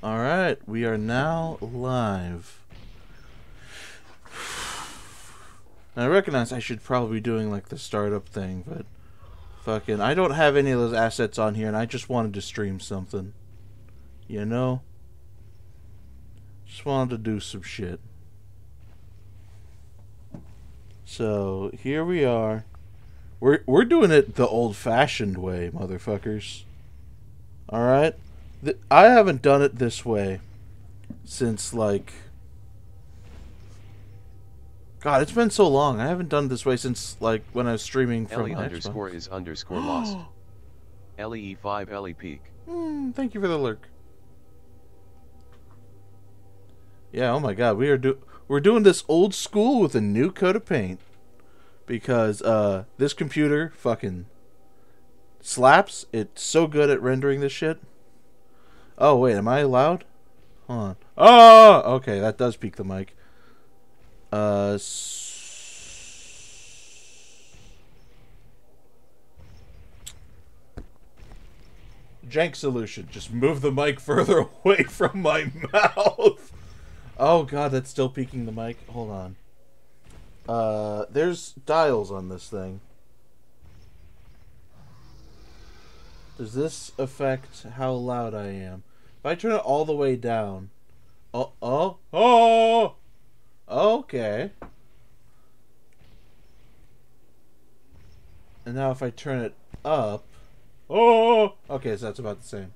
Alright, we are now live. I recognize I should probably be doing like the startup thing, but fucking, I don't have any of those assets on here and I just wanted to stream something. You know? Just wanted to do some shit. So, here we are. We're doing it the old-fashioned way, motherfuckers. Alright? I haven't done it this way since, like... God, it's been so long. I haven't done it this way since, like, when I was streaming from LE my underscore Xbox. is underscore lost. LE5 LE peak. Thank you for the lurk. Yeah, oh my god, we're doing this old school with a new coat of paint. Because, this computer fucking slaps. It's so good at rendering this shit. Oh, wait, am I loud? Hold on. Oh! Okay, that does peak the mic. Jank solution. Just move the mic further away from my mouth. Oh, God, that's still peaking the mic. Hold on. There's dials on this thing. Does this affect how loud I am? If I turn it all the way down... Oh! Okay. And now if I turn it up... Oh! Okay, so that's about the same.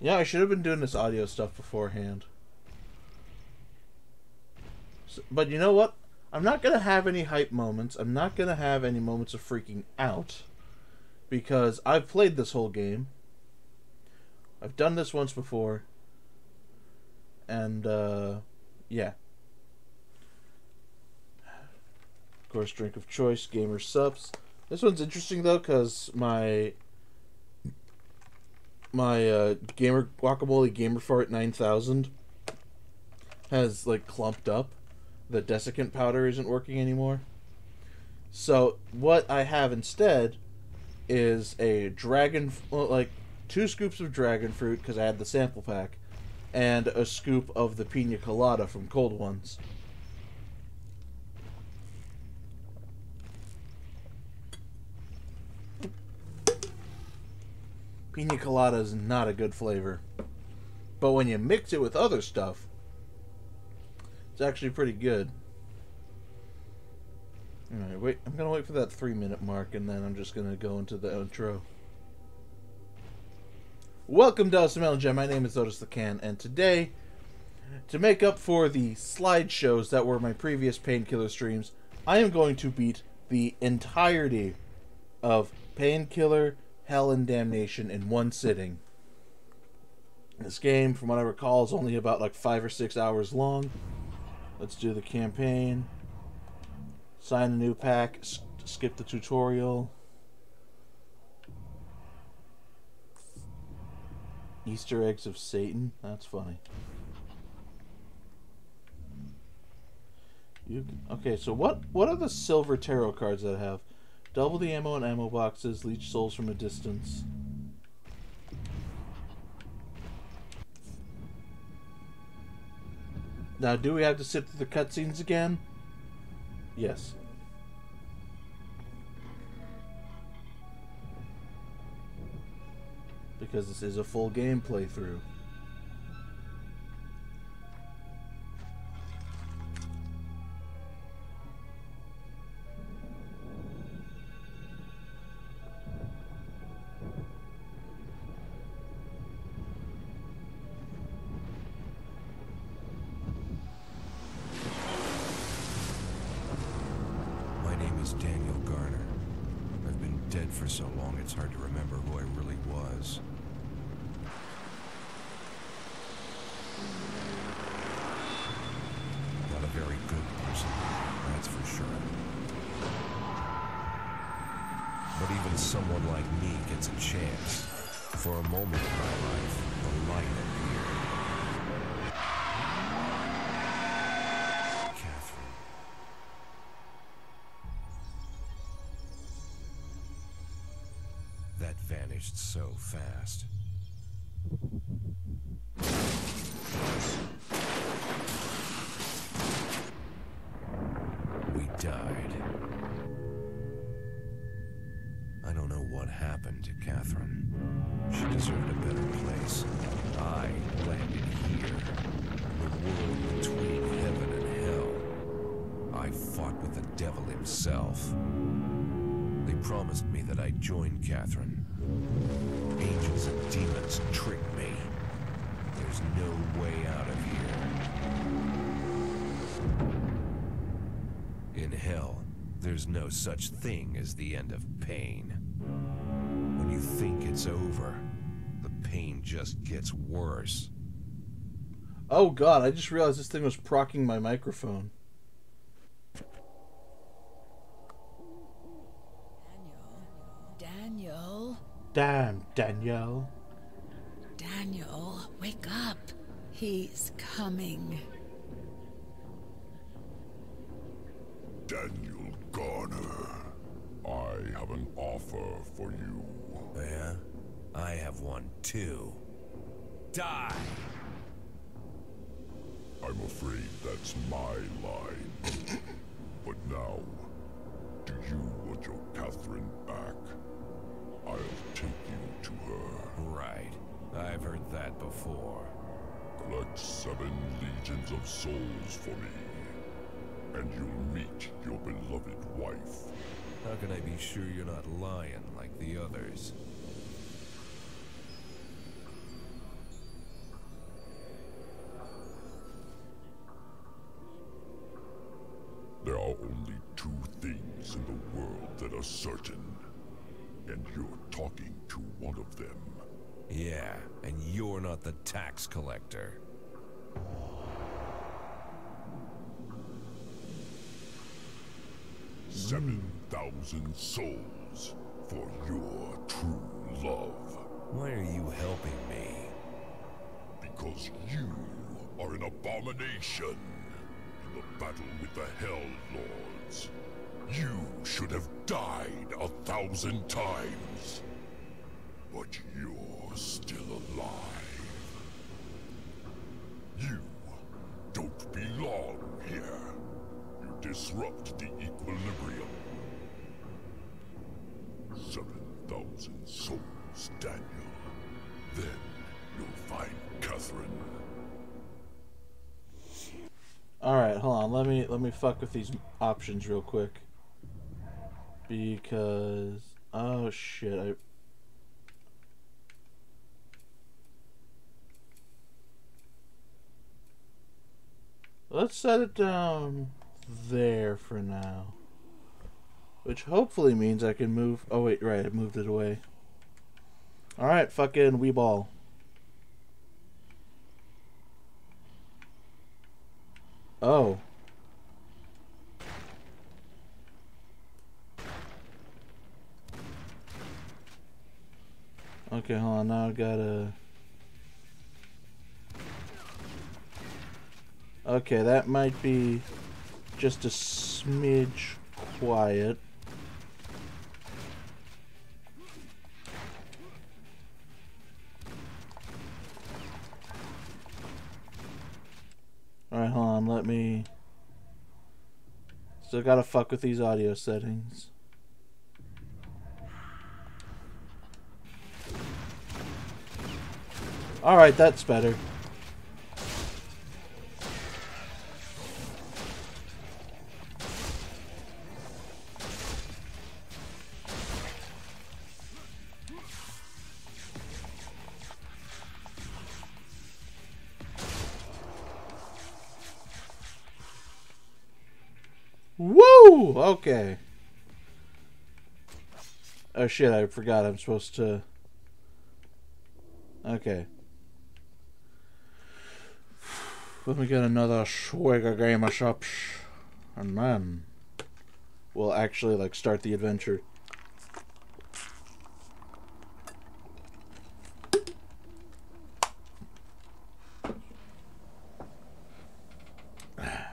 Yeah, I should have been doing this audio stuff beforehand. But you know what? I'm not going to have any hype moments. I'm not going to have any moments of freaking out. Because I've played this whole game. I've done this once before. And, yeah. Of course, drink of choice, gamer subs. This one's interesting, though, because my Gamer Guacamole Gamer Fart 9000 has, like, clumped up. The desiccant powder isn't working anymore. So, what I have instead is a like 2 scoops of dragon fruit, because I had the sample pack, and a scoop of the pina colada from Cold Ones. Pina colada is not a good flavor, but when you mix it with other stuff, it's actually pretty good. Alright, wait. I'm gonna wait for that 3-minute mark, and then I'm just gonna go into the intro. Welcome to Awesome Gem. My name is Otis the Can, and today, to make up for the slideshows that were my previous Painkiller streams, I am going to beat the entirety of Painkiller, Hell, and Damnation in one sitting. This game, from what I recall, is only about like 5 or 6 hours long. Let's do the campaign. Sign a new pack. Skip the tutorial. Easter eggs of Satan. That's funny. Okay, so what are the silver tarot cards that I have? Double the ammo and ammo boxes. Leech souls from a distance. Now, do we have to sit through the cutscenes again? Yes. Because this is a full game playthrough. For so long, it's hard to remember who I really was. Not a very good person, that's for sure. But even someone like me gets a chance. For a moment in my life, the light appeared. That vanished so fast. to Catherine. She deserved a better place. I landed here, the world between heaven and hell. I fought with the devil himself. They promised me that I'd join Catherine. Angels and demons tricked me. There's no way out of here. In hell, there's no such thing as the end of pain. When you think it's over, the pain just gets worse. Oh god, I just realized this thing was procking my microphone. Daniel. Damn, Danielle. Daniel, wake up. He's coming. Daniel Garner, I have an offer for you. Yeah? I have one too. Die! I'm afraid that's my line. But now, do you want your Catherine back? I'll take you to her. Right. I've heard that before. Collect 7 legions of souls for me, and you'll meet your beloved wife. How can I be sure you're not lying like the others? There are only 2 things in the world that are certain, and you're talking to one of them. Yeah, and you're not the tax collector. Mm. 7,000 souls for your true love. Why are you helping me? Because you are an abomination in the battle with the Hell Lords. You should have died 1,000 times. But you're still alive. You don't belong here. You disrupt the equilibrium. 7,000 souls, Daniel. Then you'll find Catherine. Alright, hold on. Let me fuck with these options real quick. Because... oh shit, let's set it down there for now. Which hopefully means I can move... oh wait, right, I moved it away. Alright, fucking wee ball. Oh. Okay, hold on, now I gotta... okay, that might be just a smidge quiet. Alright, hold on, let me... still gotta fuck with these audio settings. Alright, that's better. Woo! Okay. Oh shit, I forgot I'm supposed to... okay. Let me get another swig of game of shops. And then we'll actually, like, start the adventure.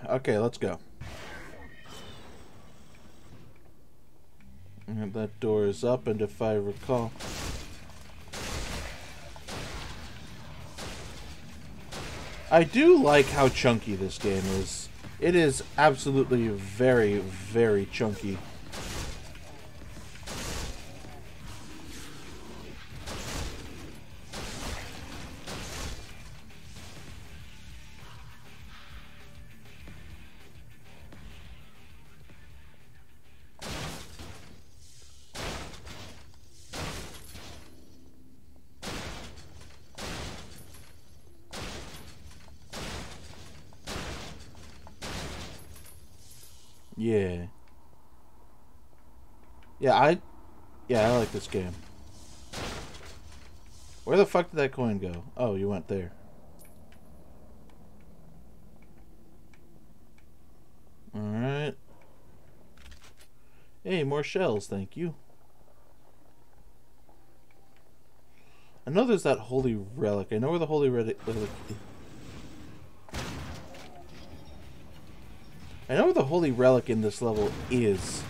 Okay, let's go. And that door is up, and if I recall... I do like how chunky this game is. It is absolutely very, very chunky. Yeah. I like this game. Where the fuck did that coin go? Oh, you went there. Alright. Hey, more shells, thank you. I know there's that holy relic. I know where the holy relic is. I know where the holy relic in this level is.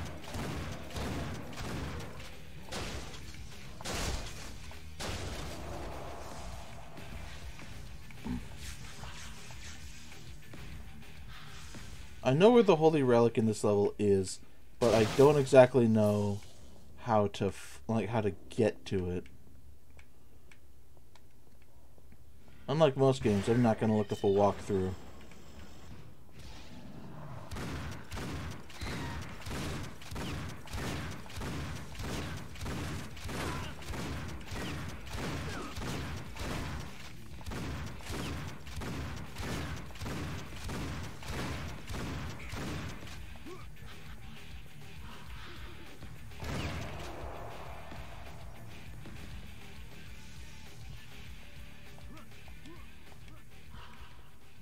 I know where the holy relic in this level is, but I don't exactly know how to how to get to it. Unlike most games, I'm not going to look up a walkthrough.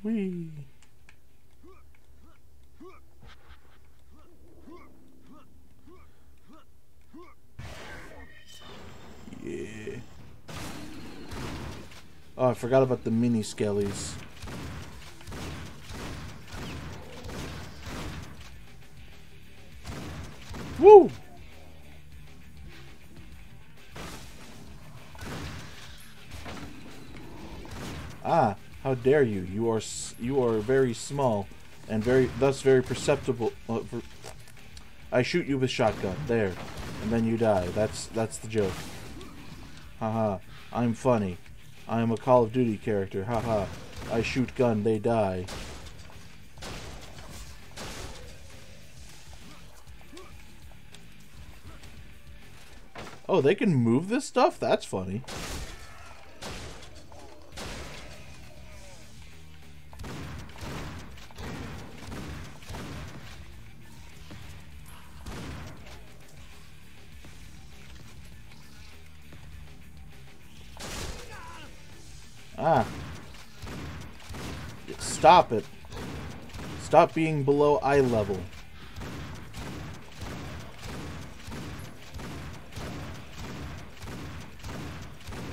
Whee! Yeah. Oh, I forgot about the mini skellies. Woo! Ah, how dare you? You are very small and thus very perceptible. I shoot you with shotgun there, and then you die. That's the joke. Haha. I'm funny. I am a Call of Duty character. Haha. I shoot gun, they die. Oh, they can move this stuff? That's funny. Ah. Stop it. Stop being below eye level.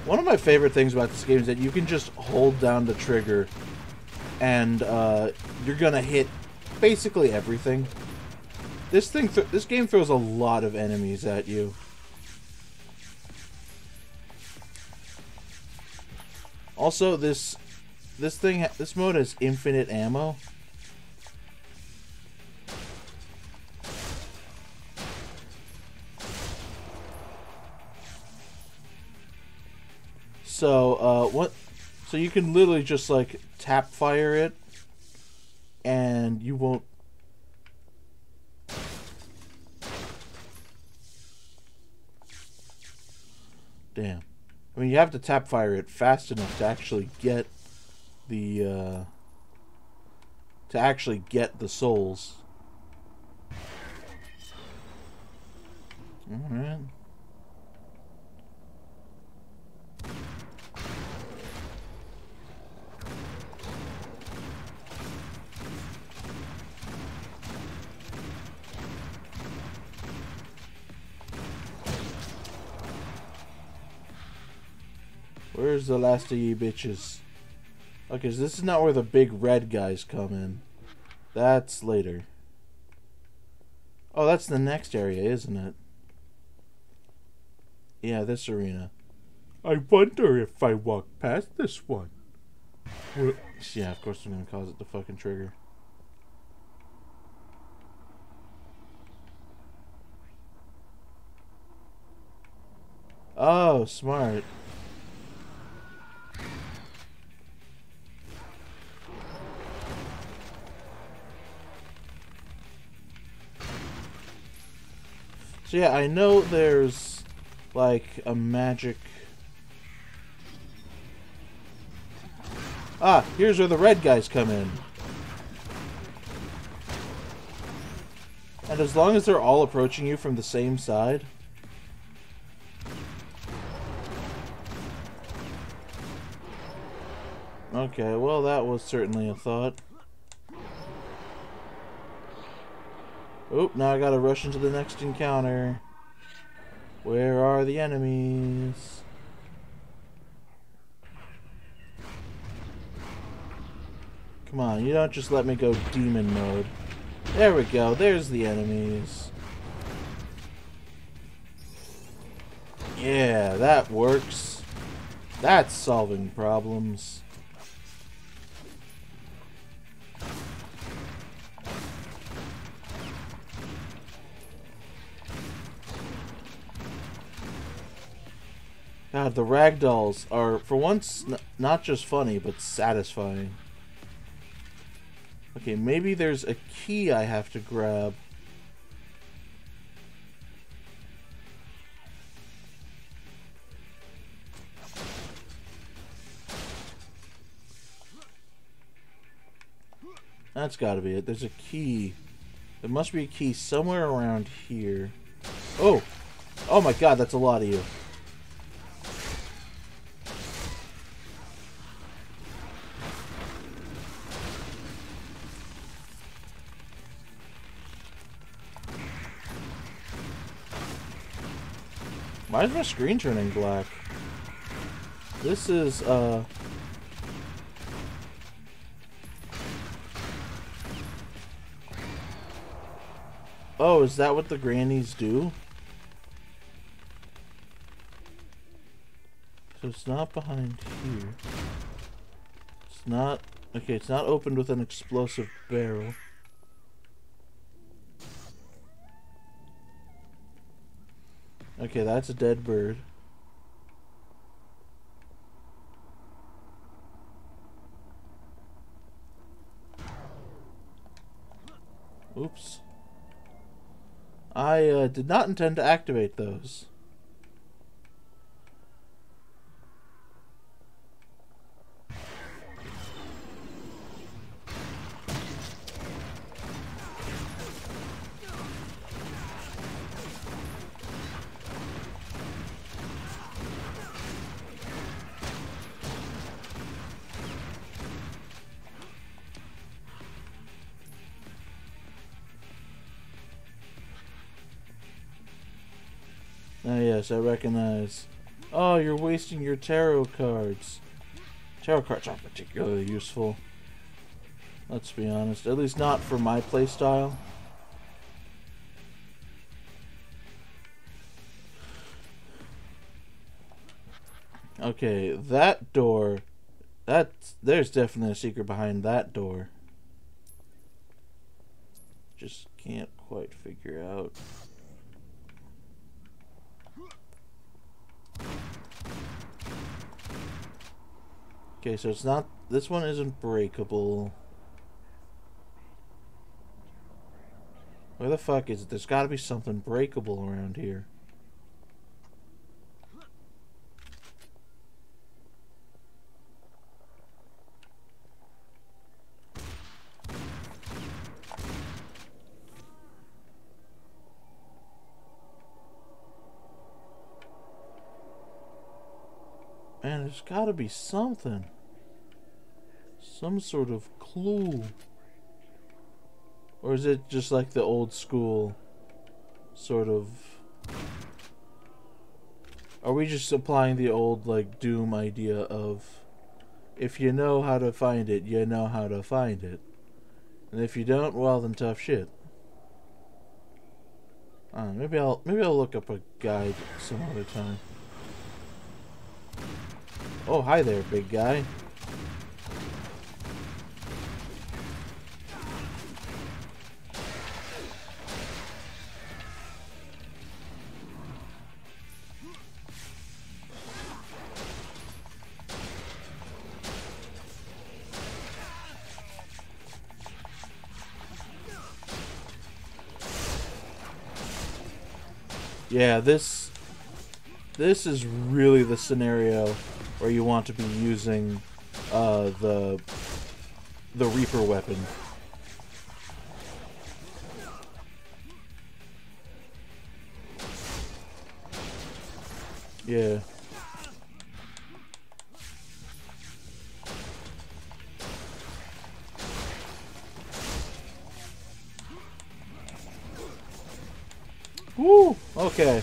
One of my favorite things about this game is that you can just hold down the trigger and you're gonna hit basically everything. This game throws a lot of enemies at you. Also, this mode has infinite ammo. So, so you can literally just like tap fire it and you won't. Damn. I mean, you have to tap fire it fast enough to actually get the souls. All right. Where's the last of ye bitches? Okay, so this is not where the big red guys come in. That's later. Oh, that's the next area, isn't it? Yeah, this arena. I wonder if I walk past this one. Yeah, of course I'm gonna cause it to fucking trigger. Oh, smart. So yeah, I know there's like a magic. Ah, here's where the red guys come in. And as long as they're all approaching you from the same side... Okay, well that was certainly a thought. Oop, now I gotta rush into the next encounter. Where are the enemies? Come on, you don't just let me go demon mode. There we go, there's the enemies. Yeah, that works. That's solving problems. God, the ragdolls are, for once, not just funny, but satisfying. Okay, maybe there's a key I have to grab. That's gotta be it. There's a key. There must be a key somewhere around here. Oh! Oh my god, that's a lot of you. Why is my screen turning black? This is, Oh, is that what the grannies do? So it's not behind here. It's not... Okay, it's not opened with an explosive barrel. Okay, that's a dead bird. Oops. I did not intend to activate those. Ah, yes, I recognize. Oh, you're wasting your tarot cards. Tarot cards aren't particularly useful. Let's be honest. At least not for my playstyle. Okay, that door... There's definitely a secret behind that door. Just can't quite figure out... Okay, so it's not... This one isn't breakable. Where the fuck is it? There's gotta be something breakable around here. Man, there's gotta be something. Some sort of clue. Or is it just like the old school sort of... Are we just applying the old, like, Doom idea of if you know how to find it, you know how to find it. And if you don't, well then tough shit. Maybe I'll look up a guide some other time. Oh, hi there, big guy. Yeah, this is really the scenario where you want to be using the Reaper weapon. Yeah. Woo! Okay.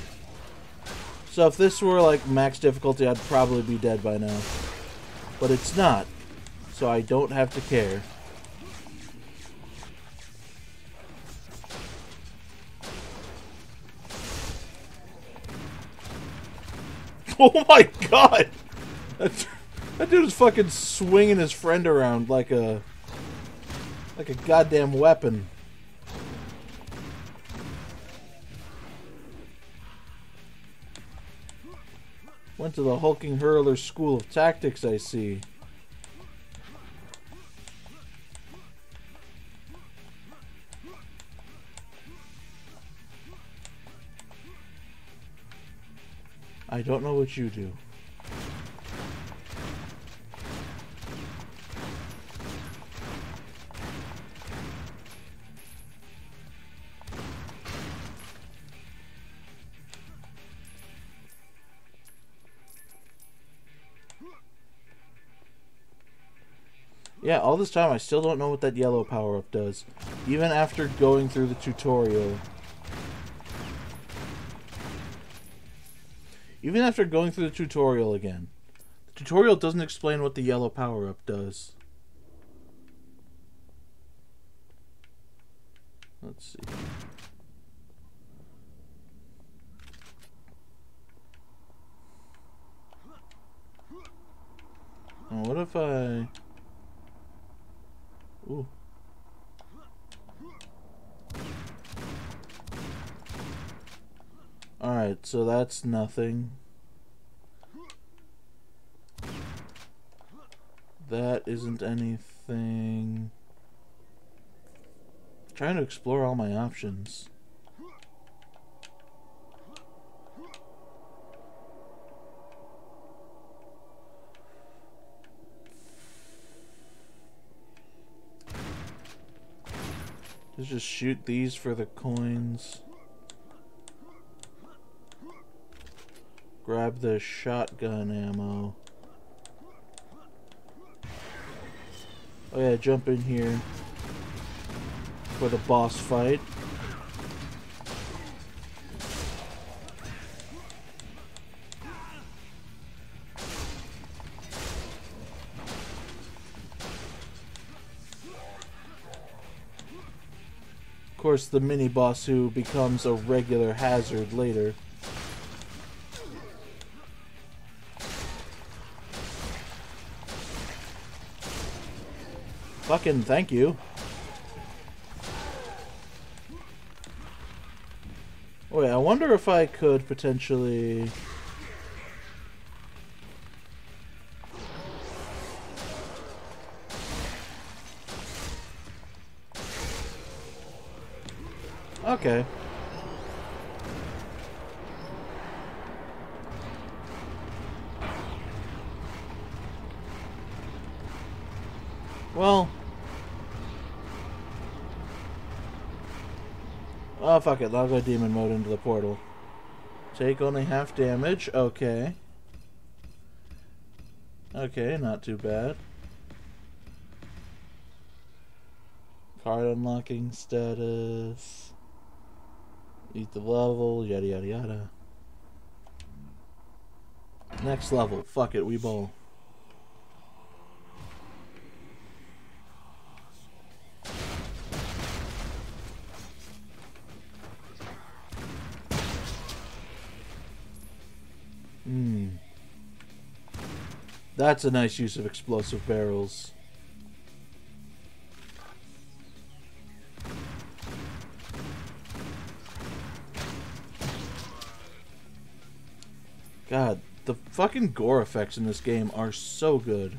So if this were like max difficulty, I'd probably be dead by now. But it's not. So I don't have to care. Oh my god! That dude is fucking swinging his friend around like a goddamn weapon. Went to the hulking hurler school of tactics, I see. I don't know what you do. Yeah, all this time I still don't know what that yellow power-up does. Even after going through the tutorial. Even after going through the tutorial again. The tutorial doesn't explain what the yellow power-up does. Let's see. Oh, what if I... Ooh. Alright, so that's nothing. That isn't anything. Trying to explore all my options. Let's just shoot these for the coins. Grab the shotgun ammo. Oh yeah, jump in here for the boss fight. Of course, the mini boss who becomes a regular hazard later. Fucking thank you. Oh yeah, I wonder if I could potentially... Okay. Well... Oh, fuck it. I'll go demon mode into the portal. Take only half damage. Okay. Okay, not too bad. Card unlocking status. Eat the level. Yada yada yada. Next level. Fuck it. We bowl. That's a nice use of explosive barrels. God, the fucking gore effects in this game are so good.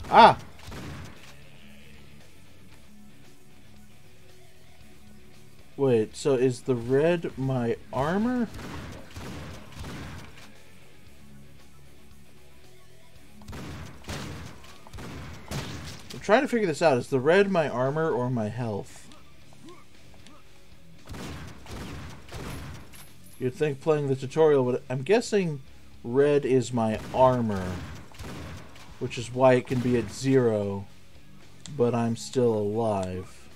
Ah! Wait, so is the red my armor? I'm trying to figure this out. Is the red my armor or my health? You'd think playing the tutorial would... I'm guessing red is my armor, which is why it can be at 0, but I'm still alive.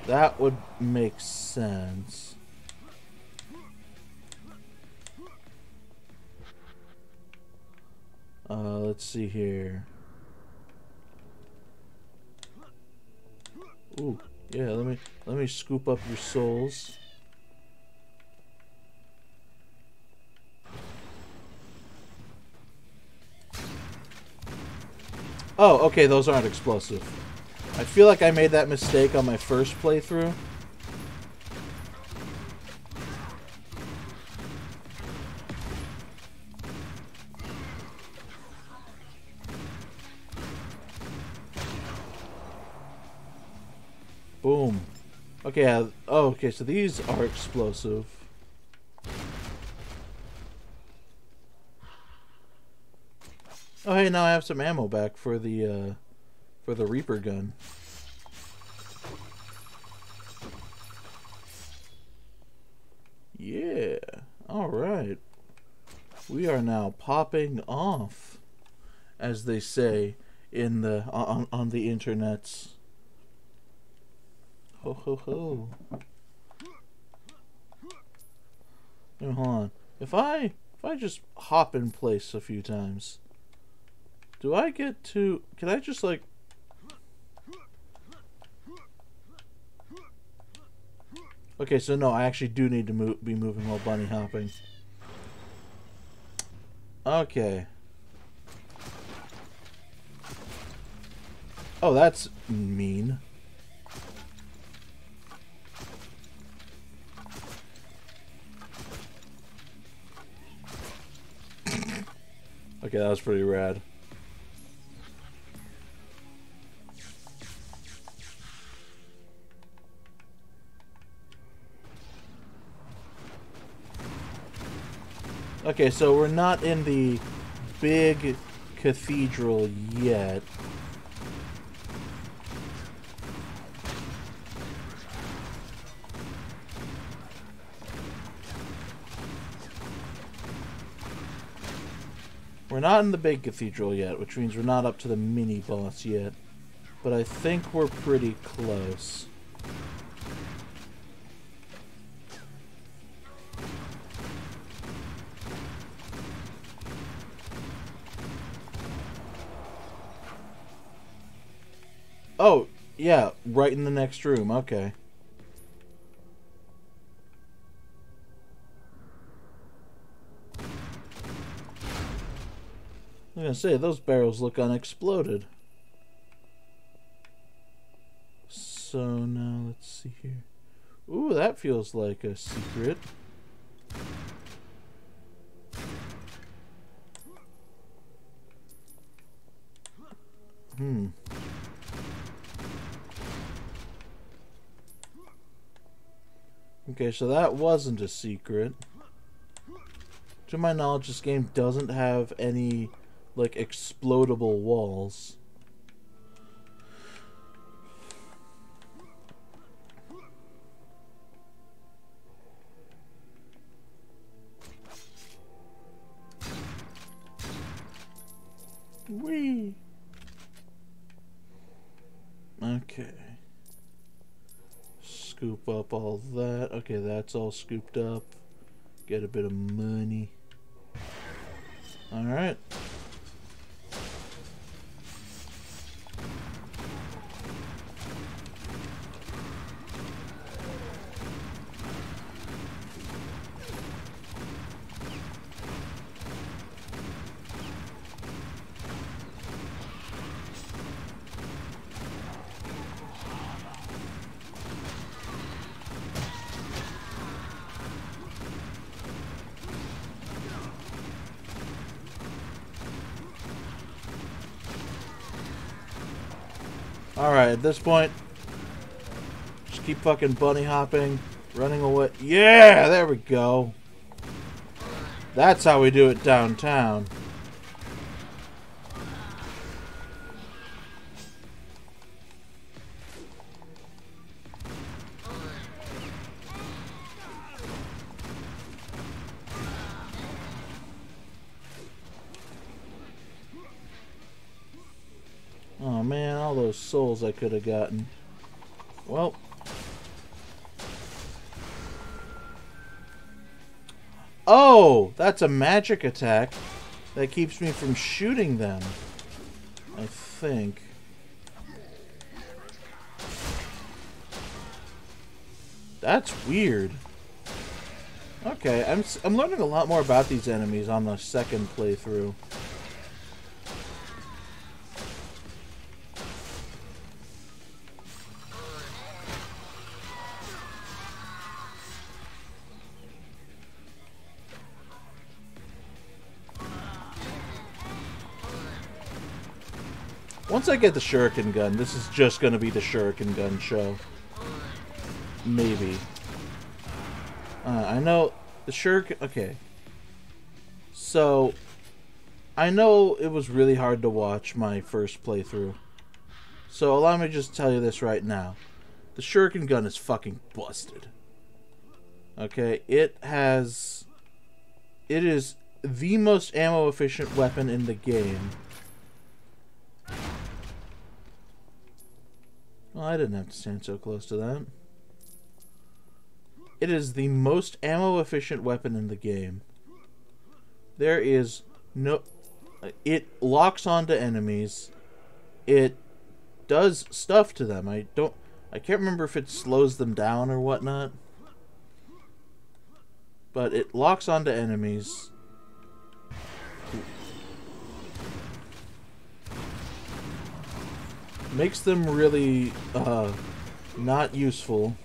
That would make sense. Let's see here. Ooh, yeah, let me scoop up your souls. Oh, okay, those aren't explosive. I feel like I made that mistake on my first playthrough. Boom. Okay, oh, okay, so these are explosive. Oh, hey, now I have some ammo back for the Reaper gun. Yeah. Alright. We are now popping off, as they say in the on the internets. Ho ho ho. Now, hold on. If I just hop in place a few times, do I get to... Can I just, like... Okay, so no, I actually do need to be moving while bunny hopping. Okay. Oh, that's mean. Okay, that was pretty rad. Okay, so we're not in the big cathedral yet. We're not in the big cathedral yet, which means we're not up to the mini boss yet. But I think we're pretty close. Oh, yeah, right in the next room. Okay. I was gonna say, those barrels look unexploded. So now, let's see here. Ooh, that feels like a secret. Okay, so that wasn't a secret. To my knowledge, this game doesn't have any, like, explodable walls. Whee! Okay. Scoop up all that. Okay, that's all scooped up. Get a bit of money. Alright. Alright, at this point, just keep fucking bunny hopping, running away. Yeah, there we go. That's how we do it downtown. Oh man, all those souls I could have gotten. Well. Oh! That's a magic attack that keeps me from shooting them. I think. That's weird. Okay, I'm learning a lot more about these enemies on the second playthrough. Once I get the shuriken gun, this is just going to be the shuriken gun show. Maybe. I know the shuriken... Okay. So, I know it was really hard to watch my first playthrough. So allow me to just tell you this right now. The shuriken gun is fucking busted. Okay? It is the most ammo efficient weapon in the game. Well, I didn't have to stand so close to that. It is the most ammo-efficient weapon in the game. There is no... It locks onto enemies. It does stuff to them. I can't remember if it slows them down or whatnot. But it locks onto enemies. Makes them really not useful.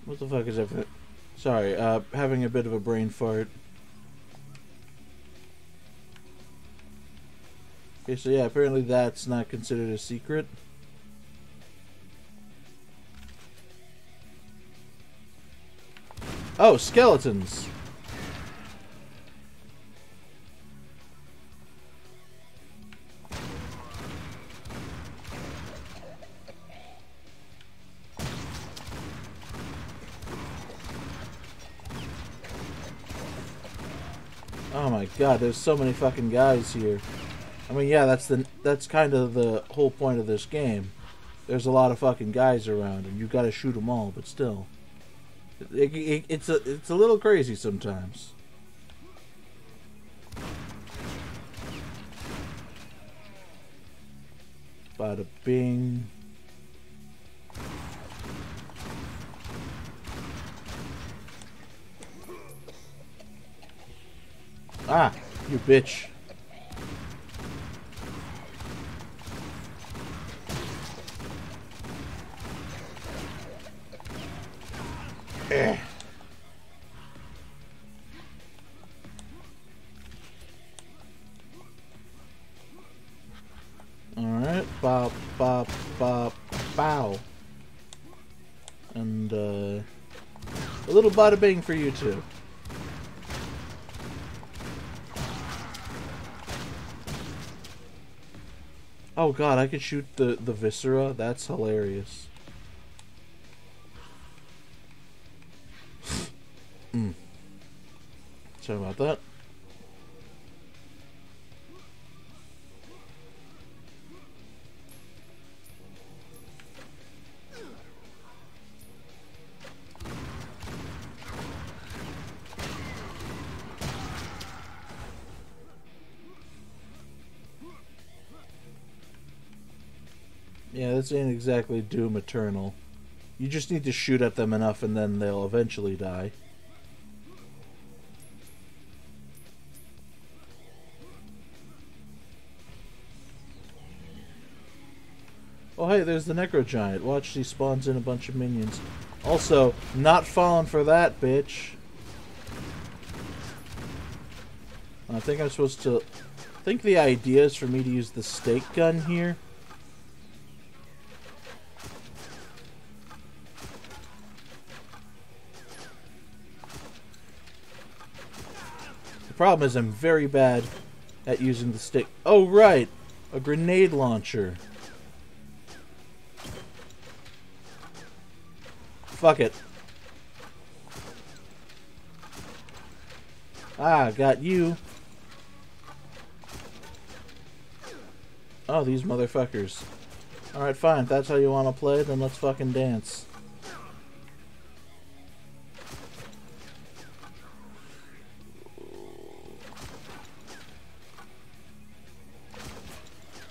What the fuck is that? Sorry, having a bit of a brain fart. Okay, so yeah, apparently that's not considered a secret. Oh, skeletons! Oh my god, there's so many fucking guys here. I mean, yeah, that's kind of the whole point of this game. There's a lot of fucking guys around, and you gotta shoot them all, but still. It's a little crazy sometimes. Bada bing. Ah, you bitch. Eh. Alright, bop, bop, bop, bow. And, a little bada bing for you too. Oh god, I could shoot the viscera? That's hilarious. Sorry about that. Yeah, this ain't exactly Doom Eternal. You just need to shoot at them enough and then they'll eventually die. Oh hey, there's the Necro Giant. Watch, he spawns in a bunch of minions. Also, not falling for that, bitch. I think I'm supposed to... I think the idea is for me to use the stake gun here. The problem is I'm very bad at using the stick. Oh, right! A grenade launcher. Fuck it. Ah, got you. Oh, these motherfuckers. Alright, fine. If that's how you want to play, then let's fucking dance.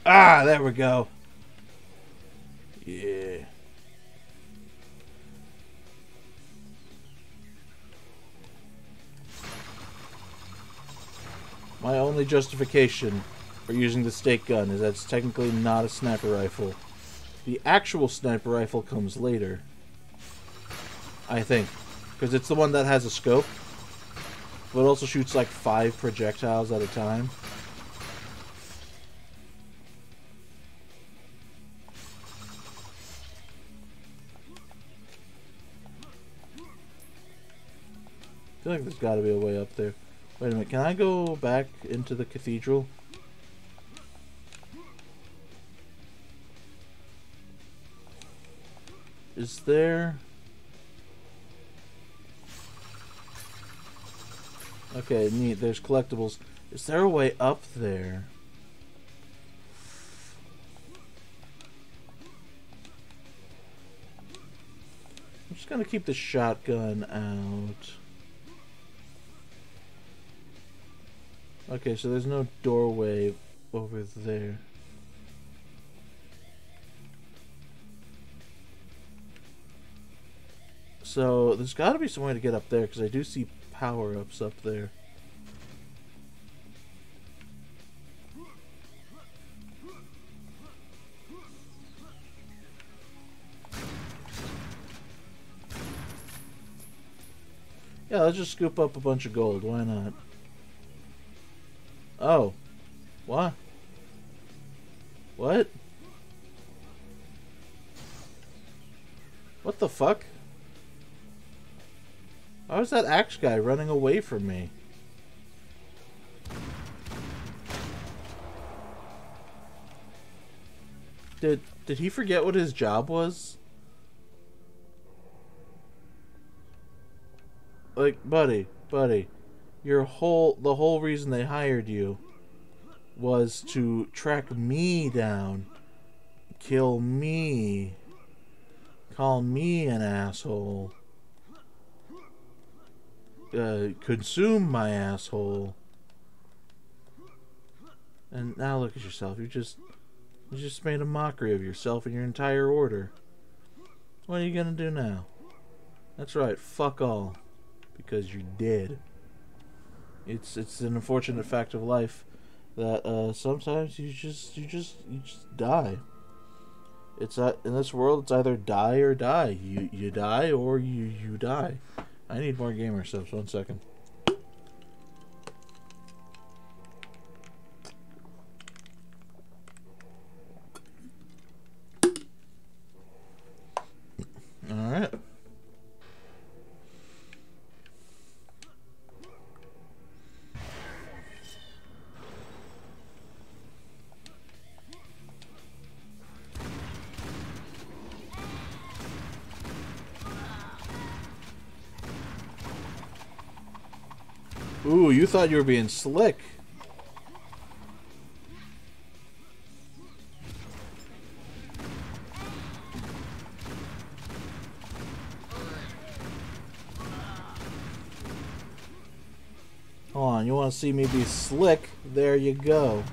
Ah, there we go. Yeah. My only justification for using the stake gun is that it's technically not a sniper rifle. The actual sniper rifle comes later, I think, because it's the one that has a scope, but it also shoots like 5 projectiles at a time. I feel like there's got to be a way up there. Wait a minute, can I go back into the cathedral? Is there... Okay, neat, there's collectibles. Is there a way up there? I'm just gonna keep the shotgun out. Okay, so there's no doorway over there. So there's got to be some way to get up there, because I do see power-ups up there. Yeah, let's just scoop up a bunch of gold. Why not? Oh. What? What? What the fuck? Why was that axe guy running away from me? Did he forget what his job was? Like, buddy, the whole reason they hired you was to track me down, kill me, call me an asshole, consume my asshole, and now look at yourself. You just made a mockery of yourself and your entire order. What are you gonna do now? That's right, fuck all. Because you're dead. It's an unfortunate fact of life that sometimes you just die. It's in this world, it's either die or die. You die or you die. I need more gamer subs. 1 second. All right. Ooh, you thought you were being slick. Hold on, you want to see me be slick? There you go.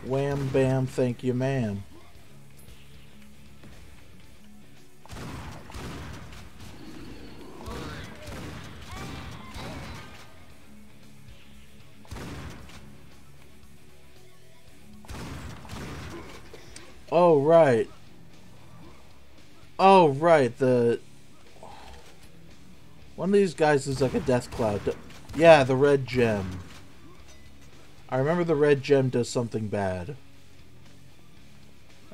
Wham bam, thank you ma'am. Oh, right. Oh, right. One of these guys is like a death cloud. Yeah, the red gem. I remember the red gem does something bad.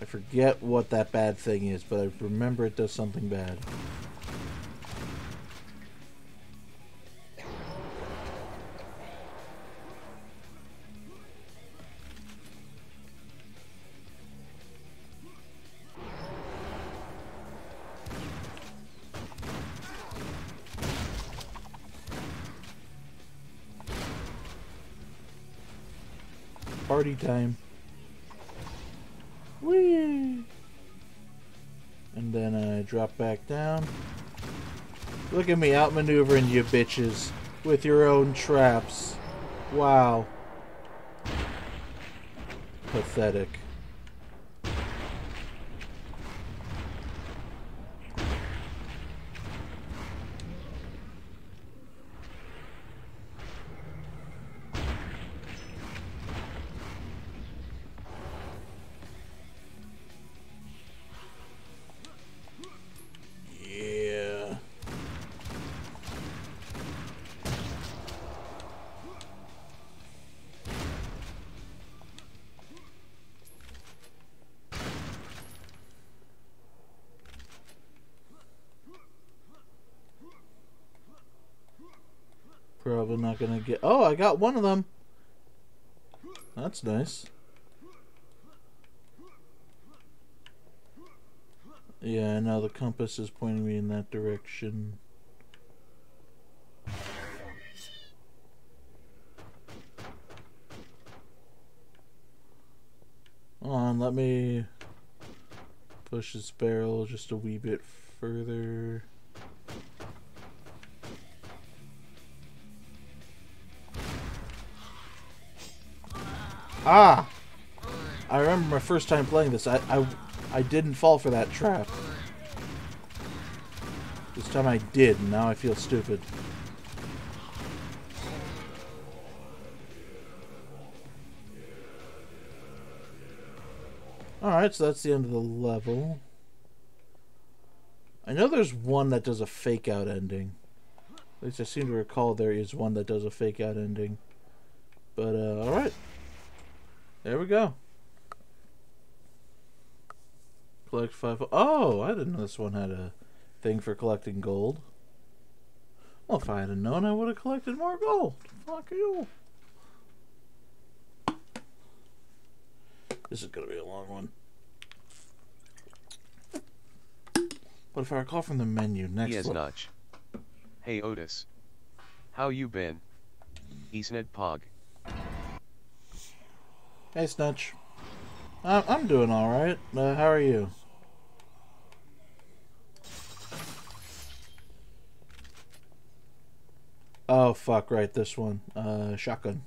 I forget what that bad thing is, but I remember it does something bad. party time. Whee! And then I drop back down. Look at me outmaneuvering you bitches with your own traps. Wow. Pathetic. Yeah. Probably not gonna get... Oh, I got one of them. That's nice. Yeah, now the compass is pointing me in that direction. Hold on, let me push this barrel just a wee bit further. Ah! I remember my first time playing this. I didn't fall for that trap. This time I did, and now I feel stupid. Alright, so that's the end of the level. I know there's one that does a fake out ending. At least I seem to recall there is one that does a fake out ending. But, alright. There we go. Collect 5... Oh, I didn't know this one had a thing for collecting gold. Well, if I had known, I would have collected more gold. Fuck you. This is going to be a long one. But if I recall from the menu, next Yes, Notch. Hey Otis. How you been? Eastnet Pog. Hey, Snutch. I'm doing alright. How are you? Oh, fuck, right, this one. Shotgun.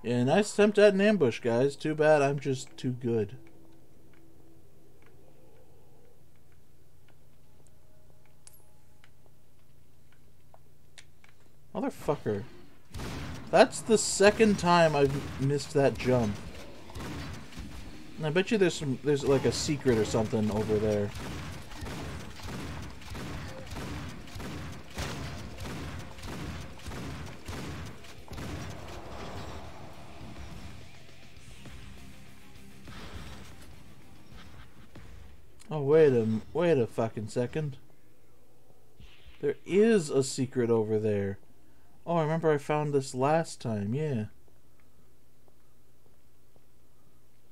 Yeah, nice attempt at an ambush, guys. Too bad I'm just too good. Motherfucker. That's the second time I've missed that jump. And I bet you there's like a secret or something over there. Oh, wait a fucking second. There is a secret over there. Oh, I remember I found this last time, yeah.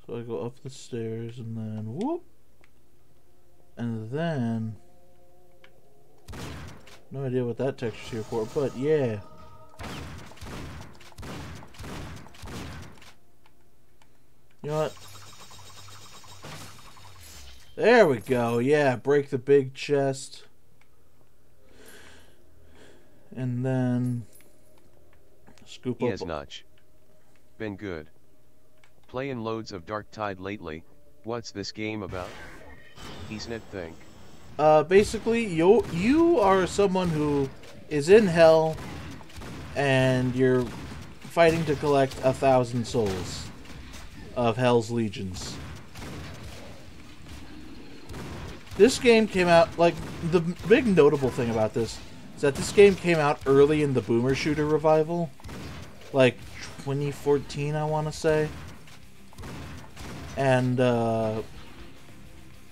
So I go up the stairs and then whoop. And then no idea what that texture's here for, but yeah. You know what? There we go. Yeah, break the big chest. And then scoop up. Yes, Notch. Been good. Playing loads of Dark Tide lately. What's this game about? Eastnet think. Basically, you are someone who is in hell, and you're fighting to collect 1,000 souls of Hell's Legions. This game came out, like, the big notable thing about this is that this game came out early in the Boomer Shooter revival. Like, 2014, I want to say. And,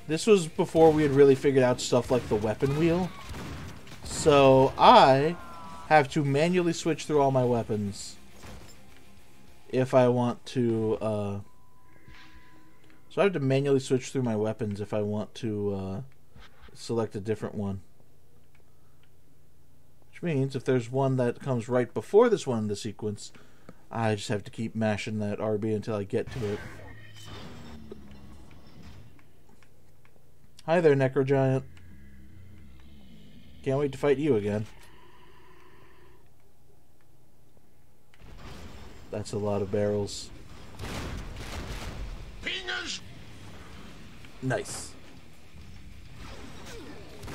this was before we had really figured out stuff like the weapon wheel. So I have to manually switch through all my weapons if I want to. So I have to manually switch through my weapons if I want to select a different one. Which means if there's one that comes right before this one in the sequence, I just have to keep mashing that RB until I get to it. Hi there, Necrogiant. Can't wait to fight you again. That's a lot of barrels. Pingers! Nice.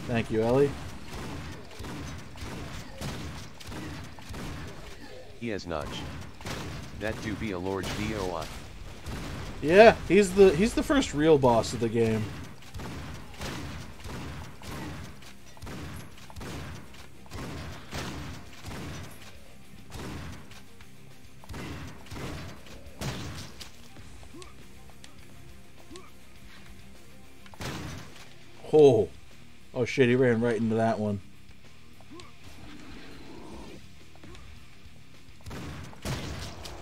Thank you, Ellie. Yes, Notch. That do be a Lord VOI. Yeah, he's the first real boss of the game. Oh. Oh shit, he ran right into that one.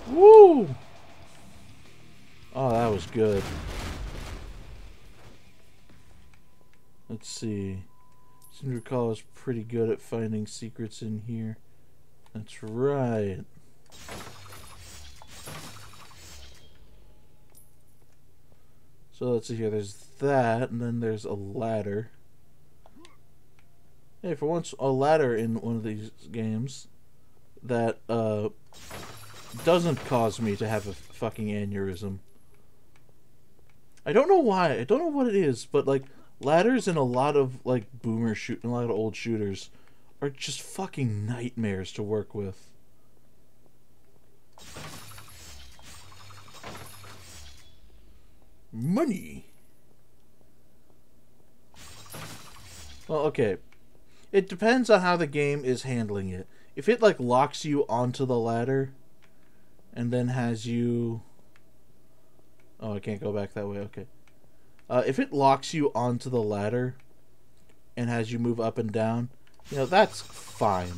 Woo! Oh, that was good. Let's see. I seem to recall I was pretty good at finding secrets in here. That's right. So let's see here. There's that, and then there's a ladder. Hey, for once, a ladder in one of these games that doesn't cause me to have a fucking aneurysm. I don't know why. I don't know what it is, but like ladders in a lot of like a lot of old shooters are just fucking nightmares to work with. Money. Well, okay. It depends on how the game is handling it. If it like locks you onto the ladder and then has you... Oh, I can't go back that way. Okay. If it locks you onto the ladder and has you move up and down, you know, that's fine.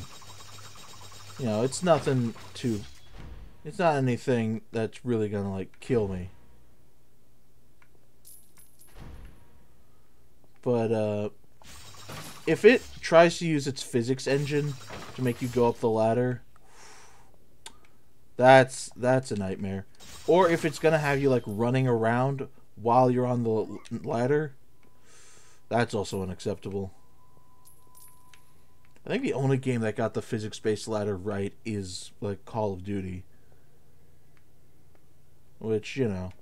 You know, it's nothing to... It's not anything that's really gonna, like, kill me. But, if it tries to use its physics engine to make you go up the ladder, that's a nightmare. Or if it's gonna have you like running around while you're on the ladder, that's also unacceptable. I think the only game that got the physics-based ladder right is like Call of Duty. Which, you know,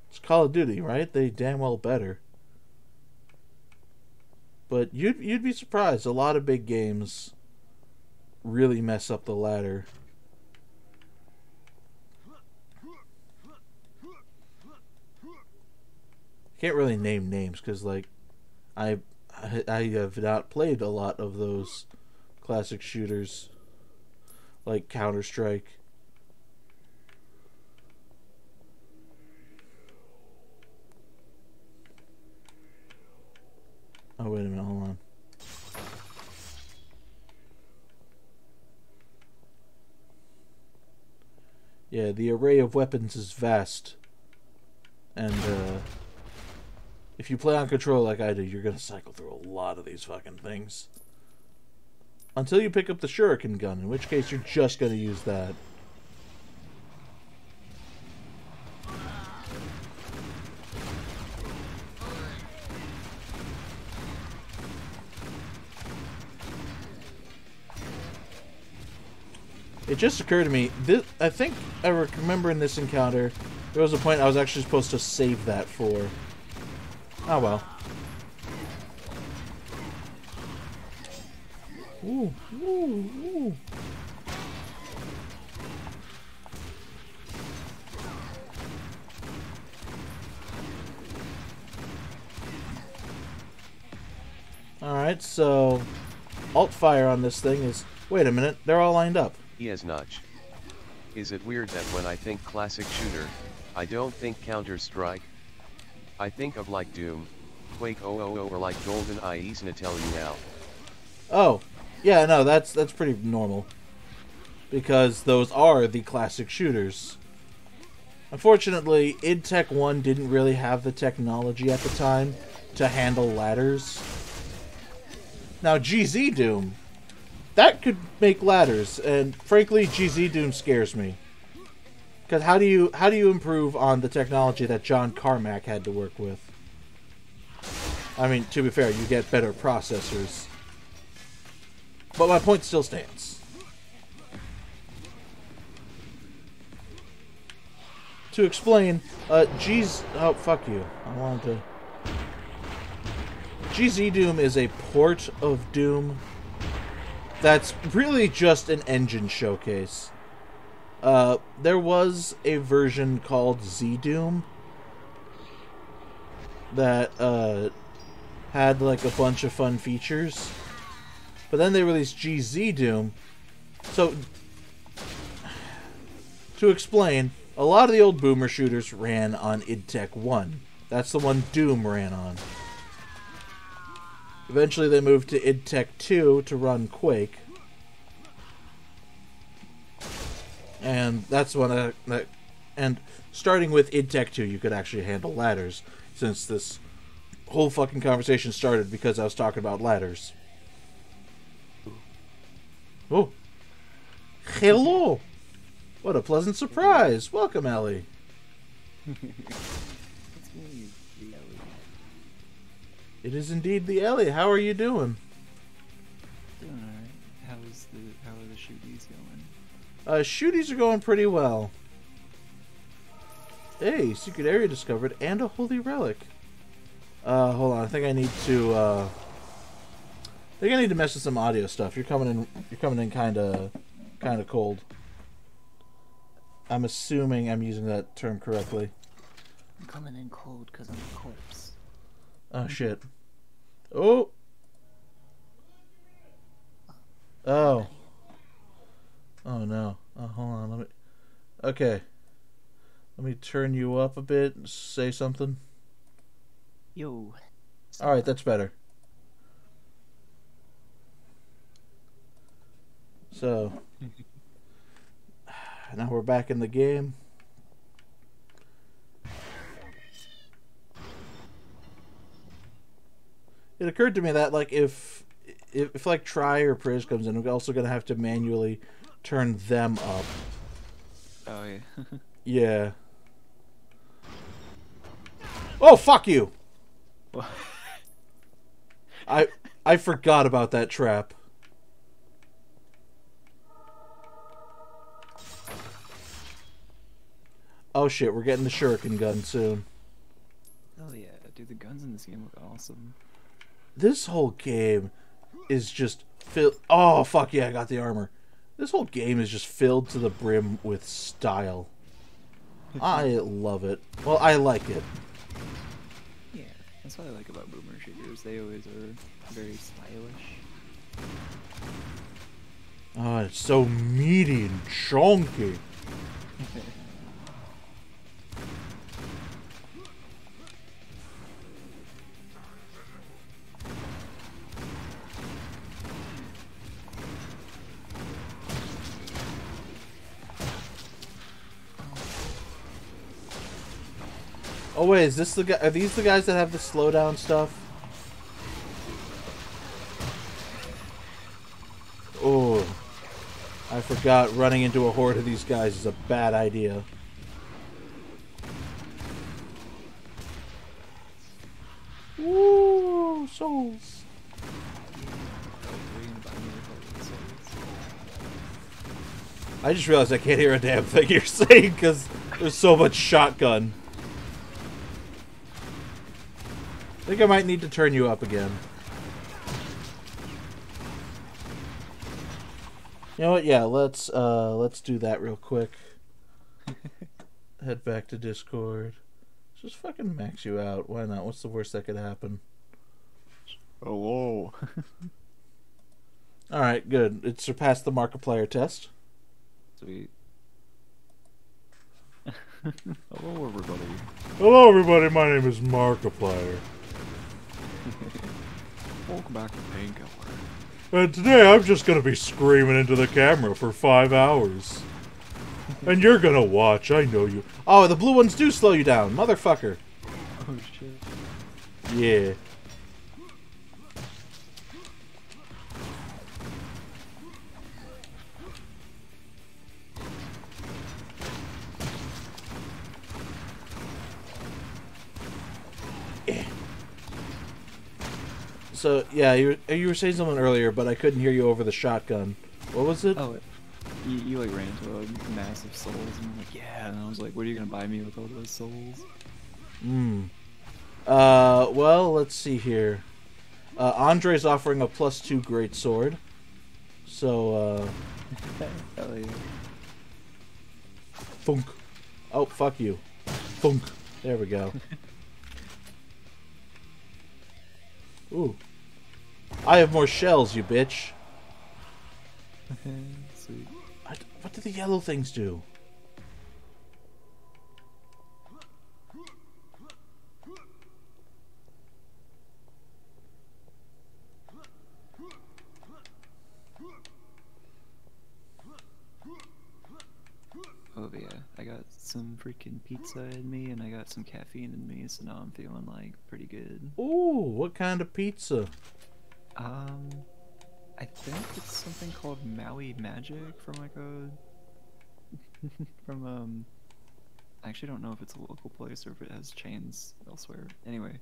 it's Call of Duty, right? They damn well better. But you'd be surprised. A lot of big games really mess up the ladder. Can't really name names because, like, I have not played a lot of those classic shooters, like Counter-Strike. Oh, wait a minute, hold on. Yeah, the array of weapons is vast. And, if you play on control like I do, you're gonna cycle through a lot of these fucking things. Until you pick up the shuriken gun, in which case you're just gonna use that. It just occurred to me, I think I remember in this encounter, there was a point I was actually supposed to save that for. Oh well. Ooh, ooh, ooh. Alright, so alt fire on this thing is... Wait a minute, they're all lined up. Yes, Notch. Is it weird that when I think classic shooter, I don't think Counter-Strike? I think of like Doom, Quake 000 or like GoldenEye Isn't Tell You Now. Oh, Yeah, no, that's pretty normal. Because those are the classic shooters. Unfortunately, id Tech 1 didn't really have the technology at the time to handle ladders. Now, GZ Doom, that could make ladders, and frankly, GZ Doom scares me. Because how do you improve on the technology that John Carmack had to work with? I mean, to be fair, you get better processors. But my point still stands. To explain, oh, fuck you. I wanted to... GZ Doom is a port of Doom that's really just an engine showcase. There was a version called Z Doom that had like a bunch of fun features, but then they released GZ Doom. So, to explain, a lot of the old boomer shooters ran on id Tech 1. That's the one Doom ran on. Eventually they moved to id Tech 2 to run Quake. And that's when and starting with id Tech 2 you could actually handle ladders, since this whole fucking conversation started because I was talking about ladders. Oh. Hello! What a pleasant surprise! Welcome, Ellie. It's me, the Ellie. It is indeed the Ellie. How are you doing? Doing alright. How are the shooties going? Shooties are going pretty well. Hey, secret area discovered and a holy relic. Hold on. I think I need to mess with some audio stuff. You're coming in kind of cold. I'm assuming I'm using that term correctly. I'm coming in cold because I'm a corpse. Oh shit. Oh. Oh. Oh no. Oh, hold on. Let me. Okay. Let me turn you up a bit and say something. Yo. Alright, that's better. So. Now we're back in the game. It occurred to me that, like, if like Try or Priz comes in, we're also gonna have to manually turn them up. Oh yeah. Yeah. Oh, fuck you! What? I forgot about that trap. Oh shit, we're getting the shuriken gun soon. Oh yeah, dude, the guns in this game look awesome. This whole game is just filled... Oh, fuck yeah, I got the armor. This whole game is just filled to the brim with style. I love it. Well, I like it. Yeah, that's what I like about boomer shooters. They always are very stylish. Oh, it's so meaty and chunky. Oh wait, is this the guy? Are these the guys that have the slowdown stuff? Oh, I forgot. Running into a horde of these guys is a bad idea. Woo, souls! I just realized I can't hear a damn thing you're saying because there's so much shotgun. I think I might need to turn you up again. You know what? Yeah, let's do that real quick. Head back to Discord. Just fucking max you out. Why not? What's the worst that could happen? Oh, whoa. Alright, good. It surpassed the Markiplier test. Sweet. Hello, everybody. Hello, everybody. My name is Markiplier. Welcome back to Painkiller. And today I'm just gonna be screaming into the camera for 5 hours. And you're gonna watch, I know you. Oh, the blue ones do slow you down, motherfucker. Oh shit. Yeah. So, yeah, you were saying something earlier, but I couldn't hear you over the shotgun. What was it? Oh, you like ran into a massive souls and I'm like, yeah, and I was like, what are you gonna buy me with all those souls? Well, let's see here. Andre's offering a +2 greatsword. So, Hell yeah. Thunk. Oh, fuck you. Thunk. There we go. Ooh. I have more shells, you bitch. Sweet. What do the yellow things do? Oh yeah, I got some freaking pizza in me and I got some caffeine in me, so now I'm feeling like pretty good. Ooh, what kind of pizza? I think it's something called Maui Magic from like a I actually don't know if it's a local place or if it has chains elsewhere. Anyway,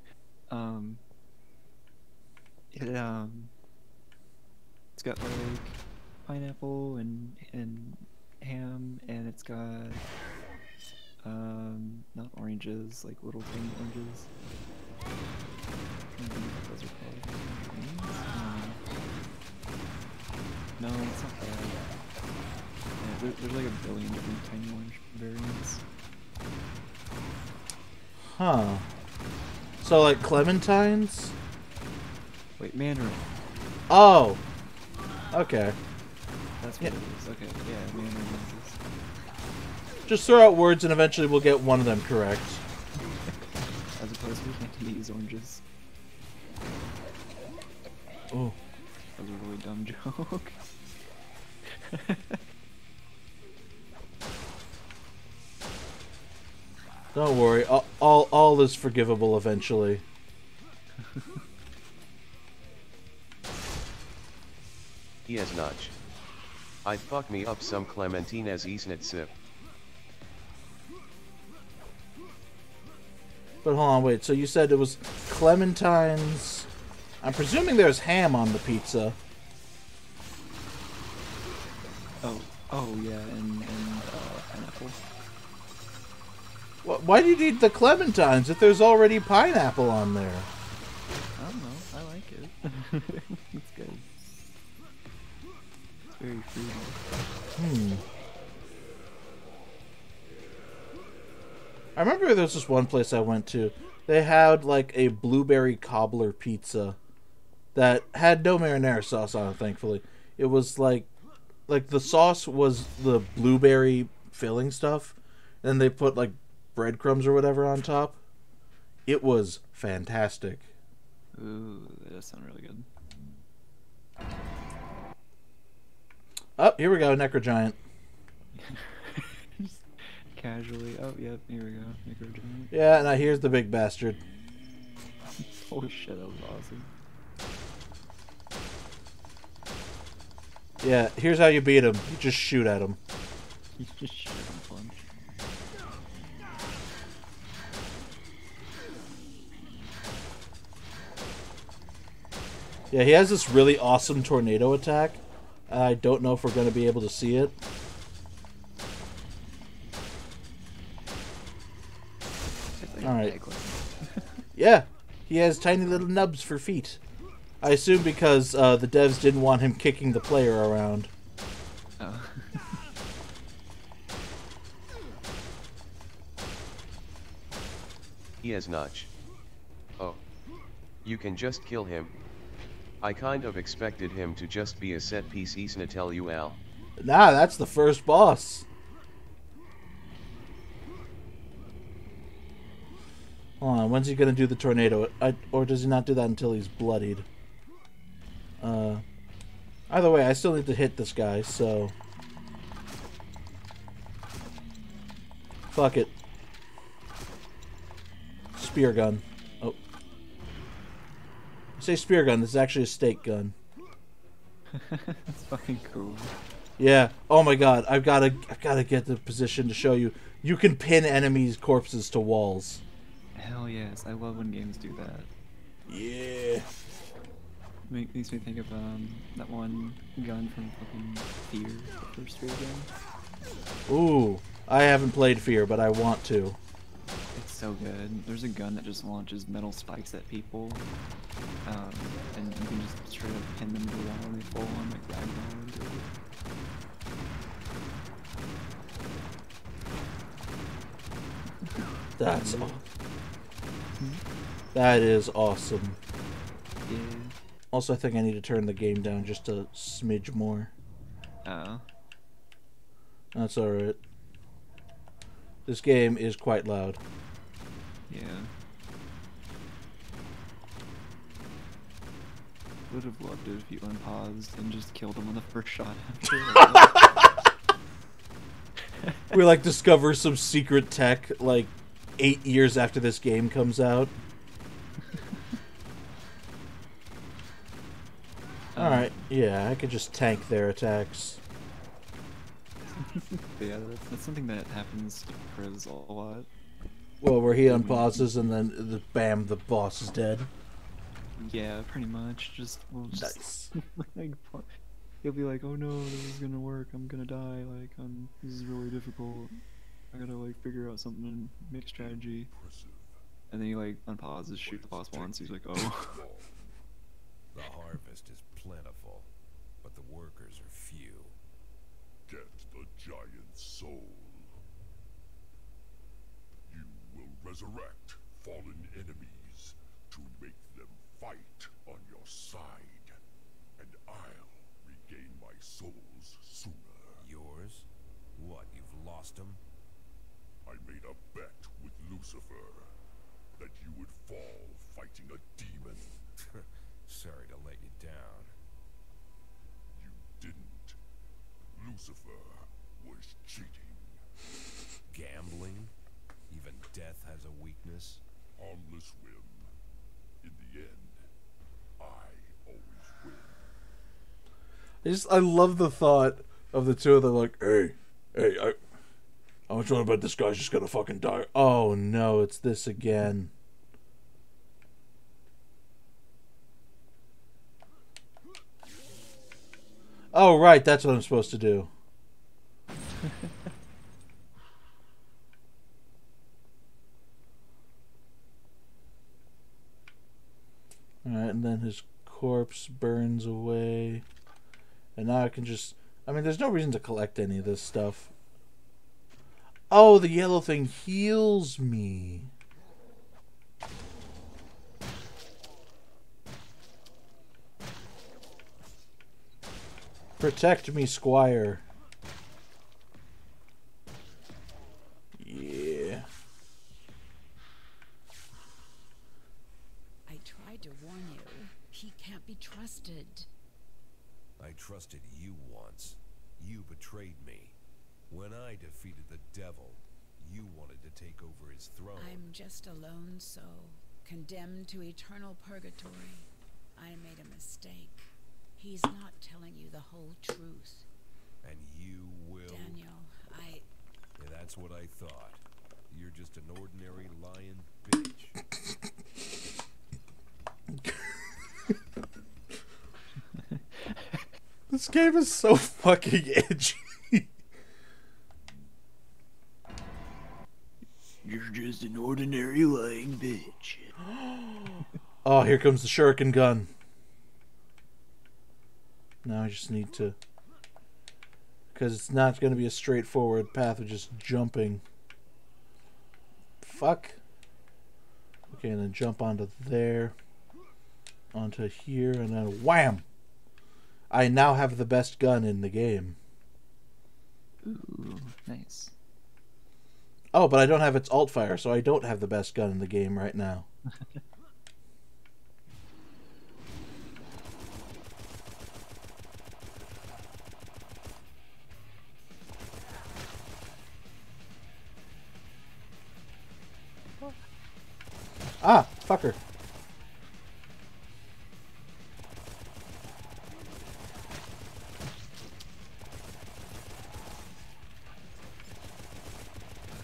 it's got like pineapple and ham, and it's got not oranges, like little tiny oranges. I don't think what those are called. Greens? No, it's not bad. Yeah, there's like a billion different tiny orange variants. Huh. So, like clementines? Wait, Mandarin. Oh! Okay. That's what it is. Okay, yeah, Mandarin lenses. Just throw out words and eventually we'll get one of them correct. As opposed to Cantonese oranges. Oh. That was a really dumb joke. Don't worry, all is forgivable eventually. Yes, notch. I'd fuck me up some Clementines Isn't sip. But hold on, wait, so you said it was clementines. I'm presuming there's ham on the pizza. Oh yeah, and pineapple. Why do you need the clementines if there's already pineapple on there? I don't know, I like it. It's good. It's very fruity. I remember there was this one place I went to. They had like a blueberry cobbler pizza that had no marinara sauce on it, thankfully. It was like the sauce was the blueberry filling stuff, and they put like breadcrumbs or whatever on top. It was fantastic. Ooh, that does sound really good. Oh, here we go, Necrogiant. Just casually. Oh, yep, here we go. Necrogiant. Yeah, now here's the big bastard. Holy shit, that was awesome. Yeah, here's how you beat him. You just shoot at him. He's just shit and punch. Yeah, he has this really awesome tornado attack. I don't know if we're going to be able to see it. Alright. Yeah, he has tiny little nubs for feet. I assume because the devs didn't want him kicking the player around. Oh. Yes, notch. Oh. You can just kill him. I kind of expected him to just be a set piece, isn't tell you, Al. Nah, that's the first boss. Hold on, when's he gonna do the tornado? Or does he not do that until he's bloodied? Either way, I still need to hit this guy, so... Fuck it. Spear gun. Oh. I say spear gun, this is actually a stake gun. That's fucking cool. Yeah. Oh my god, I've gotta get the position to show you. You can pin enemies' corpses to walls. Hell yes, I love when games do that. Yeah. Makes me think of that one gun from fucking Fear, the first Fear game. Ooh. I haven't played Fear, but I want to. It's so good. There's a gun that just launches metal spikes at people, and you can just straight up pin them to the wall and they fall on like ragdoll into it. That's that is awesome. Yeah. Also, I think I need to turn the game down just a smidge more. Oh. That's alright. This game is quite loud. Yeah. Would have loved it if you unpaused and just killed him on the first shot after. We like discover some secret tech like 8 years after this game comes out. Alright, yeah, I could just tank their attacks. Yeah, that's something that happens to Chris a lot. Well, where he unpauses and then bam, the boss is dead. Yeah, pretty much. We'll just Nice. like, he'll be like, "Oh no, this is gonna work. I'm gonna die. Like, this is really difficult. I gotta like figure out something and make strategy." And then he like unpauses, shoot the boss once. He's like, "Oh." The harvest is plentiful, but the workers are few. Get the giant soul. You will resurrect fallen enemies to make them fight on your side, and I'll regain my souls sooner. Yours? What, you've lost them? I made a bet with Lucifer that you would fall fighting a demon. Sorry to let you down. You didn't. Lucifer was cheating. Gambling? Even death has a weakness? Harmless whim. In the end, I always win. I love the thought of the two of them like, hey, I was wondering about this guy's just gonna fucking die. Oh no, it's this again. Oh right, that's what I'm supposed to do. Alright, and then his corpse burns away. And now I can just... I mean, there's no reason to collect any of this stuff. Oh, the yellow thing heals me. Protect me, Squire. Yeah. I tried to warn you. He can't be trusted. I trusted you once. You betrayed me. When I defeated the devil, you wanted to take over his throne. I'm just a lone soul, condemned to eternal purgatory. I made a mistake. He's not telling you the whole truth. And you will... Daniel, Yeah, that's what I thought. You're just an ordinary lying bitch. This game is so fucking edgy. You're just an ordinary lying bitch. Oh, here comes the shuriken gun. Now I just need to... Because it's not going to be a straightforward path of just jumping. Fuck. Okay, and then jump onto there. Onto here, and then wham! I now have the best gun in the game. Ooh, nice. Oh, but I don't have its alt fire, so I don't have the best gun in the game right now. Ah, fucker.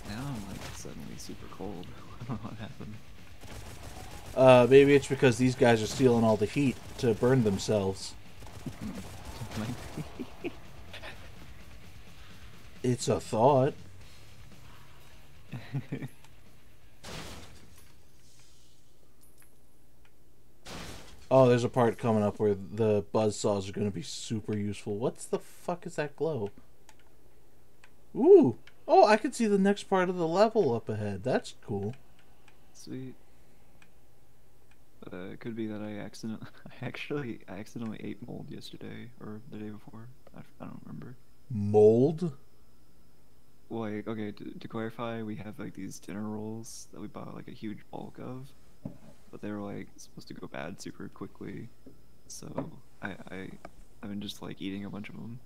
Now I'm like suddenly super cold. I don't know what happened. Maybe it's because these guys are stealing all the heat to burn themselves. It's a thought. Oh, there's a part coming up where the buzzsaws are going to be super useful. What's the fuck is that glow? Ooh! Oh, I can see the next part of the level up ahead. That's cool. Sweet. It could be that I accidentally ate mold yesterday or the day before. I don't remember. Mold? Well, like, okay, to clarify, we have like these dinner rolls that we bought like a huge bulk of, but they were like supposed to go bad super quickly. So I've been just like eating a bunch of them.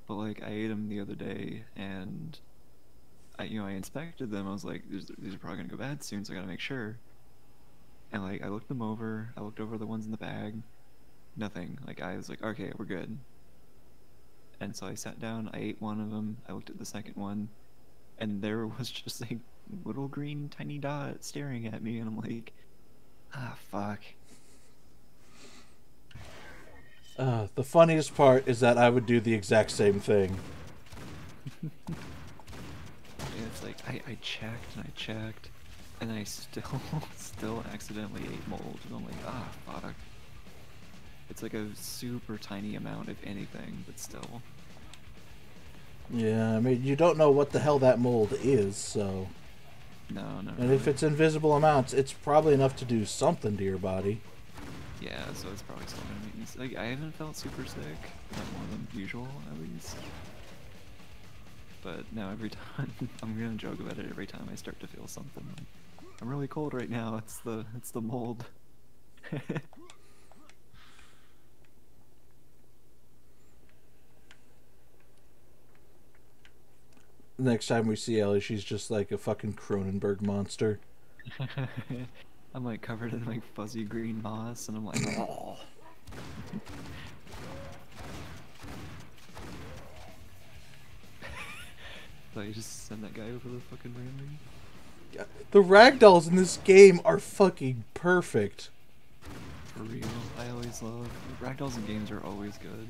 But like I ate them the other day and I inspected them. I was like, these are probably gonna go bad soon, so I gotta make sure. And like I looked them over. I looked over the ones in the bag. Nothing. Like I was like, okay, we're good. And so I sat down. I ate one of them. I looked at the second one, and there was just like little green tiny dot staring at me, and I'm like, ah, fuck. The funniest part is that I would do the exact same thing. And it's like I checked and I checked, and I still accidentally ate mold, and I'm like, ah, fuck. It's like a super tiny amount, if anything, but still. Yeah, I mean, you don't know what the hell that mold is, so... No. And if it's invisible amounts, it's probably enough to do something to your body. Yeah, so it's probably still gonna be... Like, I haven't felt super sick, not more than usual, at least. But now every time, I'm gonna joke about it every time I start to feel something. I'm really cold right now, it's the mold. Next time we see Ellie, she's just like a fucking Cronenberg monster. I'm like covered in like fuzzy green moss, and I'm like, oh. So you just send that guy over the fucking railing? Yeah, the ragdolls in this game are fucking perfect. For real, I always love ragdolls in games are always good.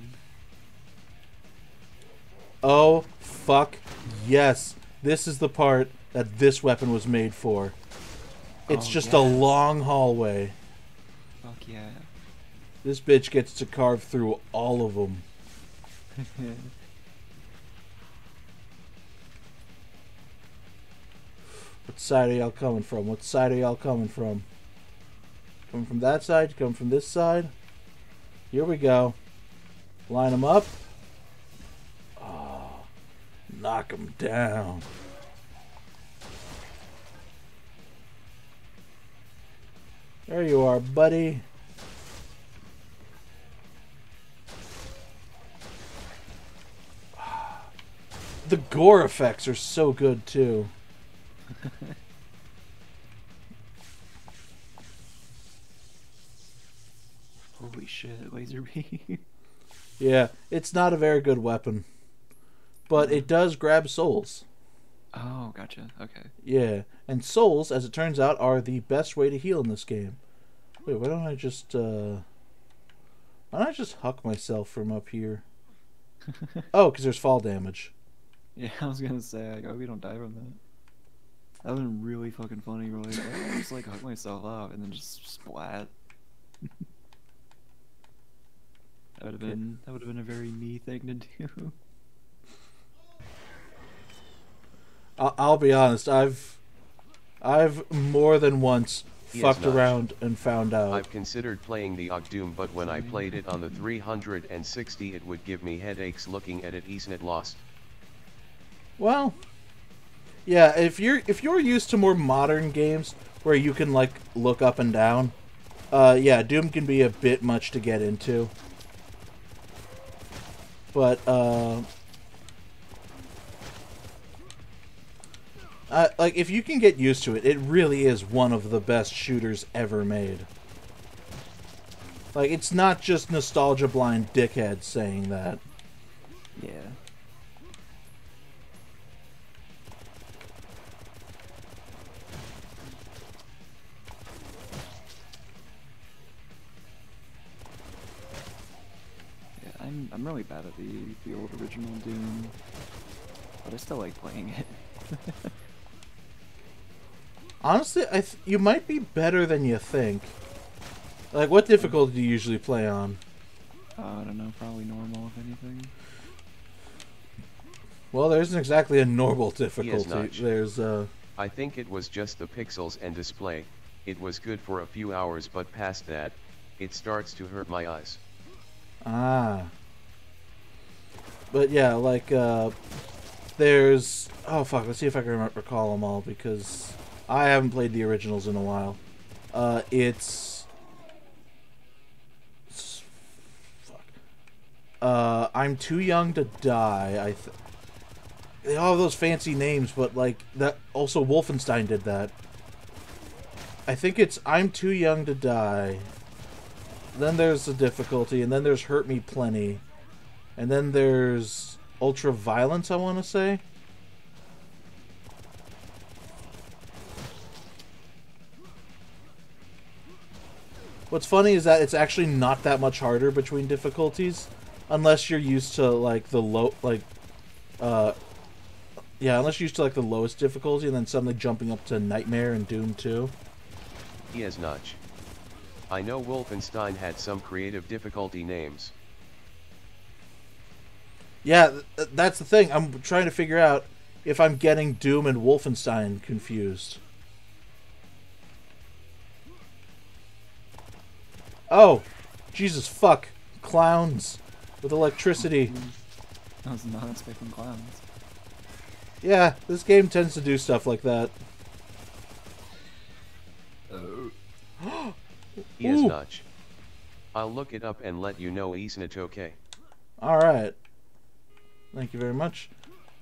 Oh, fuck, yes. This is the part that this weapon was made for. It's just a long hallway. Fuck yeah. This bitch gets to carve through all of them. What side are y'all coming from? What side are y'all coming from? Coming from that side? Coming from this side? Here we go. Line them up. Oh, knock them down. There you are, buddy. The gore effects are so good, too. Holy shit, laser beam. Yeah, it's not a very good weapon. But it does grab souls. Oh, gotcha. Okay. Yeah, and souls, as it turns out, are the best way to heal in this game. Wait, why don't I just huck myself from up here? Oh, because there's fall damage. Yeah, I was gonna say, I hope we don't die from that. That would have been really fucking funny, really. I just like hug myself out and then just splat. That would have been a very me thing to do. I'll be honest, I've more than once He fucked is not. around and found out. I've considered playing the Doom, but when I played it on the 360 it would give me headaches looking at it. Isn't lost? Well, yeah, if you're used to more modern games where you can like look up and down, yeah, Doom can be a bit much to get into. But Like, if you can get used to it, it really is one of the best shooters ever made. Like, it's not just nostalgia-blind dickheads saying that. Yeah. Yeah, I'm really bad at the old original Doom, but I still like playing it. Honestly, you might be better than you think. Like, what difficulty do you usually play on? I don't know, probably normal if anything. Well, there isn't exactly a normal difficulty. notch. There's, I think it was just the pixels and display. It was good for a few hours, but past that, it starts to hurt my eyes. Ah. But yeah, like, there's... Oh, fuck, let's see if I can recall them all, because I haven't played the originals in a while. It's... Fuck. I'm Too Young to Die, They all have those fancy names, but, like, that... Also, Wolfenstein did that. I think it's I'm Too Young to Die. Then there's the difficulty, and then there's Hurt Me Plenty. And then there's Ultra Violence, I want to say. What's funny is that it's actually not that much harder between difficulties, unless you're used to, like, the low, like, yeah, unless you're used to, like, the lowest difficulty, and then suddenly jumping up to Nightmare and Doom 2. Yes, notch. I know Wolfenstein had some creative difficulty names. Yeah, that's the thing. I'm trying to figure out if I'm getting Doom and Wolfenstein confused. Oh, Jesus fuck. Clowns with electricity. I was not expecting clowns. Yeah, this game tends to do stuff like that. Yes, Ooh. notch. I'll look it up and let you know, isn't it okay? Alright. Thank you very much.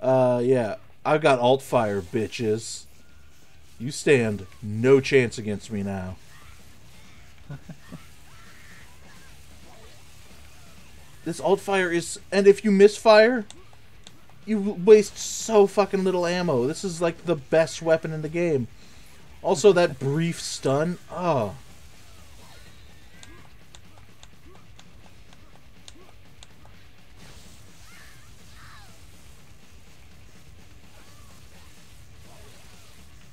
Yeah. I've got alt fire, bitches. You stand no chance against me now. This alt fire is... And if you misfire, you waste so fucking little ammo. This is like the best weapon in the game. Also, that brief stun. Oh.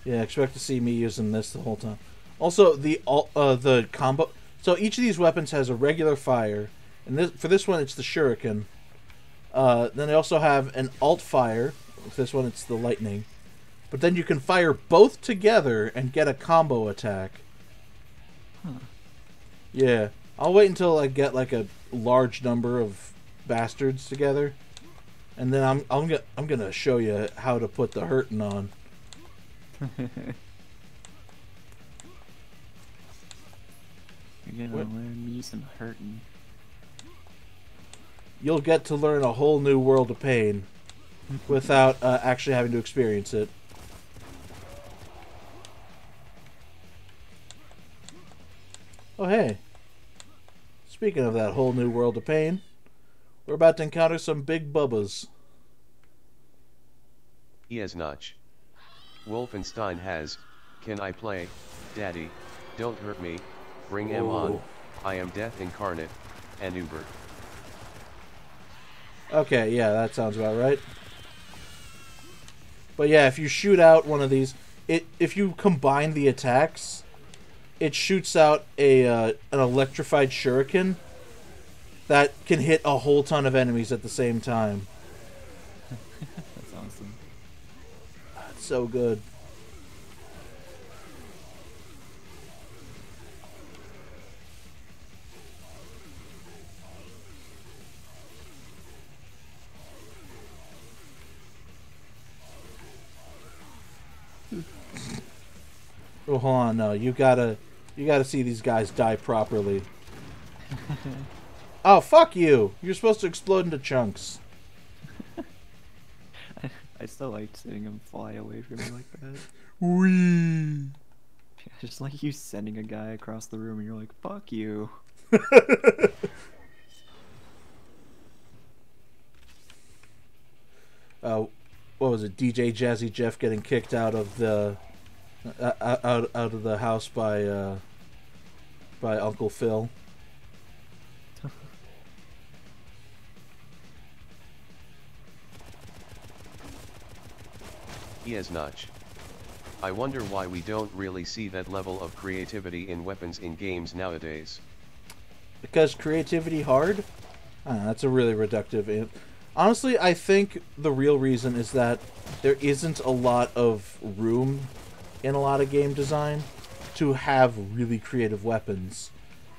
Yeah, expect to see me using this the whole time. Also, the combo... So each of these weapons has a regular fire. And for this one, it's the shuriken. Then they also have an alt fire. For this one, it's the lightning. But then you can fire both together and get a combo attack. Huh. Yeah. I'll wait until I get like a large number of bastards together. And then I'm gonna show you how to put the hurtin' on. You're gonna learn me some hurtin'. You'll get to learn a whole new world of pain without actually having to experience it. Oh, hey. Speaking of that whole new world of pain, we're about to encounter some big bubbas. Yes, notch. Wolfenstein has, can I play, Daddy, don't hurt me, bring him on, I am death incarnate, and Uber. Okay, yeah, that sounds about right. But yeah, if you shoot out one of these, if you combine the attacks, it shoots out an electrified shuriken that can hit a whole ton of enemies at the same time. That's awesome. It's so good. Oh, hold on, no, you gotta see these guys die properly. Oh, fuck you! You're supposed to explode into chunks. I I still liked seeing him fly away from me like that. Whee! Just like you sending a guy across the room and you're like, fuck you. What was it? DJ Jazzy Jeff getting kicked out of the out of the house by Uncle Phil. Yes, Notch. I wonder why we don't really see that level of creativity in weapons in games nowadays. Because creativity hard? That's a really reductive. Honestly, I think the real reason is that there isn't a lot of room in a lot of game design to have really creative weapons.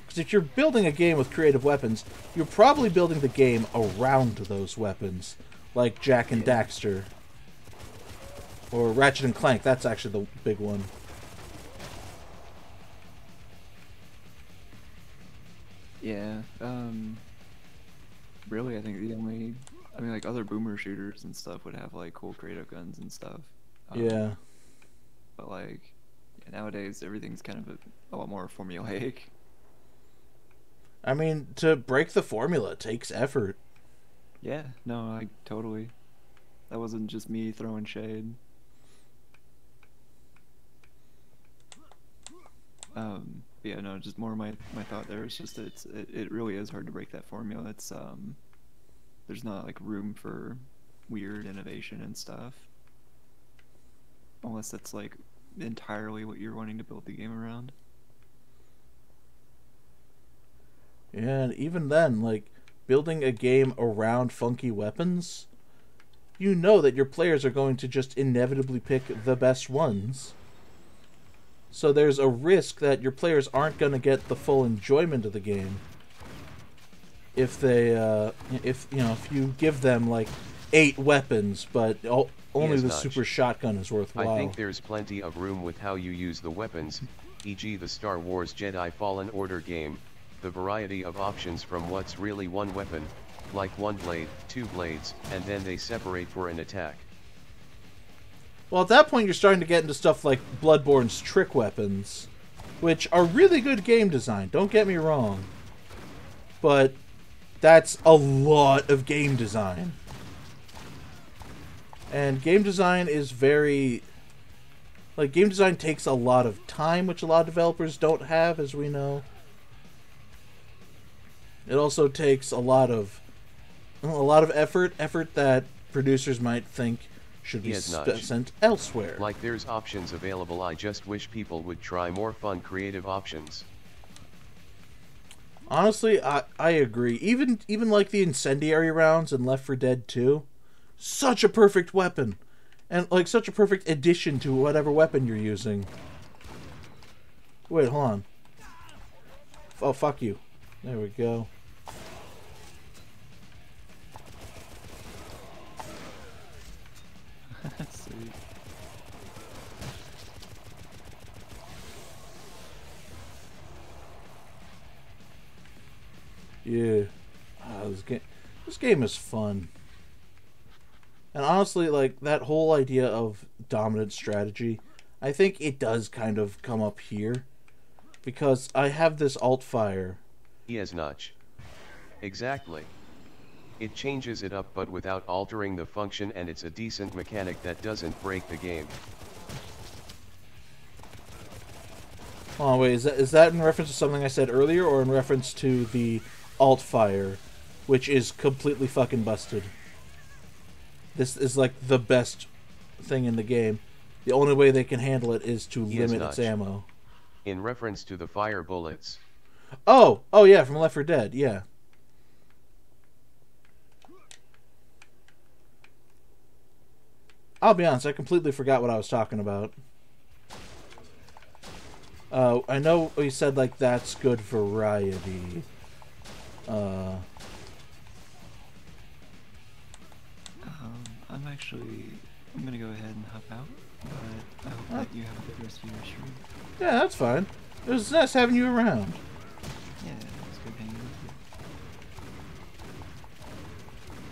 Because if you're building a game with creative weapons, you're probably building the game around those weapons. Like Jak and Daxter. Or Ratchet and Clank, that's actually the big one. Yeah, really, I think the only, I mean, like, other boomer shooters and stuff would have, like, cool creative guns and stuff. Yeah. But, like, nowadays, everything's kind of a lot more formulaic. I mean, to break the formula takes effort. Yeah, no, I totally. That wasn't just me throwing shade. Yeah, no, just more my thought there is just that it really is hard to break that formula. It's there's not like room for weird innovation and stuff, unless that's like entirely what you're wanting to build the game around. Yeah, and even then, like, building a game around funky weapons, you know that your players are going to just inevitably pick the best ones. So there's a risk that your players aren't going to get the full enjoyment of the game if they, if you give them like 8 weapons, but only the super shotgun is worthwhile. I think there's plenty of room with how you use the weapons, e.g. the Star Wars Jedi Fallen Order game, the variety of options from what's really one weapon, like 1 blade, 2 blades, and then they separate for an attack. Well, at that point, you're starting to get into stuff like Bloodborne's trick weapons, which are really good game design, don't get me wrong. But that's a lot of game design. And game design is very... Like, game design takes a lot of time, which a lot of developers don't have, as we know. It also takes a lot of effort that producers might think should be sent elsewhere. Like, there's options available, I just wish people would try more fun creative options. Honestly, I agree. Even like the incendiary rounds in Left 4 Dead 2, such a perfect weapon. And like such a perfect addition to whatever weapon you're using. Wait, hold on. Oh, fuck you. There we go. Sweet. Yeah. This game is fun. And honestly, like, that whole idea of dominant strategy, I think it does kind of come up here. Because I have this alt-fire. Yes, Notch. Exactly. It changes it up but without altering the function, and it's a decent mechanic that doesn't break the game. Oh, wait, is that in reference to something I said earlier, or in reference to the alt-fire, which is completely fucking busted? This is like the best thing in the game. The only way they can handle it is to limit its ammo. In reference to the fire bullets. Oh yeah, from Left 4 Dead, yeah. I'll be honest, I completely forgot what I was talking about. I know we said, like, that's good variety. I'm gonna go ahead and hop out, but I hope that you have a good rest of your stream. Yeah, that's fine. It was nice having you around. Yeah, it was good hanging with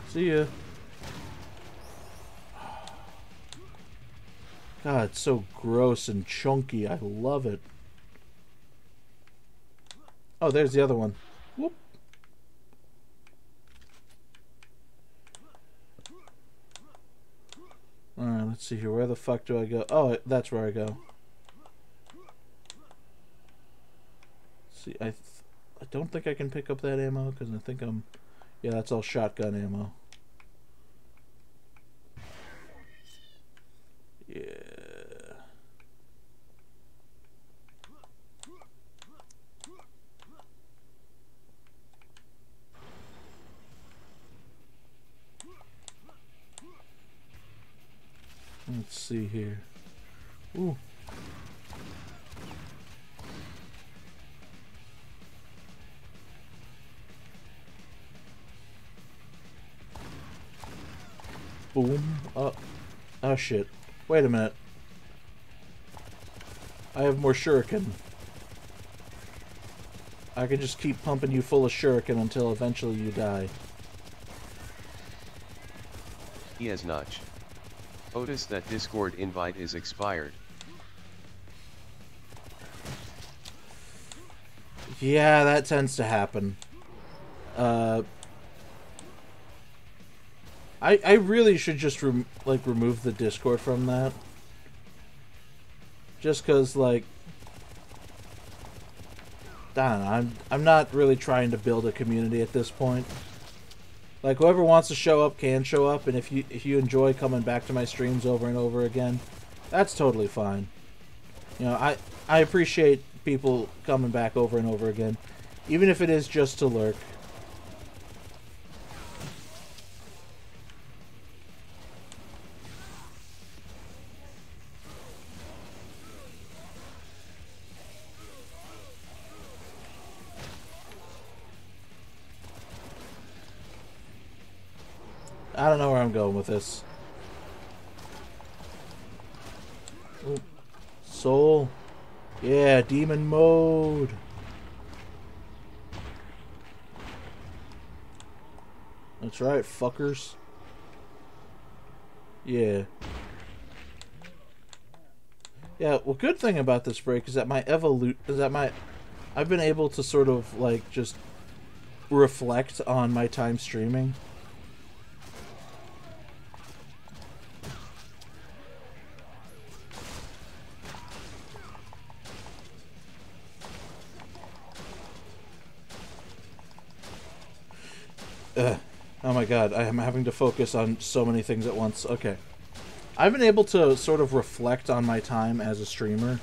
you. See ya. God, it's so gross and chunky. I love it. Oh, there's the other one. Whoop. Alright, let's see here. Where the fuck do I go? Oh, that's where I go. See, I don't think I can pick up that ammo, because I think I'm... Yeah, that's all shotgun ammo. Yeah. Let's see here. Ooh. Boom. Oh shit. Wait a minute. I have more shuriken. I can just keep pumping you full of shuriken until eventually you die. Yes, Notch. Otis, that Discord invite is expired. Yeah, that tends to happen. I really should just remove the Discord from that. Just cause like, I don't know, I'm not really trying to build a community at this point. Like, whoever wants to show up can show up, and if you enjoy coming back to my streams over and over again, that's totally fine. You know, I appreciate people coming back over and over again, even if it is just to lurk. I don't know where I'm going with this. Ooh. Soul. Yeah, demon mode. That's right, fuckers. Yeah. Yeah, well, good thing about this break is that I've been able to sort of like just reflect on my time streaming. Oh my god, I am having to focus on so many things at once. Okay. I've been able to sort of reflect on my time as a streamer.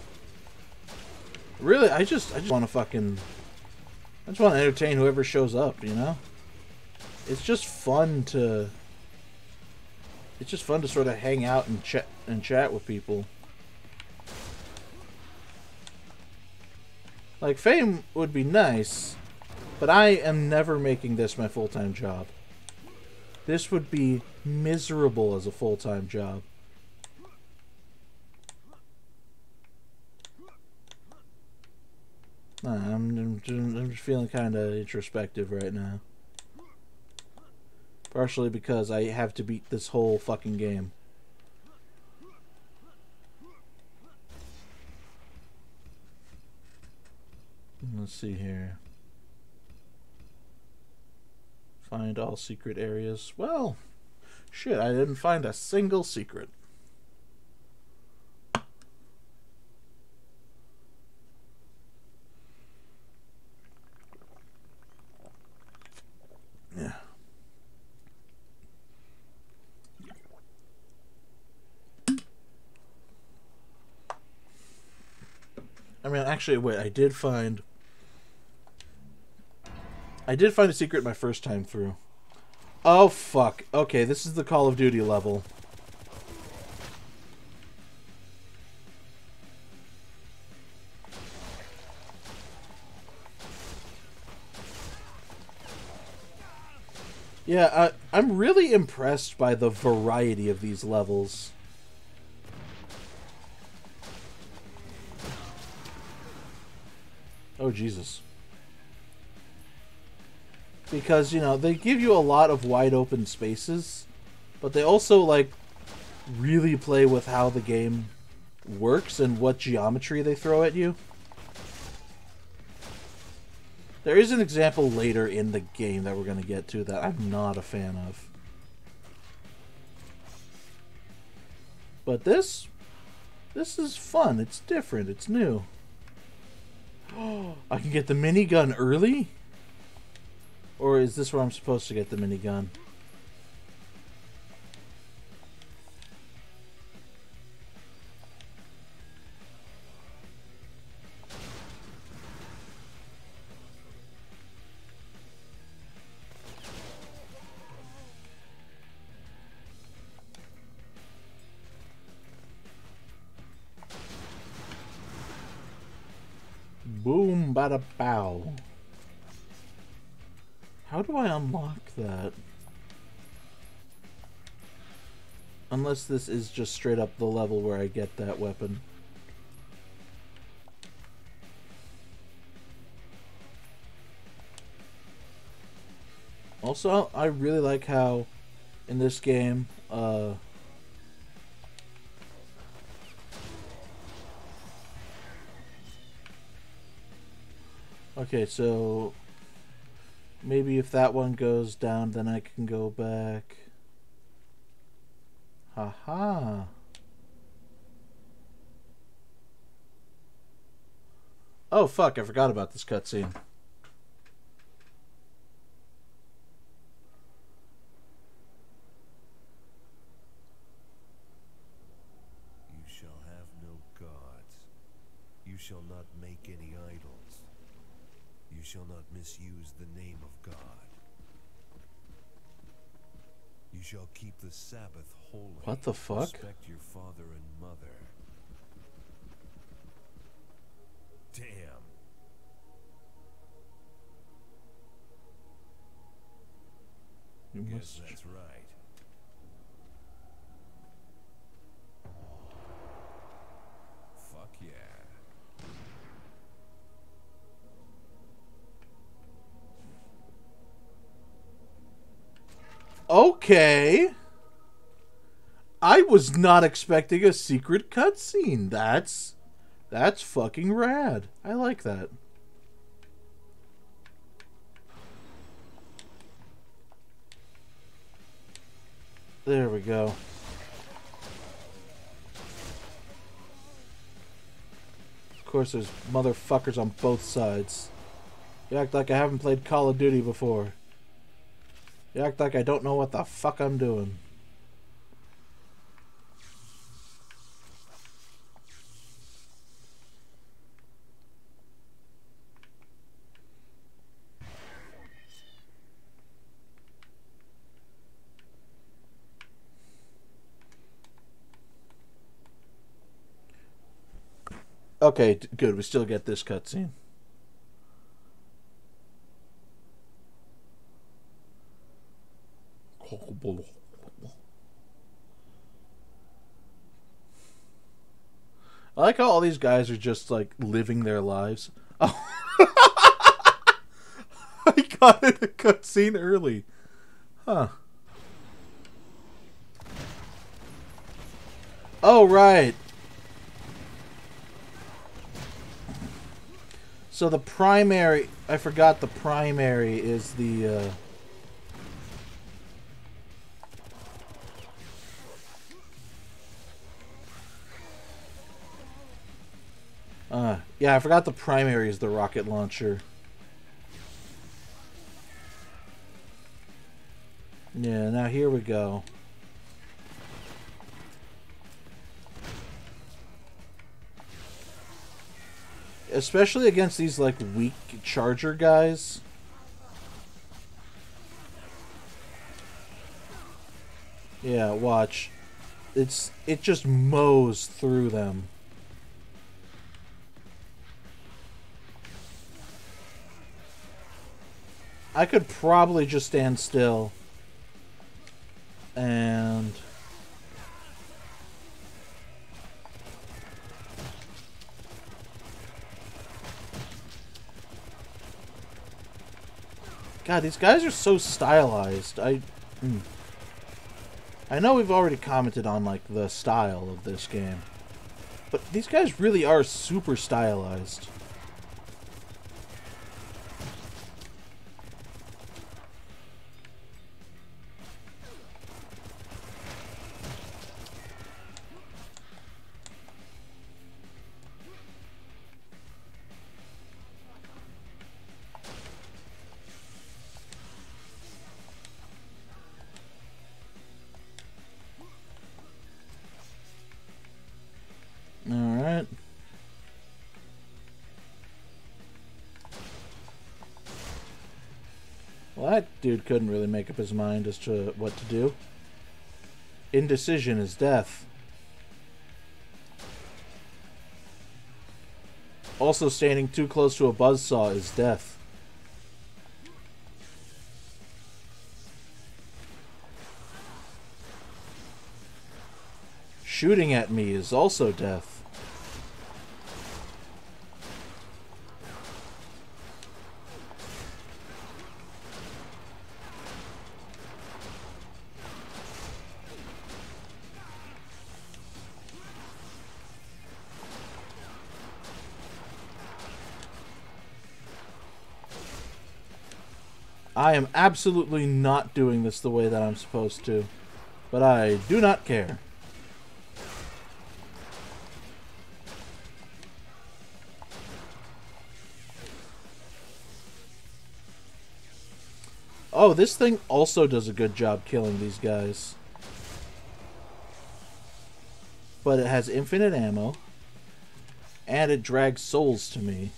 Really, I just want to I just want to entertain whoever shows up, you know? It's just fun to sort of hang out and chat with people. Like, fame would be nice, but I am never making this my full-time job. This would be miserable as a full-time job. I'm just feeling kind of introspective right now. Partially because I have to beat this whole fucking game. Let's see here. Find all secret areas. Well, shit, I didn't find a single secret. Yeah. I mean, actually, wait, I did find a secret my first time through. Oh, fuck. Okay, this is the Call of Duty level. Yeah, I'm really impressed by the variety of these levels. Oh, Jesus. Because, you know, they give you a lot of wide open spaces, but they also, like, really play with how the game works and what geometry they throw at you. There is an example later in the game that we're going to get to that I'm not a fan of. But this is fun. It's different. It's new. I can get the minigun early? Or is this where I'm supposed to get the minigun? Boom, bada bow. How do I unlock that? Unless this is just straight up the level where I get that weapon. Also, I really like how in this game, okay, so maybe if that one goes down, then I can go back. Haha. Oh, fuck, I forgot about this cutscene. You shall have no gods. You shall not make any idols. You shall not misuse the name of God. You shall keep the Sabbath holy. What the fuck? Respect your father and mother. Damn. You Guess must... that's right. Fuck yeah. Okay. I was not expecting a secret cutscene. That's fucking rad. I like that. There we go. Of course, there's motherfuckers on both sides. You act like I haven't played Call of Duty before. You act like I don't know what the fuck I'm doing. Okay, good. We still get this cutscene. I like how all these guys are just like living their lives. Oh. I got it a cutscene early. Huh. Oh, right. So the primary, I forgot the primary is the, yeah, I forgot the primary is the rocket launcher. Yeah, now here we go. Especially against these, like, weak charger guys. Yeah, watch. It just mows through them. I could probably just stand still. And... God, these guys are so stylized. I know we've already commented on, like, the style of this game. But these guys really are super stylized. Alright. Well, that dude couldn't really make up his mind as to what to do. Indecision is death. Also, standing too close to a buzzsaw is death. Shooting at me is also death. I am absolutely not doing this the way that I'm supposed to, but I do not care. Oh, this thing also does a good job killing these guys. But it has infinite ammo, and it drags souls to me.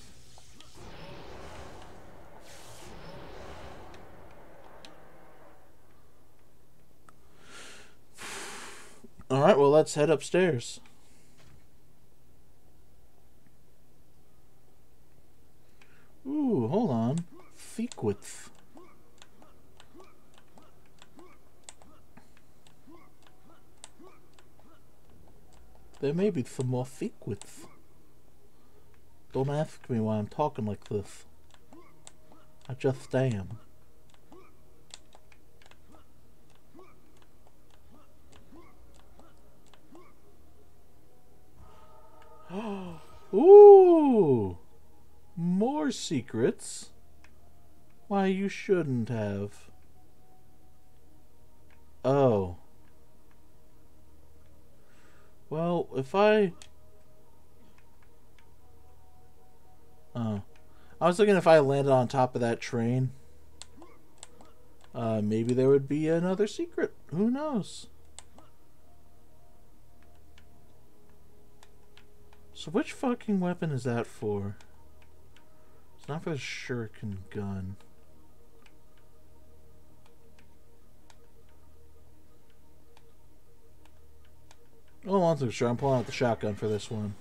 Alright, well, let's head upstairs. Ooh, hold on. Thick width. There may be some more thick width. Don't ask me why I'm talking like this. I just am. Ooh! More secrets. Why, you shouldn't have. Oh. Well, if I... Oh. I was thinking if I landed on top of that train, maybe there would be another secret. Who knows? So which fucking weapon is that for? It's not for the shuriken gun. Oh, I'm not sure. I'm pulling out the shotgun for this one.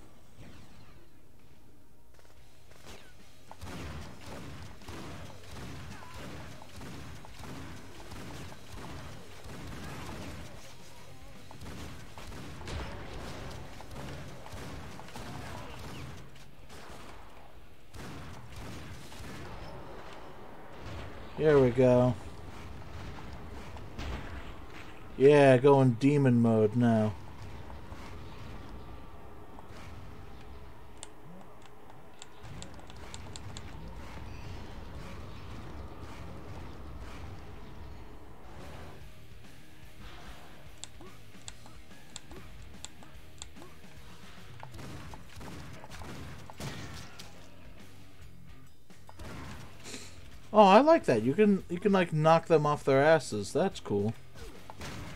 Here we go. Yeah, going demon mode now. Oh, I like that. You can like knock them off their asses. That's cool.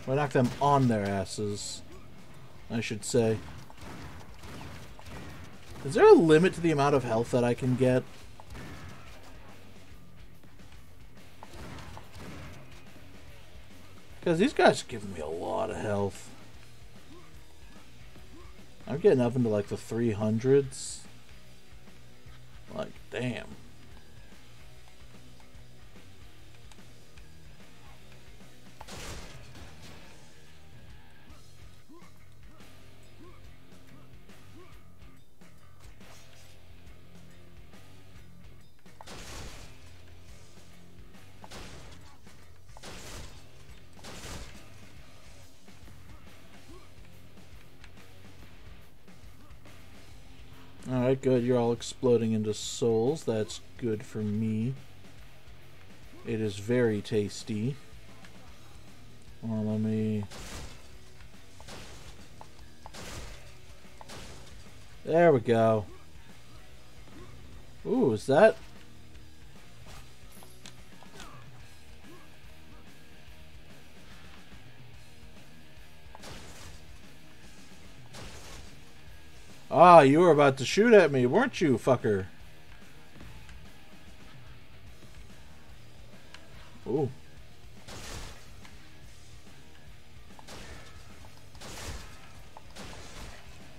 Or knock them on their asses, I should say. Is there a limit to the amount of health that I can get? Because these guys are giving me a lot of health. I'm getting up into like the 300s. Like, damn. Alright, good. You're all exploding into souls. That's good for me. It is very tasty. Well, let me... There we go. Ooh, is that... Ah, you were about to shoot at me, weren't you, fucker? Ooh.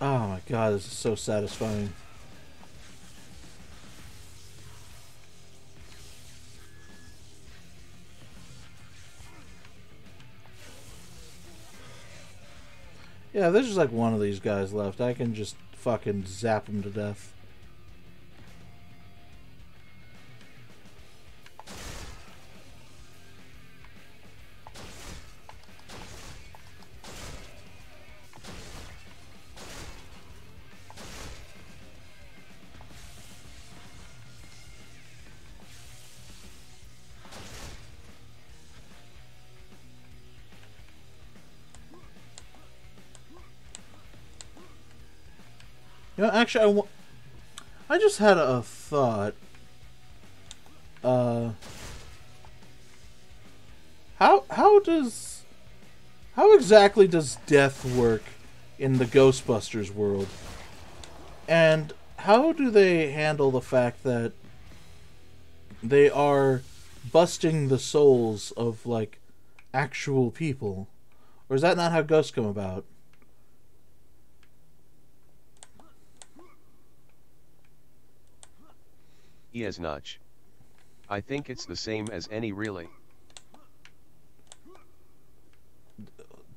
Oh my god, this is so satisfying. Yeah, there's just like one of these guys left. I can just fucking zap him to death. You know, actually, I just had a thought. How exactly does death work in the Ghostbusters world? And how do they handle the fact that they are busting the souls of, like, actual people? Or is that not how ghosts come about? Yes, Notch. I think it's the same as any really.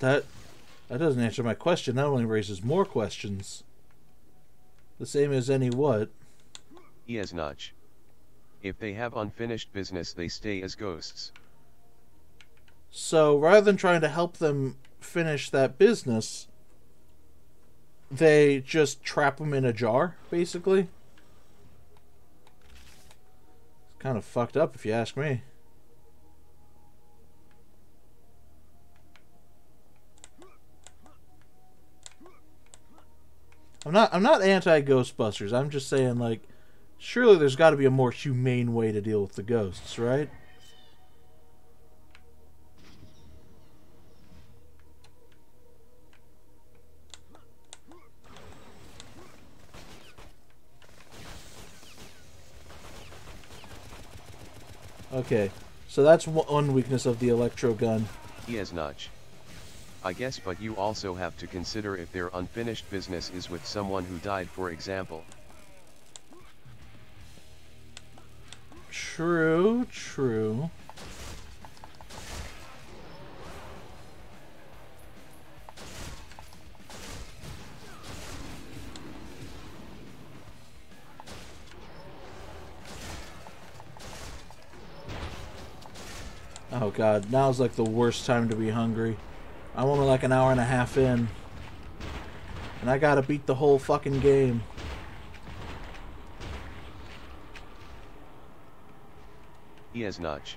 That doesn't answer my question. That only raises more questions. The same as any what? Yes, Notch. If they have unfinished business, they stay as ghosts. So rather than trying to help them finish that business, they just trap them in a jar, basically. It's kind of fucked up if you ask me. I'm not anti-Ghostbusters. I'm just saying, like, surely there's got to be a more humane way to deal with the ghosts, right? Okay, so that's one weakness of the electro gun. Yes, Notch. I guess, but you also have to consider if their unfinished business is with someone who died, for example. True, true. Oh god, now's like the worst time to be hungry. I'm only like an hour and a half in. And I gotta beat the whole fucking game. Yes, Notch.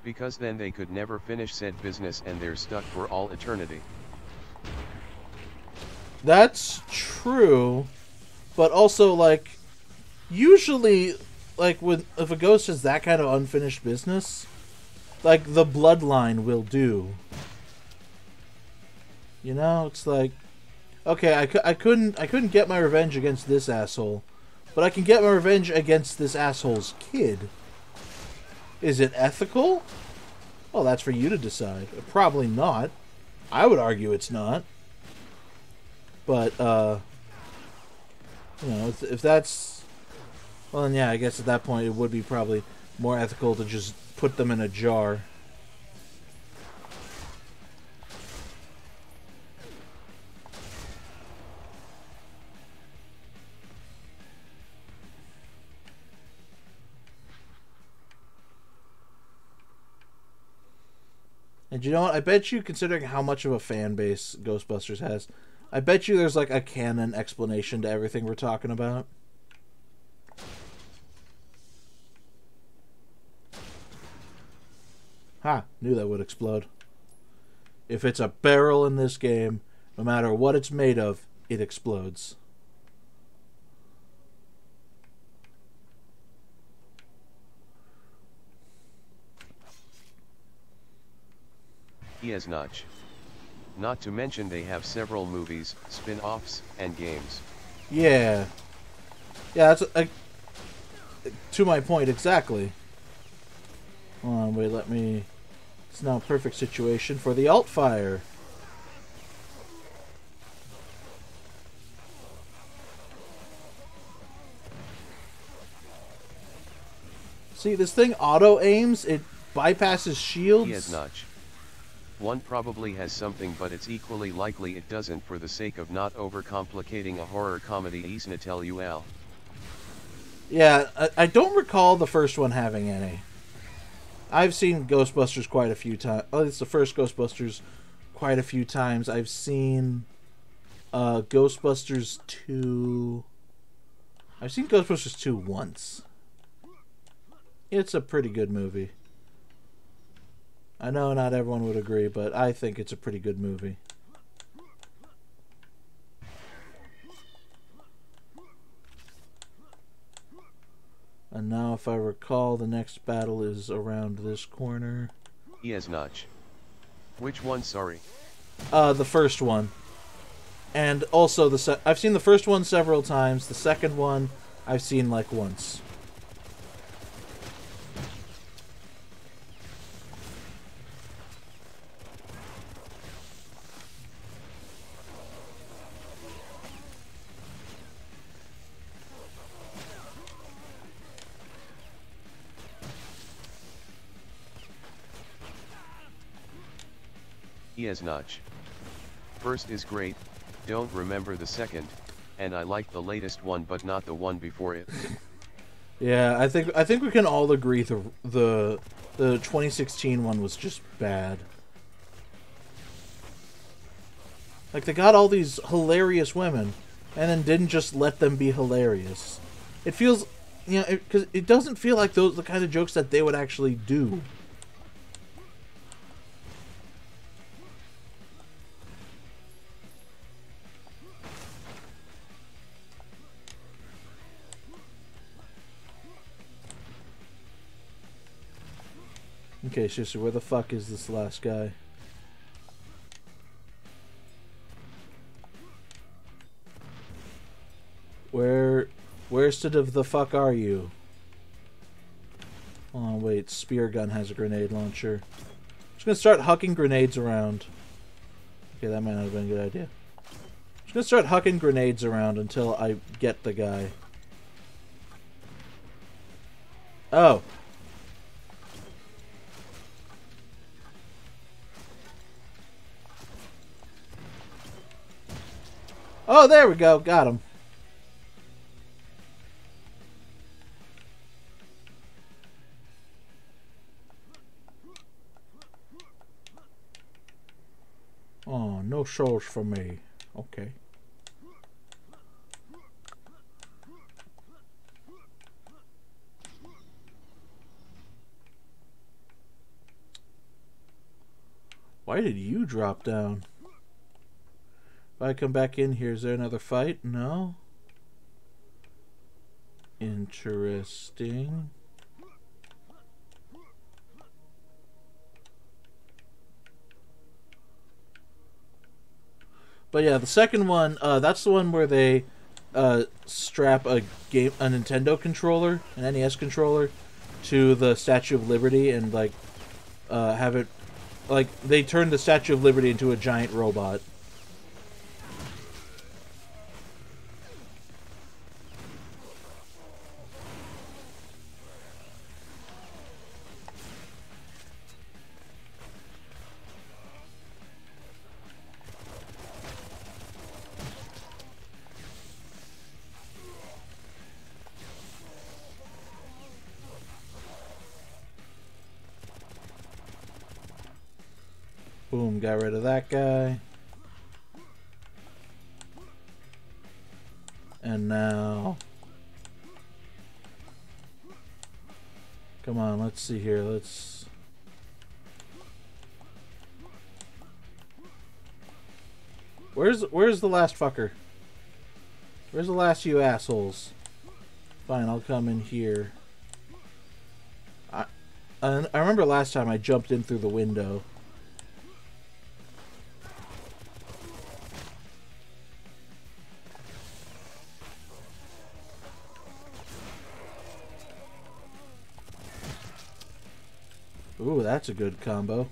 Because then they could never finish said business and they're stuck for all eternity. That's true. But also, like, usually, like, if a ghost has that kind of unfinished business, like, the bloodline will do. You know, it's like, okay, I couldn't get my revenge against this asshole, but I can get my revenge against this asshole's kid. Is it ethical? Well, that's for you to decide. Probably not. I would argue it's not. But, you know, if that's... Well, then, yeah, I guess at that point it would be probably more ethical to just put them in a jar. And you know what? I bet you, considering how much of a fan base Ghostbusters has, I bet you there's like a canon explanation to everything we're talking about. Ha! Knew that would explode. If it's a barrel in this game, no matter what it's made of, it explodes. Yes, Notch. Not to mention they have several movies, spin-offs, and games. Yeah. Yeah, that's to my point exactly. Hold on, wait, let me... It's now a perfect situation for the alt fire. See, this thing auto-aims, it bypasses shields. Yes, Notch. One probably has something, but it's equally likely it doesn't, for the sake of not overcomplicating a horror comedy. Isn't it, tell you, Al? Yeah, I don't recall the first one having any. I've seen Ghostbusters quite a few times. Oh, it's the first Ghostbusters quite a few times. I've seen Ghostbusters 2. I've seen Ghostbusters 2 once. It's a pretty good movie. I know not everyone would agree, but I think it's a pretty good movie. And now, if I recall, the next battle is around this corner. Yes, Notch. Which one, sorry? The first one. And also, I've seen the first one several times. The second one, I've seen like once. Yes, Notch. First is great, don't remember the second, and I like the latest one but not the one before it. Yeah, I think we can all agree the 2016 one was just bad. Like, they got all these hilarious women, and then didn't just let them be hilarious. It feels, you know, because it doesn't feel like those the kind of jokes that they would actually do. Okay, seriously, where the fuck is this last guy? Where's the fuck are you? Oh wait, Spear Gun has a grenade launcher. I'm just gonna start hucking grenades around. Okay, that might not have been a good idea. I'm just gonna start hucking grenades around until I get the guy. Oh. Oh, there we go. Got him. Oh, no souls for me. Okay. Why did you drop down? If I come back in here, is there another fight? No? Interesting. But yeah, the second one, that's the one where they strap a Nintendo controller, an NES controller, to the Statue of Liberty and like have it, like they turn the Statue of Liberty into a giant robot. Boom, got rid of that guy. And now... Come on, let's see here. Let's... Where's the last fucker? Where's the last of you assholes? Fine, I'll come in here. I remember last time I jumped in through the window. Ooh, that's a good combo.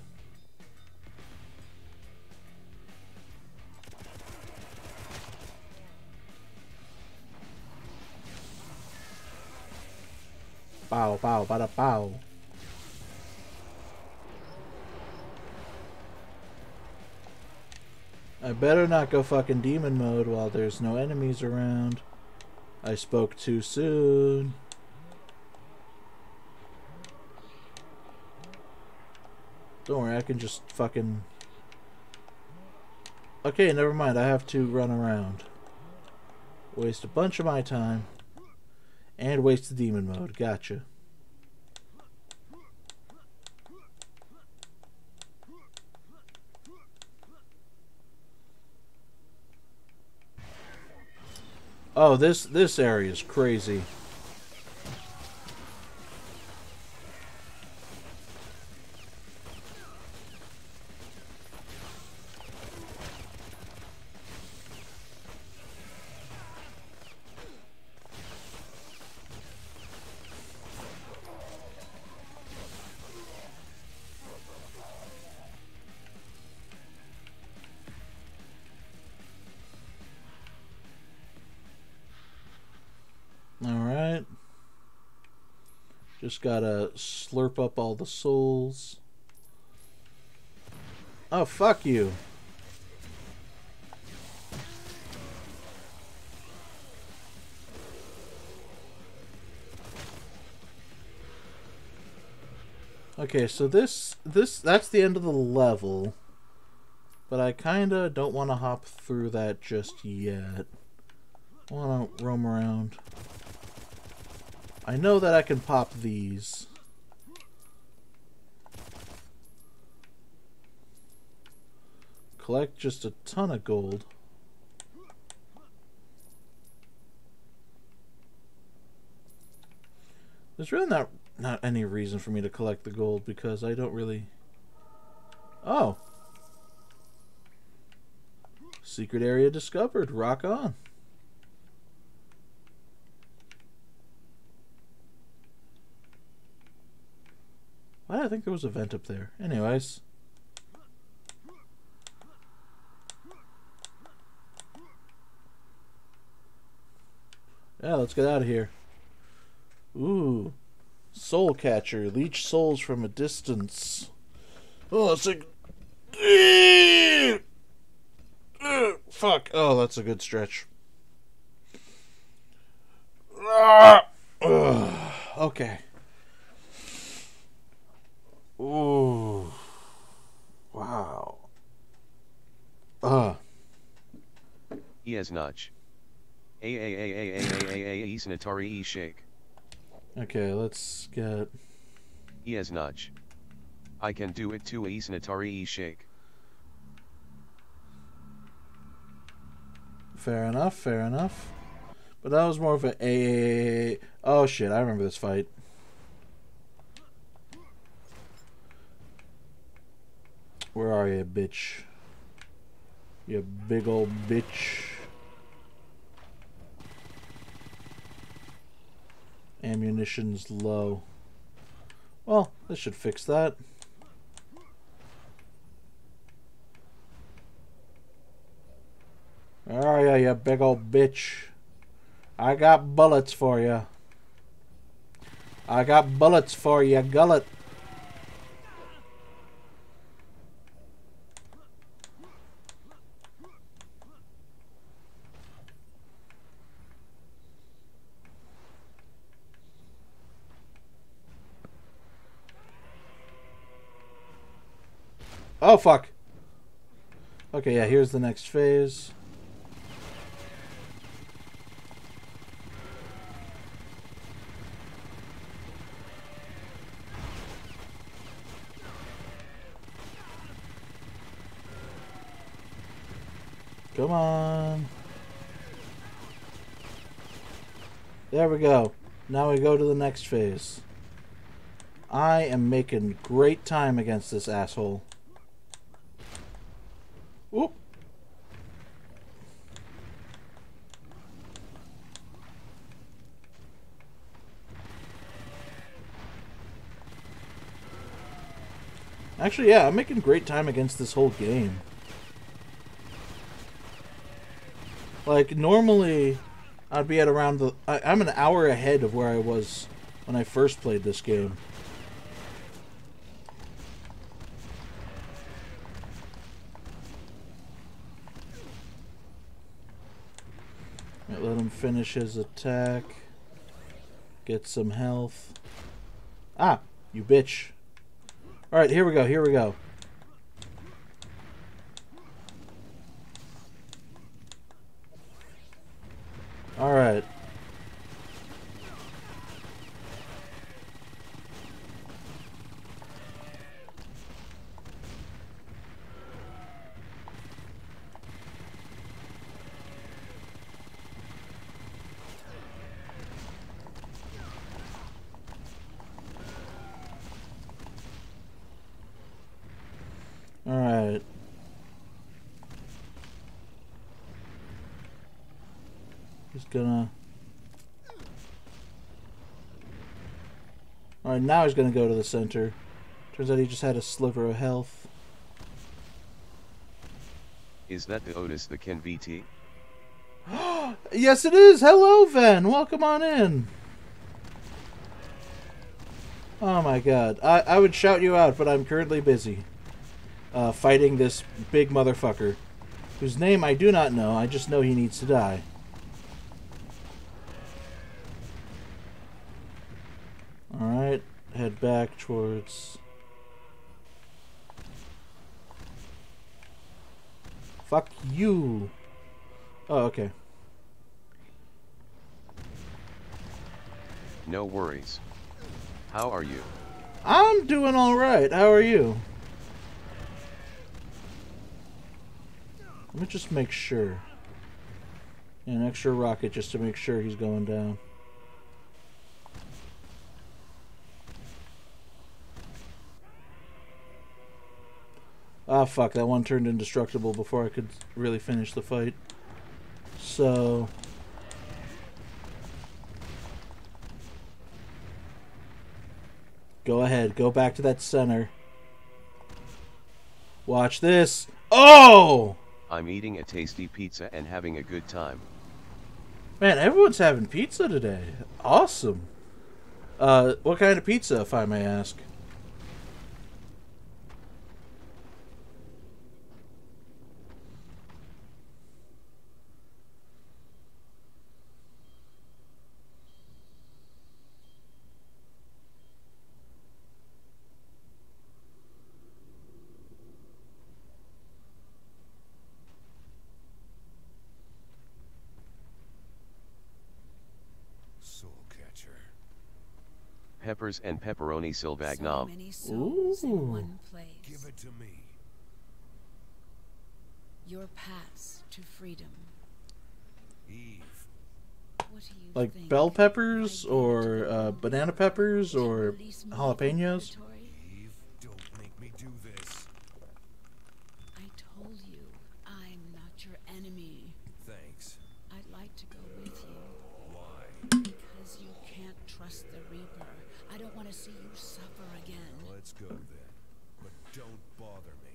Pow, pow, bada pow. I better not go fucking demon mode while there's no enemies around. I spoke too soon. Don't worry, I can just fucking... Okay, never mind. I have to run around. Waste a bunch of my time. And waste the demon mode. Gotcha. Oh, this area is crazy. Alright. Just gotta slurp up all the souls. Oh, fuck you. Okay, so that's the end of the level. But I kinda don't want to hop through that just yet. I want to roam around. I know that I can pop these. Collect just a ton of gold. There's really not any reason for me to collect the gold because I don't really... Oh! Secret area discovered. Rock on. Why did I think there was a vent up there? Anyways. Yeah, let's get out of here. Ooh. Soul catcher. Leech souls from a distance. Oh, that's a... Fuck. Oh, that's a good stretch. Okay. Ooh. Wow. Yes, notch. Sanitari shake. Okay, let's get... Yes, notch. I can do it too. Sanitari shake. Fair enough, fair enough. But that was more of a... Oh shit, I remember this fight. Where are you, bitch? You big old bitch. Ammunition's low. Well, this should fix that. Where are you, you big old bitch? I got bullets for you. I got bullets for you, gullet. Oh, fuck. Okay, yeah, here's the next phase. Come on. There we go. Now we go to the next phase. I am making great time against this asshole. Whoop. Actually, yeah, I'm making great time against this whole game. Like, normally, I'd be at around the... I'm an hour ahead of where I was when I first played this game. Right, let him finish his attack. Get some health. Ah, you bitch. Alright, here we go, here we go. Alright. Alright. Just gonna... Alright, now he's gonna go to the center. Turns out he just had a sliver of health. Is that the Otis the Ken VT? Yes, it is! Hello, Ven! Welcome on in! Oh my god. I would shout you out, but I'm currently busy. Fighting this big motherfucker. Whose name I do not know, I just know he needs to die. Alright, head back towards... Fuck you! Oh, okay. No worries. How are you? I'm doing alright, how are you? Let me just make sure. An extra rocket just to make sure he's going down. Ah, fuck, that one turned indestructible before I could really finish the fight. So... Go ahead, go back to that center. Watch this. Oh! I'm eating a tasty pizza and having a good time. Man, everyone's having pizza today. Awesome. What kind of pizza, if I may ask? Peppers and pepperoni Silvagnom. So many souls in Ooh. one place. Give it to me. Your paths to freedom. Eve. What do you Like think? bell peppers I gave or to you banana peppers to or release me jalapenos? from purgatory? Eve, don't make me do this. I told you, I'm not your enemy. Thanks. I'd like to go with you. Why? Because you can't trust the Reaper. I don't want to see you suffer again. Let's go then. But don't bother me.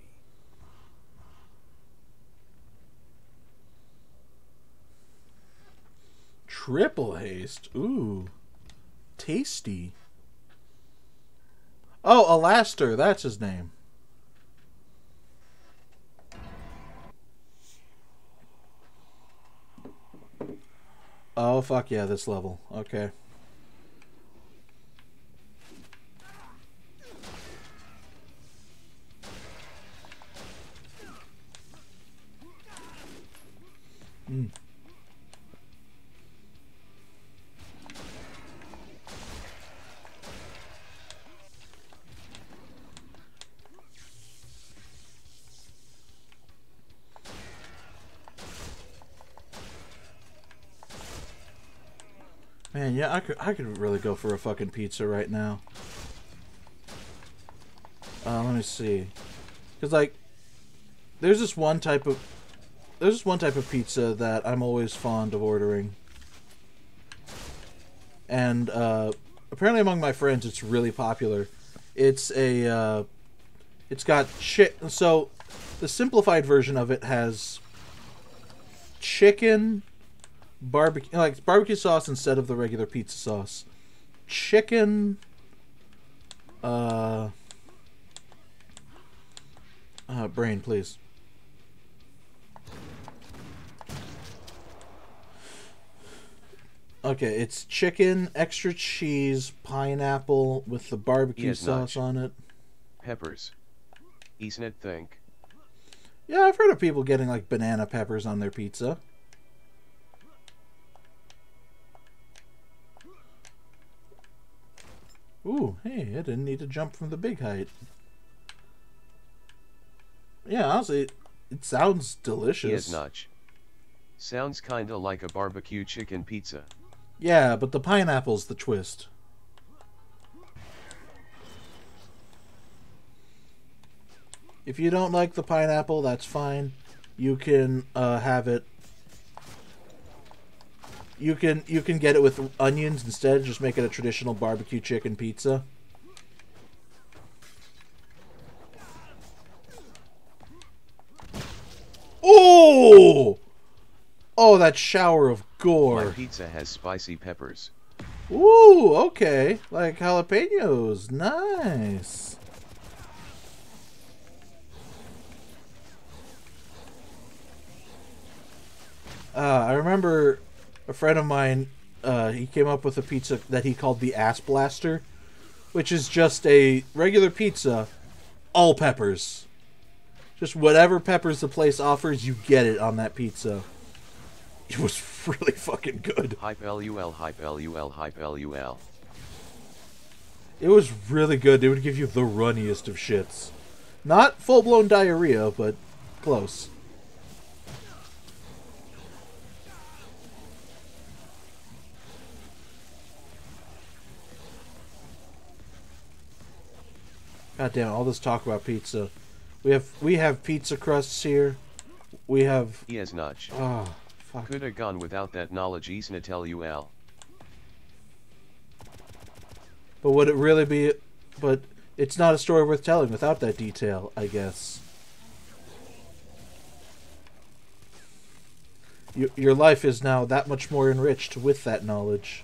Triple haste. Ooh. Tasty. Oh, Alaster. That's his name. Oh, fuck yeah, this level. Okay. Mm. Man, yeah, I could really go for a fucking pizza right now. Let me see. Cause like, there's this one type of pizza that I'm always fond of ordering, and apparently among my friends it's really popular. It's a it's got so the simplified version of it has chicken, barbecue, like barbecue sauce instead of the regular pizza sauce, chicken, brain, please. Okay, it's chicken, extra cheese, pineapple with the barbecue Yes, sauce on it. Peppers. Isn't think. Yeah, I've heard of people getting like banana peppers on their pizza. Ooh, hey, I didn't need to jump from the big height. Yeah, honestly, it sounds delicious. Yes, notch. Sounds kinda like a barbecue chicken pizza. Yeah, but the pineapple's the twist. If you don't like the pineapple, that's fine. You can have it. You can get it with onions instead. Just make it a traditional barbecue chicken pizza. Oh! Oh, that shower of gore. My pizza has spicy peppers. Ooh, okay. Like jalapenos. Nice. I remember a friend of mine, he came up with a pizza that he called the Ass Blaster, which is just a regular pizza, all peppers. Just whatever peppers the place offers, you get it on that pizza. It was really fucking good. Hype LUL, hype LUL, hype LUL. It was really good. It would give you the runniest of shits. Not full-blown diarrhea, but close. God damn, all this talk about pizza. We have pizza crusts here. We have... Yes, notch. Oh, fuck. Coulda gone without that knowledge, isn't LUL. But would it really be... But it's not a story worth telling without that detail, I guess. Your life is now that much more enriched with that knowledge.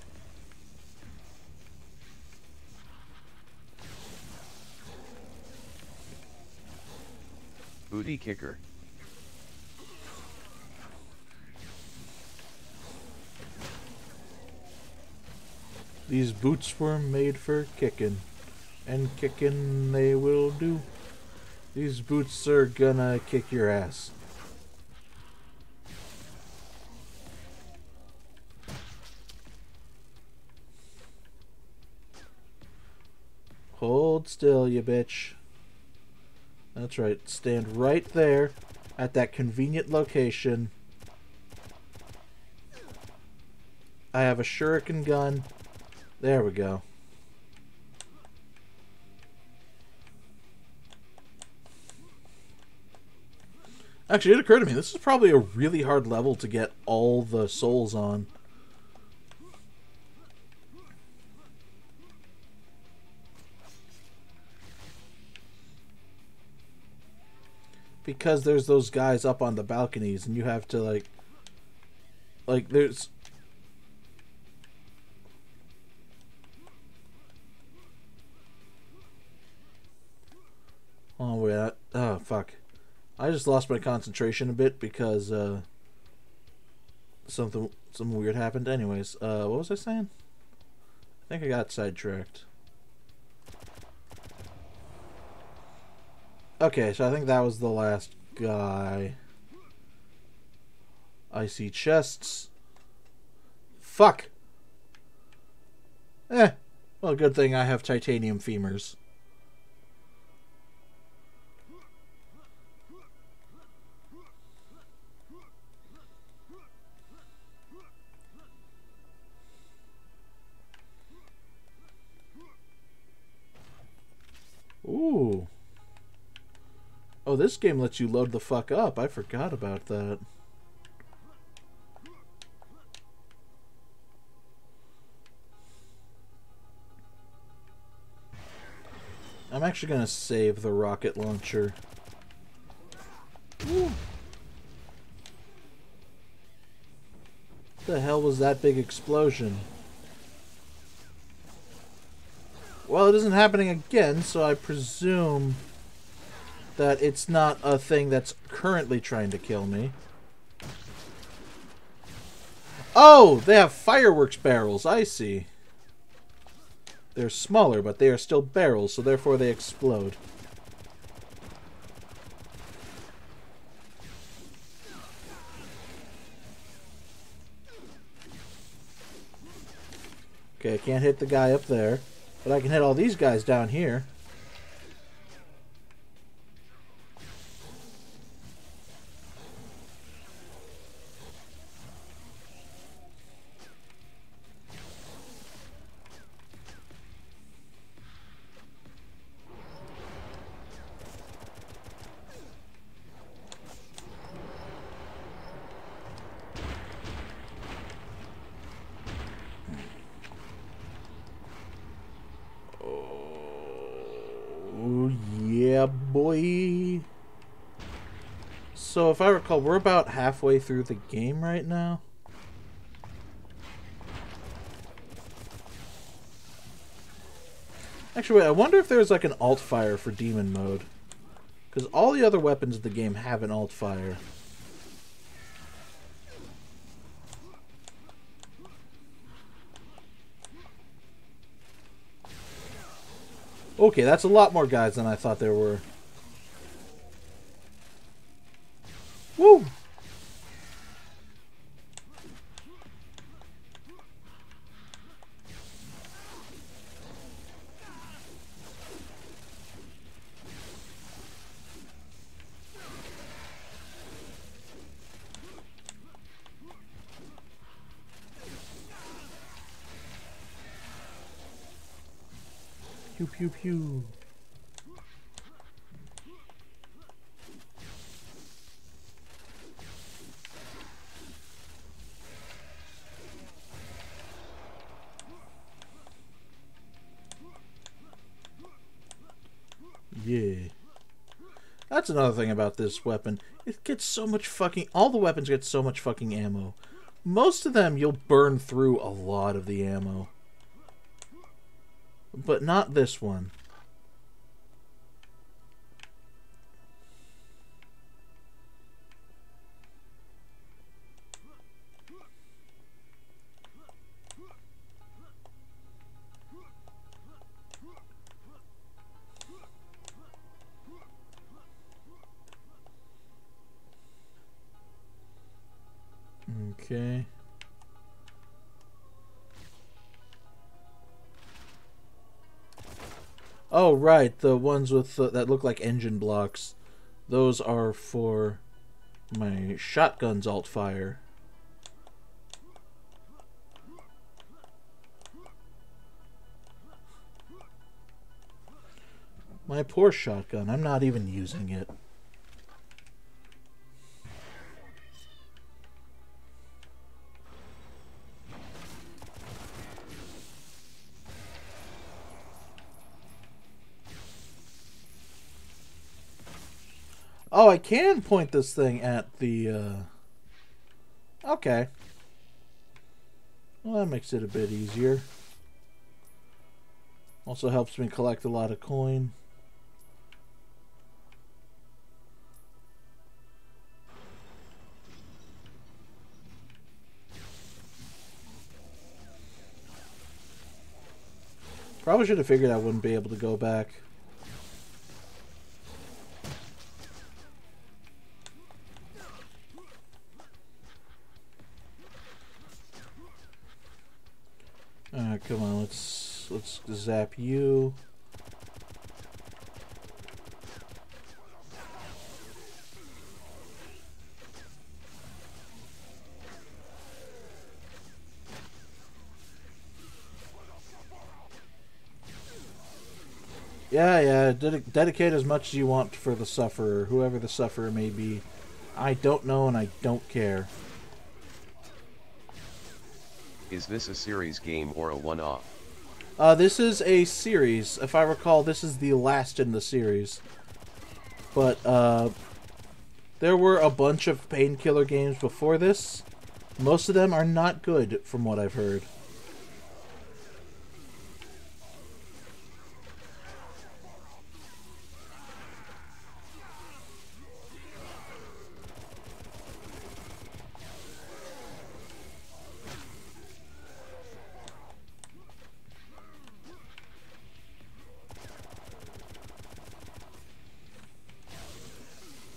Booty kicker. These boots were made for kicking, and kicking they will do. These boots are gonna kick your ass. Hold still, you bitch. That's right. Stand right there at that convenient location. I have a shuriken gun. There we go. Actually, it occurred to me, this is probably a really hard level to get all the souls on. Because there's those guys up on the balconies, and you have to, like there's... Oh, wait, oh, fuck. I just lost my concentration a bit because, something weird happened. Anyways, what was I saying? I think I got sidetracked. Okay, so I think that was the last guy. I see chests. Fuck! Well, good thing I have titanium femurs. Ooh. Oh, this game lets you load the fuck up. I forgot about that. I'm actually going to save the rocket launcher. Ooh. What the hell was that big explosion? Well, it isn't happening again, so I presume that it's not a thing that's currently trying to kill me. Oh, they have fireworks barrels. I see. They're smaller, but they are still barrels, so therefore they explode. Okay, I can't hit the guy up there, but I can hit all these guys down here. Oh, yeah, boy. So, if I recall, we're about halfway through the game right now. Actually, wait, I wonder if there's like an alt fire for demon mode. Because all the other weapons of the game have an alt fire. Okay, that's a lot more guys than I thought there were. Woo! Pew pew pew. Yeah. That's another thing about this weapon. It gets so much fucking... All the weapons get so much fucking ammo. Most of them, you'll burn through a lot of the ammo. But not this one. Okay. Oh, right. The ones with that look like engine blocks. Those are for my shotgun's alt fire. My poor shotgun. I'm not even using it. Oh, I can point this thing at the, Okay. Well, that makes it a bit easier. Also helps me collect a lot of coin. Probably should have figured I wouldn't be able to go back. Alright, come on, let's zap you. Yeah. Dedicate as much as you want for the sufferer, whoever the sufferer may be. I don't know and I don't care. Is this a series game or a one-off? This is a series. If I recall, this is the last in the series. But, there were a bunch of Painkiller games before this. Most of them are not good, from what I've heard.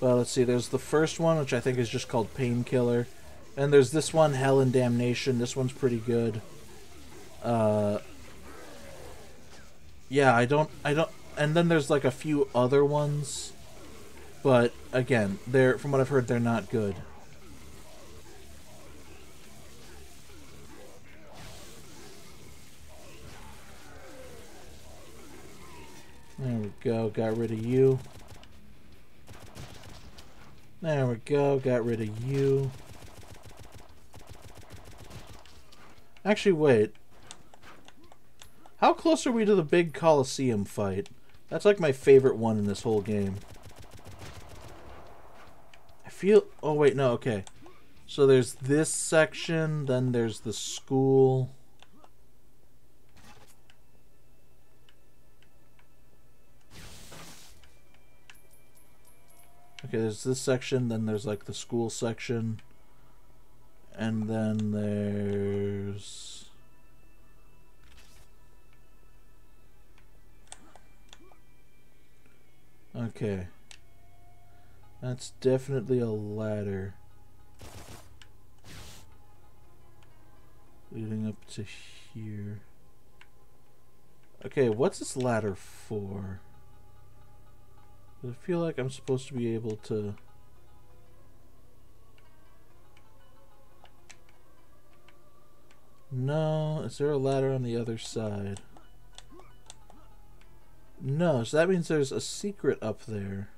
Well, let's see. There's the first one, which I think is just called Painkiller. And there's this one, Hell and Damnation. This one's pretty good. Yeah, I don't... And then there's like a few other ones. But, again, from what I've heard, they're not good. There we go. Got rid of you. There we go, got rid of you. Actually, wait. How close are we to the big Coliseum fight? That's like my favorite one in this whole game. I feel... Oh, wait, no, okay. So there's this section, then there's the school. Okay, there's this section, then there's like the school section, and then there's... Okay. That's definitely a ladder. Leading up to here. Okay, what's this ladder for? I feel like I'm supposed to be able to... No, is there a ladder on the other side? No, so that means there's a secret up there.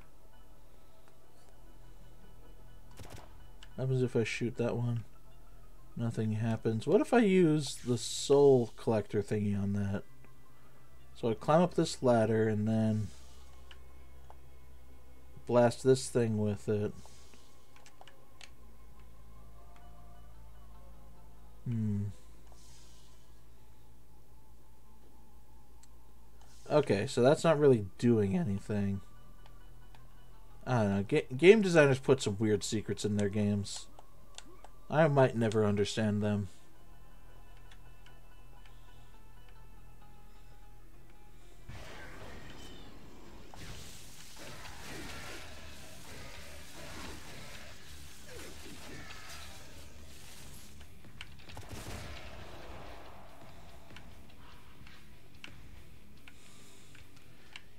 What happens if I shoot that one? Nothing happens. What if I use the soul collector thingy on that? So I climb up this ladder and then... blast this thing with it. Okay, so that's not really doing anything. I don't know. Game designers put some weird secrets in their games. I might never understand them.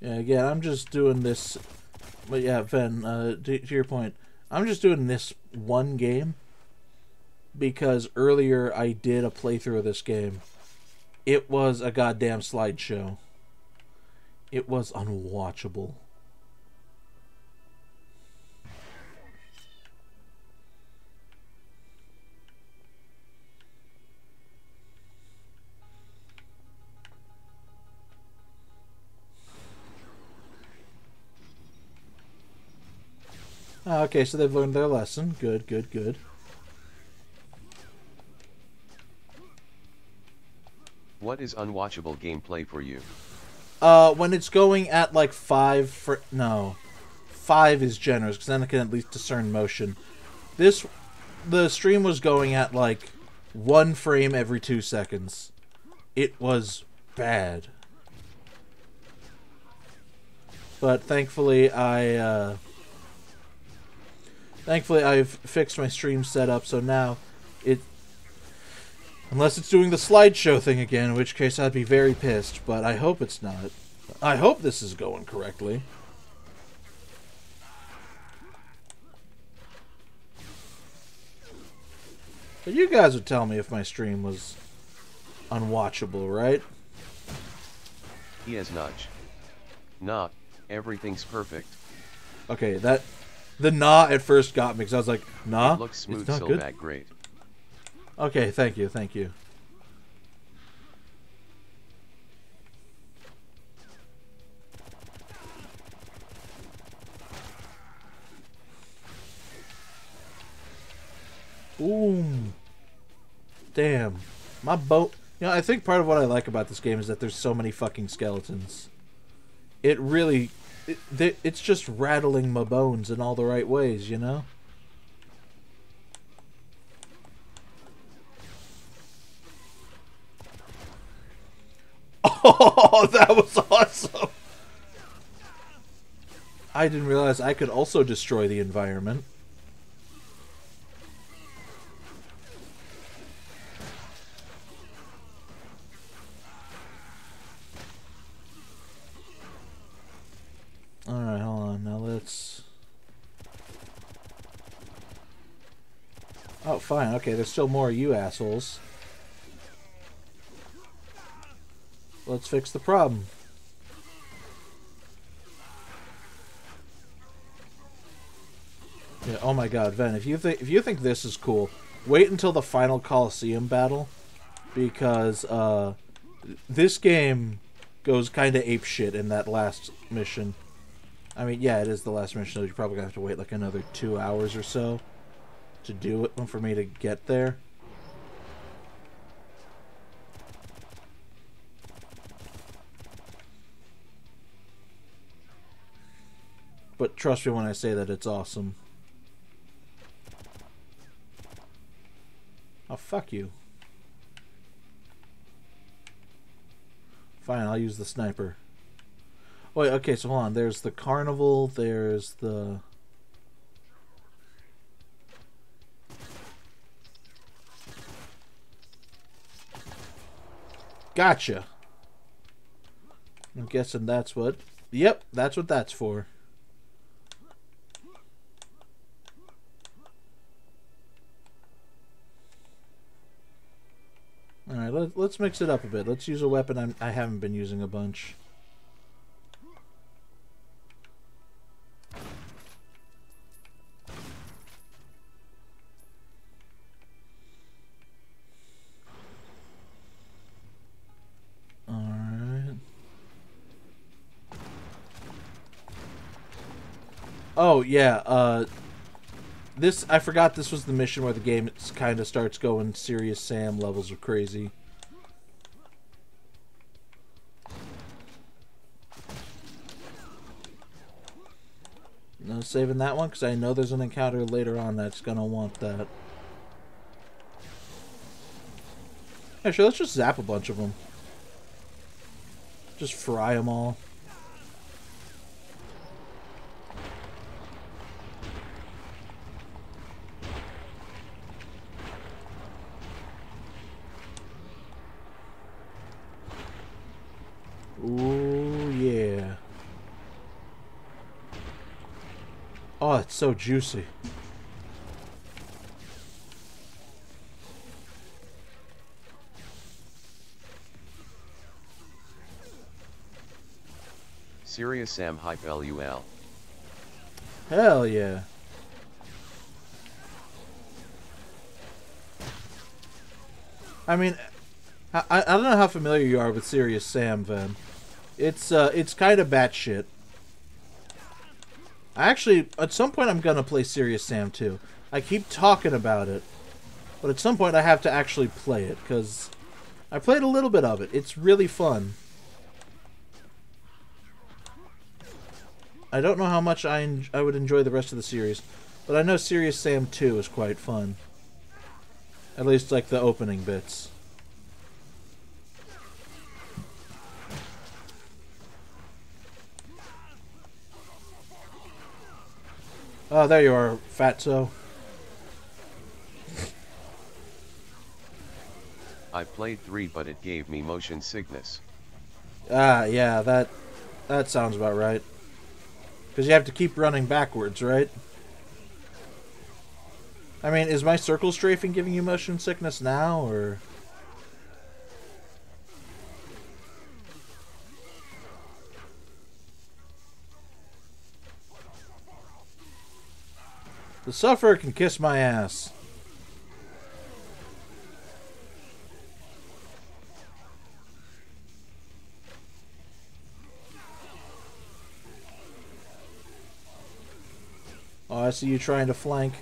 Yeah, again, I'm just doing this... But yeah, Ven, to your point, I'm just doing this one game because earlier I did a playthrough of this game. It was a goddamn slideshow. It was unwatchable. Okay, so they've learned their lesson. Good, good, good. What is unwatchable gameplay for you? When it's going at like 5 no. 5 is generous, because then I can at least discern motion. The stream was going at like 1 frame every 2 seconds. It was bad. But thankfully I've fixed my stream setup, so now unless it's doing the slideshow thing again, in which case I'd be very pissed, but I hope it's not. I hope this is going correctly. But you guys would tell me if my stream was unwatchable, right? Yes, Nudge. Nah, everything's perfect. Okay, the nah at first got me because I was like, nah, Looks smooth, it's not good. Silvac, great. Okay, thank you, thank you. Ooh. Damn. My boat. You know, I think part of what I like about this game is that there's so many fucking skeletons. It really... it's just rattling my bones in all the right ways, you know? Oh, that was awesome! I didn't realize I could also destroy the environment. Alright, hold on. Now let's... Oh, fine. Okay, there's still more of you assholes. Let's fix the problem. Yeah, oh my god, Ven, if you think this is cool, wait until the final Coliseum battle, because this game goes kind of apeshit in that last mission. I mean, yeah, it is the last mission, so you're probably gonna have to wait like another 2 hours or so to do it for me to get there. But trust me when I say that it's awesome. Oh, fuck you. Fine, I'll use the sniper. Wait, okay, so hold on. There's the carnival, there's the... Gotcha. I'm guessing that's what... Yep, that's what that's for. Alright, let's mix it up a bit. Let's use a weapon I haven't been using a bunch. Alright. Oh, yeah, this, I forgot this was the mission where the game kind of starts going Serious Sam levels of crazy. No saving that one, because I know there's an encounter later on that's going to want that. Actually, let's just zap a bunch of them. Just fry them all. Ooh, yeah. Oh, it's so juicy. Serious Sam hype LUL. Hell yeah. I mean, I don't know how familiar you are with Serious Sam, Ven. It's kind of batshit. Actually, at some point I'm gonna play Serious Sam too. I keep talking about it, but at some point I have to actually play it, because I played a little bit of it. It's really fun. I don't know how much I would enjoy the rest of the series, but I know Serious Sam 2 is quite fun. At least, like, the opening bits. Oh, there you are, Fatso. I played 3, but it gave me motion sickness. Ah, yeah, that sounds about right. Because you have to keep running backwards, right? I mean, is my circle strafing giving you motion sickness now, or... The Sufferer can kiss my ass. Oh, I see you trying to flank.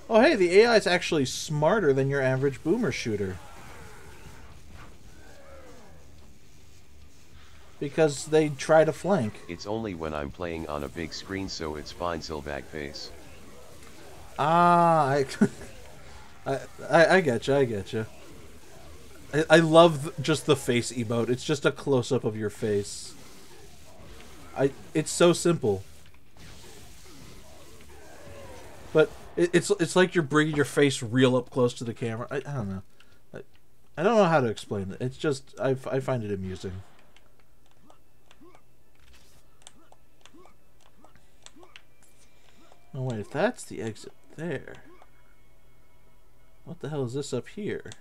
Oh, hey, the AI is actually smarter than your average boomer shooter. Because they try to flank. It's only when I'm playing on a big screen, so it's fine, Silvac face. Ah, I get you, I get you. I love just the face emote. It's just a close-up of your face. It's so simple. But it's like you're bringing your face real up close to the camera. I don't know. I don't know how to explain it. It's just, I find it amusing. Oh wait, that's the exit there. What the hell is this up here?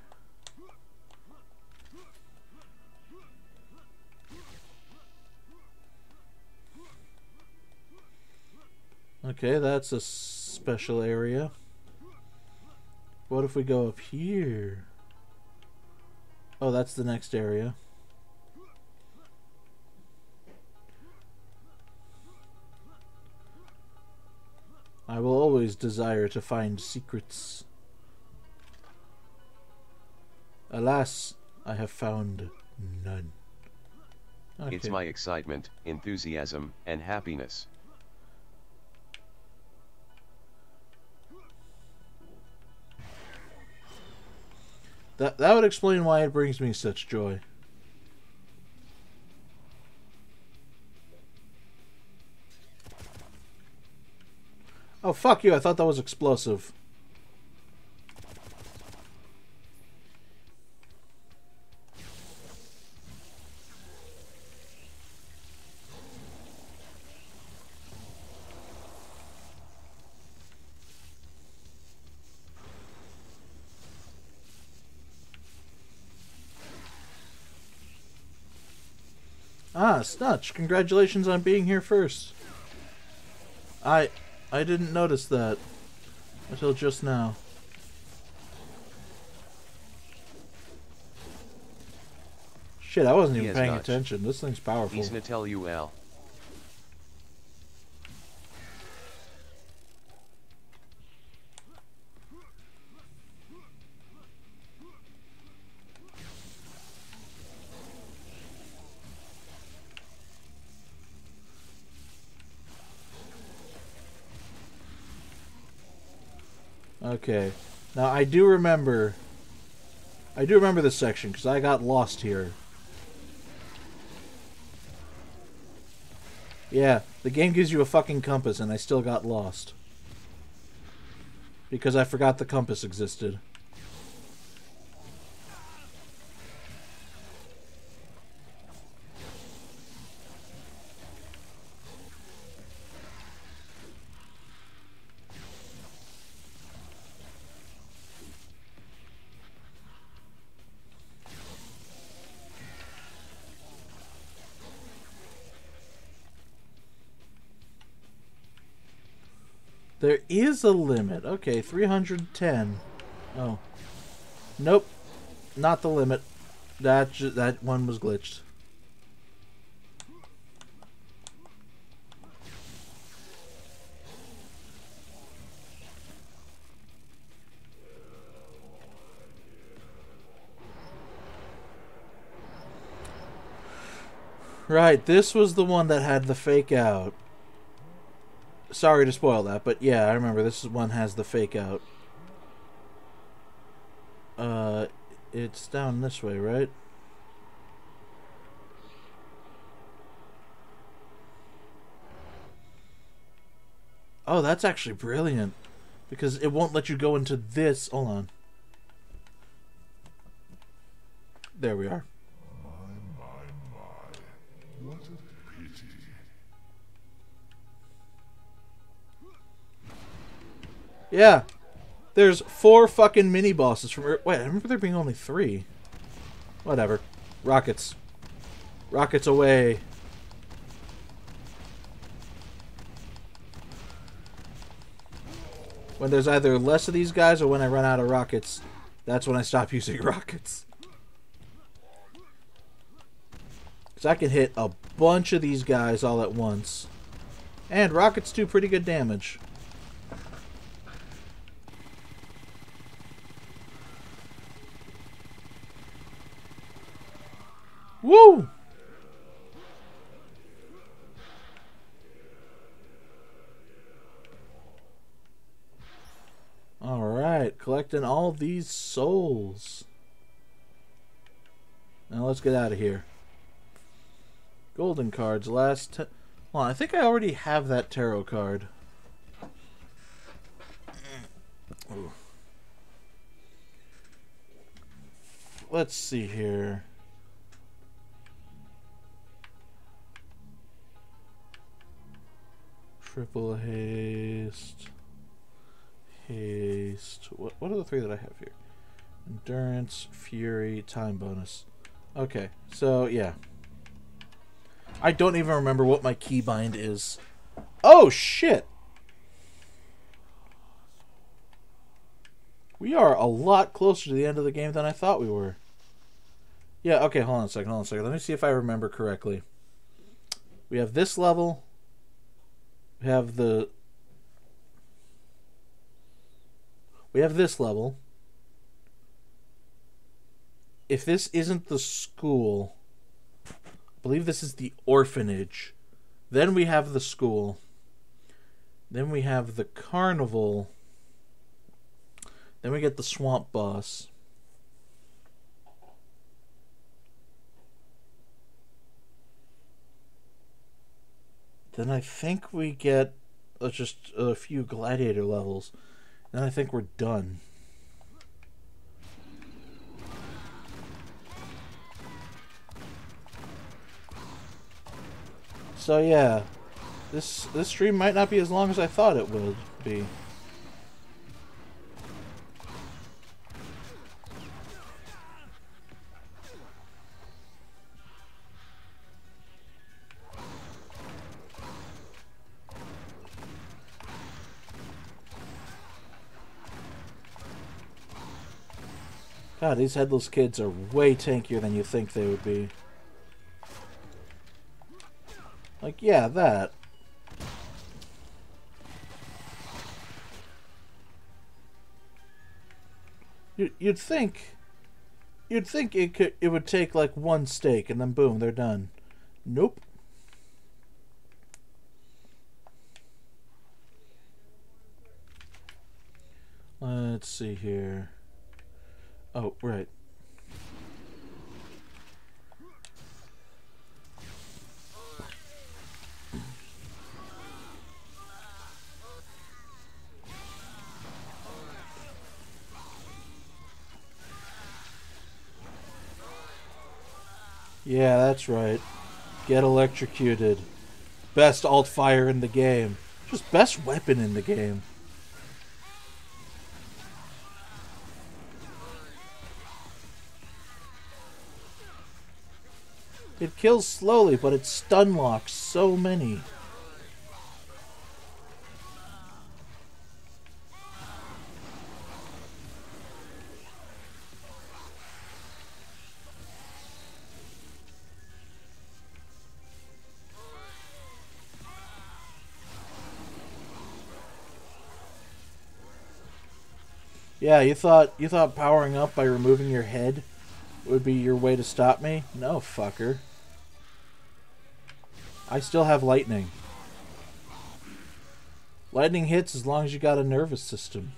Okay, that's a special area. What if we go up here? Oh, that's the next area. I will always desire to find secrets. Alas, I have found none. Okay. It's my excitement, enthusiasm, and happiness. That would explain why it brings me such joy. Oh, fuck you, I thought that was explosive. Ah, Snutch, congratulations on being here first. I didn't notice that until just now. Shit, I wasn't even paying attention. This thing's powerful. He's Natel UL. Okay, now I do remember this section because I got lost here. Yeah, the game gives you a fucking compass and I still got lost. Because I forgot the compass existed. There is a limit. Okay, 310. Oh. Nope. Not the limit. That one was glitched. Right, this was the one that had the fake out. Sorry to spoil that, but yeah, I remember this one has the fake out. It's down this way, right? Oh, that's actually brilliant. Because it won't let you go into this. Hold on. There we are. What a pity. Yeah. There's 4 fucking mini-bosses from... Wait, I remember there being only 3. Whatever. Rockets. Rockets away. when there's either less of these guys or when I run out of rockets. That's when I stop using rockets. Because I can hit a bunch of these guys all at once. And rockets do pretty good damage. Woo! Alright, collecting all these souls. Now let's get out of here. Golden cards, last... Well, I think I already have that tarot card. Ooh. Let's see here. Triple haste. Haste. What are the three that I have here? Endurance, fury, time bonus. Okay, so yeah. I don't even remember what my keybind is. Oh shit! We are a lot closer to the end of the game than I thought we were. Yeah, okay, hold on a second. Let me see if I remember correctly. We have this level. We have this level. If this isn't the school, I believe this is the orphanage. Then we have the school. Then we have the carnival. Then we get the swamp boss. Then I think we get just a few gladiator levels. Then I think we're done. So yeah, this stream might not be as long as I thought it would be. God, these headless kids are way tankier than you think they would be. Like, yeah, that. You'd think it would take like one steak and then boom, they're done. Nope. Let's see here. Oh, right. Yeah, that's right. Get electrocuted. Best alt fire in the game. Just best weapon in the game. It kills slowly, but it stun locks so many. Yeah, you thought powering up by removing your head would be your way to stop me? No, fucker. I still have lightning. Lightning hits as long as you got a nervous system.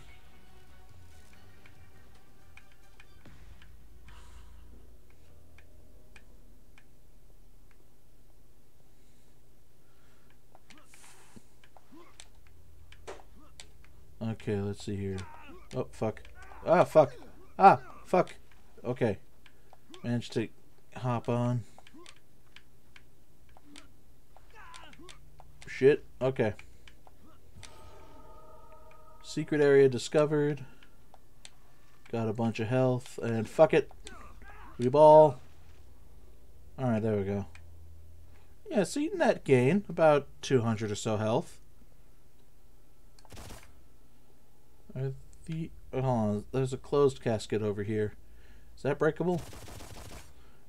Okay, let's see here. Oh, fuck. Ah, fuck. Ah, fuck. Okay. Managed to hop on. Shit. Okay. Secret area discovered. Got a bunch of health. And fuck it. We ball. Alright, there we go. Yeah, so you net gain about 200 or so health. Are hold on, there's a closed casket over here. Is that breakable?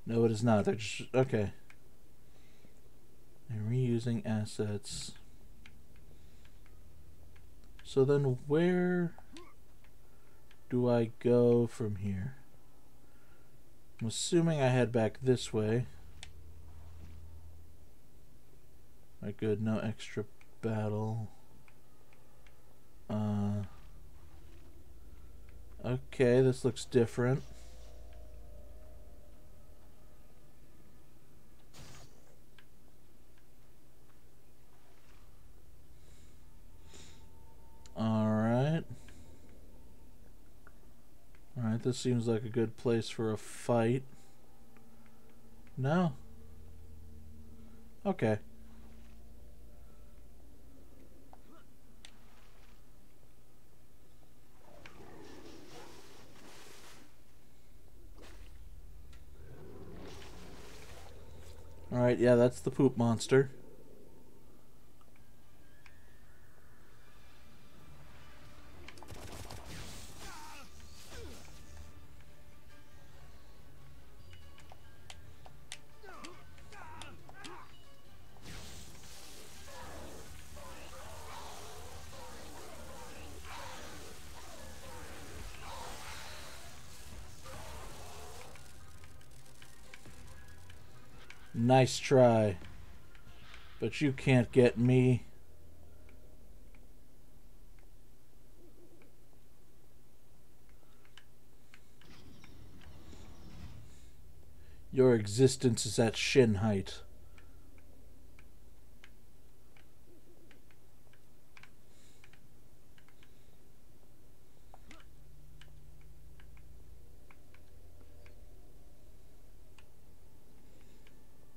No, it is not. They're just... Okay. And reusing assets. So then where do I go from here? I'm assuming I head back this way. Alright, good. No extra battle. Okay, this looks different. Alright, this seems like a good place for a fight. No? Okay. Alright, yeah, that's the poop monster. Nice try. But you can't get me. Your existence is at shin height.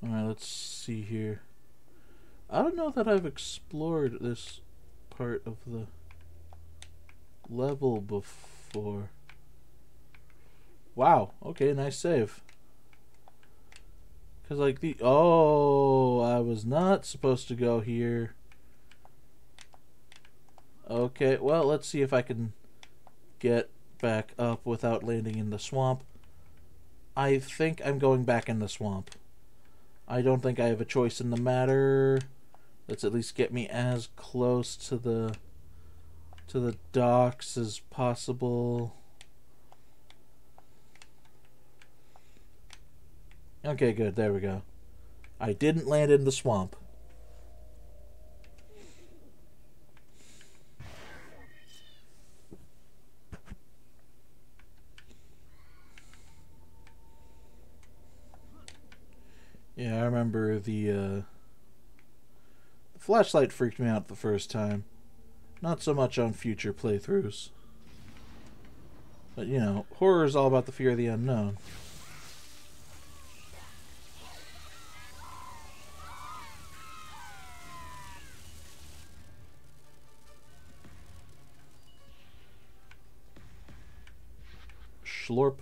Alright, let's see here. I don't know that I've explored this part of the level before. Wow, okay, nice save. Because, like, oh, I was not supposed to go here. Okay, well, let's see if I can get back up without landing in the swamp. I think I'm going back in the swamp. I don't think I have a choice in the matter. Let's at least get me as close to the docks as possible. Okay, good. There we go. I didn't land in the swamp. Yeah, I remember the flashlight freaked me out the first time. Not so much on future playthroughs. But, you know, horror is all about the fear of the unknown. Schlorp.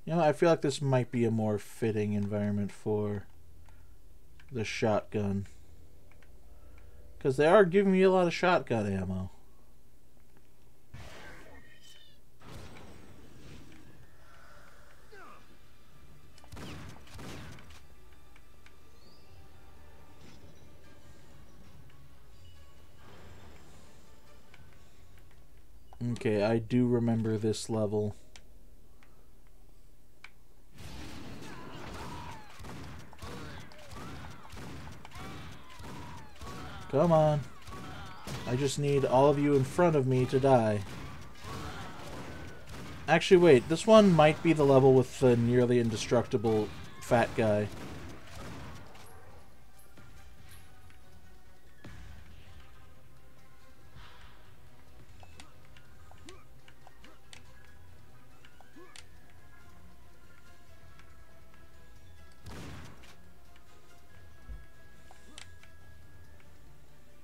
You know, I feel like this might be a more fitting environment for the shotgun. Because they are giving me a lot of shotgun ammo. Okay, I do remember this level. Come on. I just need all of you in front of me to die. Actually, wait. This one might be the level with the nearly indestructible fat guy.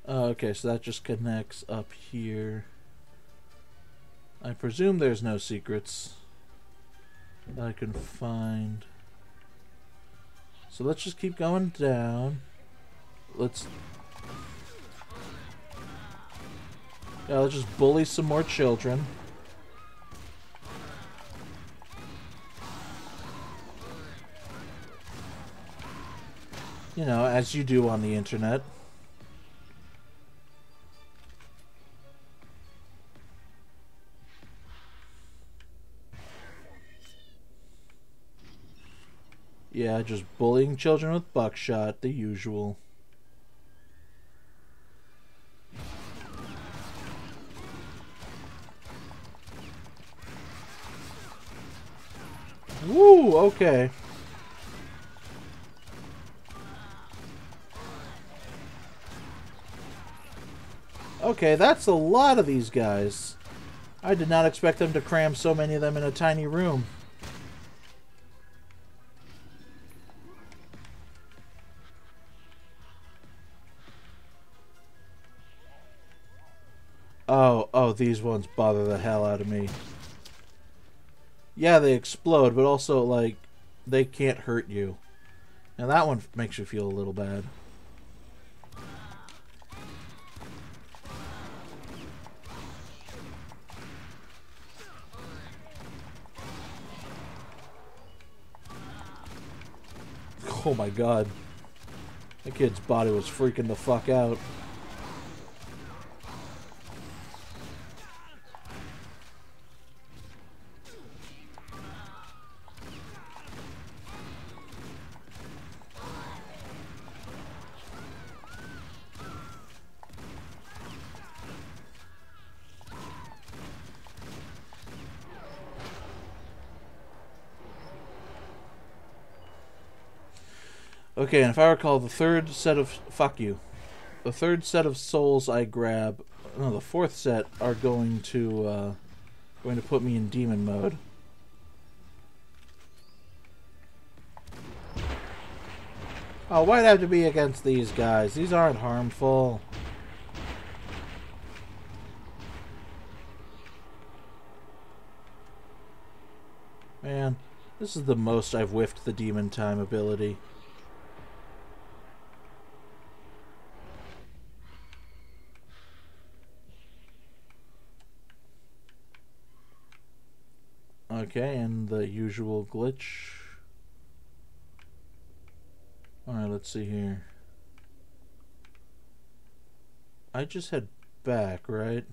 Okay, so that just connects up here. I presume there's no secrets that I can find. So let's just keep going down. Let's... Yeah, let's just bully some more children. You know, as you do on the internet. Yeah, just bullying children with buckshot, the usual. Woo, okay. Okay, that's a lot of these guys. I did not expect them to cram so many of them in a tiny room. Oh, these ones bother the hell out of me. Yeah, they explode, but also, like, they can't hurt you. Now that one makes you feel a little bad. Oh my god. That kid's body was freaking the fuck out. Okay, and if I recall, the third set of... Fuck you. The third set of souls I grab... No, the fourth set are going to put me in demon mode. Oh, why'd I have to be against these guys? These aren't harmful. Man, this is the most I've whiffed the demon time ability. Okay, and the usual glitch. Alright, let's see here. I just head back, right?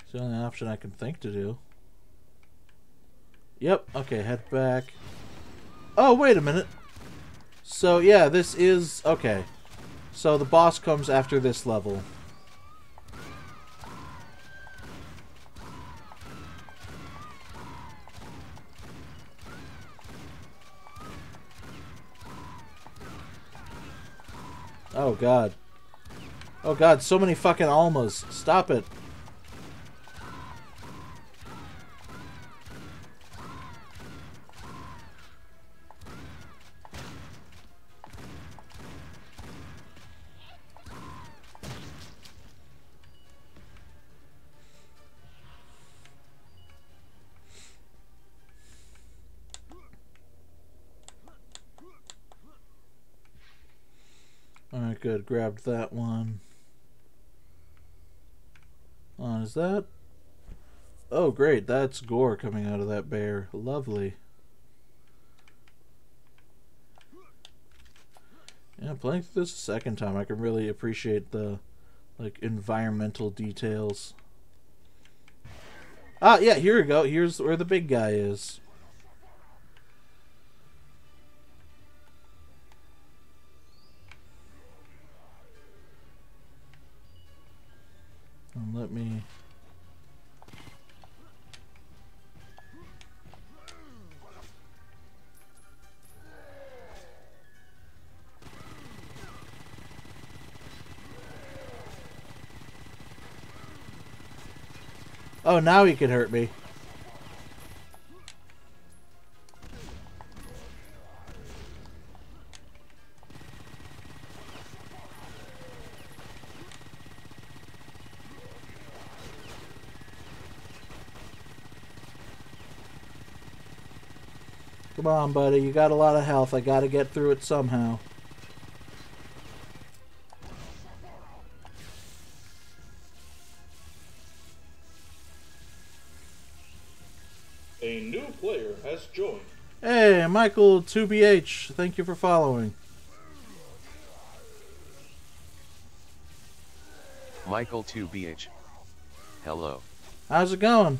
It's the only option I can think to do. Yep, okay, head back. Oh, wait a minute. So, yeah, this is... Okay. So the boss comes after this level. Oh god. Oh god, so many fucking Almas. Stop it. Alright, good. Grabbed that one. Is that... Oh, great. That's gore coming out of that bear. Lovely. Yeah, playing through this a second time, I can really appreciate the, like, environmental details. Ah, yeah, here we go. Here's where the big guy is. And let me... Oh, now he can hurt me. Come on, buddy. You got a lot of health. I gotta get through it somehow. A new player has joined. Hey, Michael 2BH, thank you for following. Michael 2BH. Hello. How's it going?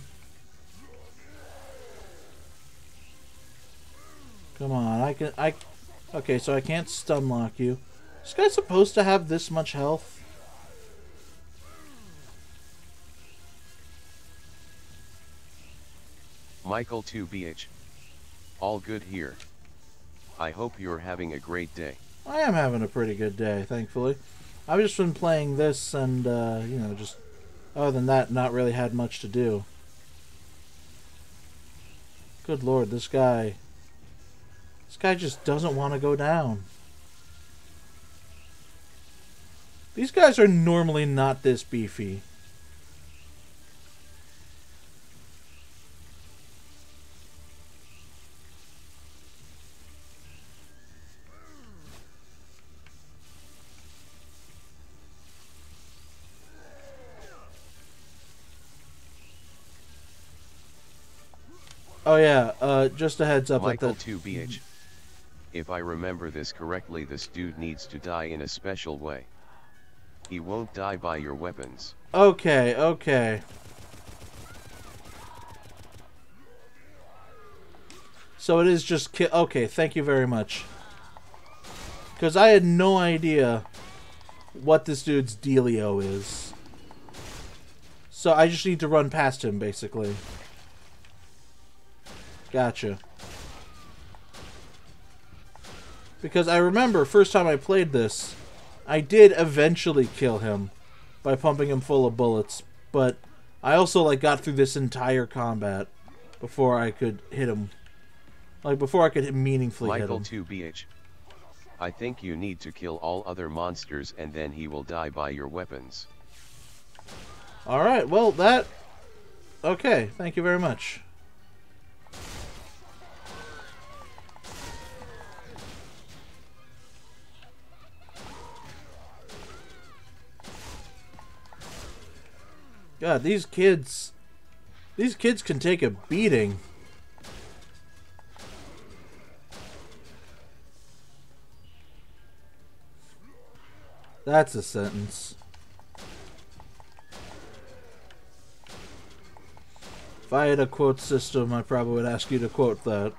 Come on, okay, so I can't stun lock you. This guy's supposed to have this much health? Michael 2BH. All good here. I hope you're having a great day. I am having a pretty good day, thankfully. I've just been playing this and, you know, just other than that, not really had much to do. Good lord, this guy just doesn't want to go down. These guys are normally not this beefy. Oh yeah, just a heads up. Michael 2BH. If I remember this correctly, this dude needs to die in a special way. He won't die by your weapons. Okay, okay. So it is just okay, thank you very much. Because I had no idea what this dude's dealio is. So I just need to run past him, basically. Gotcha. Because I remember, first time I played this, I did eventually kill him by pumping him full of bullets, but I also, like, got through this entire combat before I could hit him. Like, before I could meaningfully hit him. Michael 2BH. I think you need to kill all other monsters and then he will die by your weapons. Alright, well, that... Okay, thank you very much. God, these kids can take a beating. That's a sentence. If I had a quote system, I probably would ask you to quote that.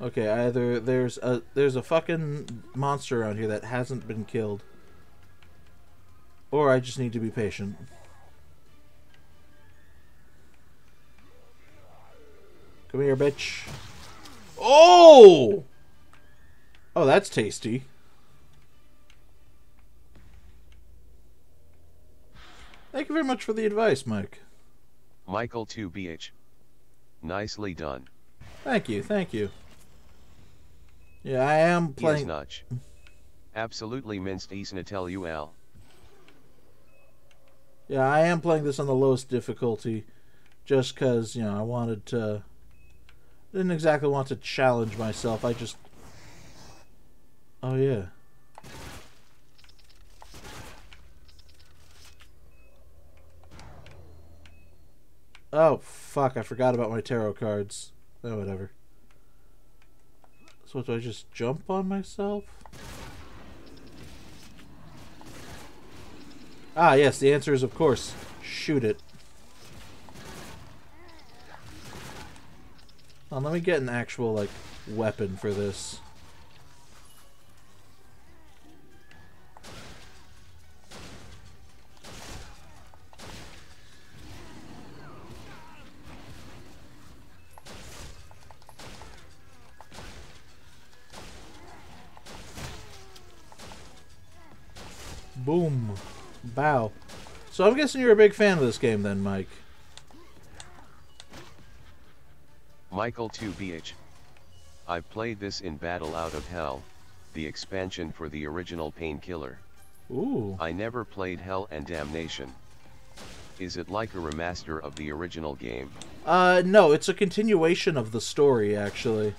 Okay, either there's a fucking monster around here that hasn't been killed, or I just need to be patient. Come here, bitch. Oh! Oh, that's tasty. Thank you very much for the advice, Mike. Michael 2BH. Nicely done. Thank you, thank you. Yeah, I am playing... Yes, absolutely minced isnatelual. Yeah, I am playing this on the lowest difficulty, just because, you know, I wanted to... Didn't exactly want to challenge myself, I just... Oh, yeah. Oh, fuck, I forgot about my tarot cards. Oh, whatever. So do I just jump on myself? Ah, yes, the answer is, of course, shoot it. Oh, let me get an actual, like, weapon for this. Boom. Bow. So I'm guessing you're a big fan of this game then, Mike. Michael 2BH. I've played this in Battle Out of Hell, the expansion for the original Painkiller. Ooh. I never played Hell and Damnation. Is it like a remaster of the original game? No, it's a continuation of the story, actually.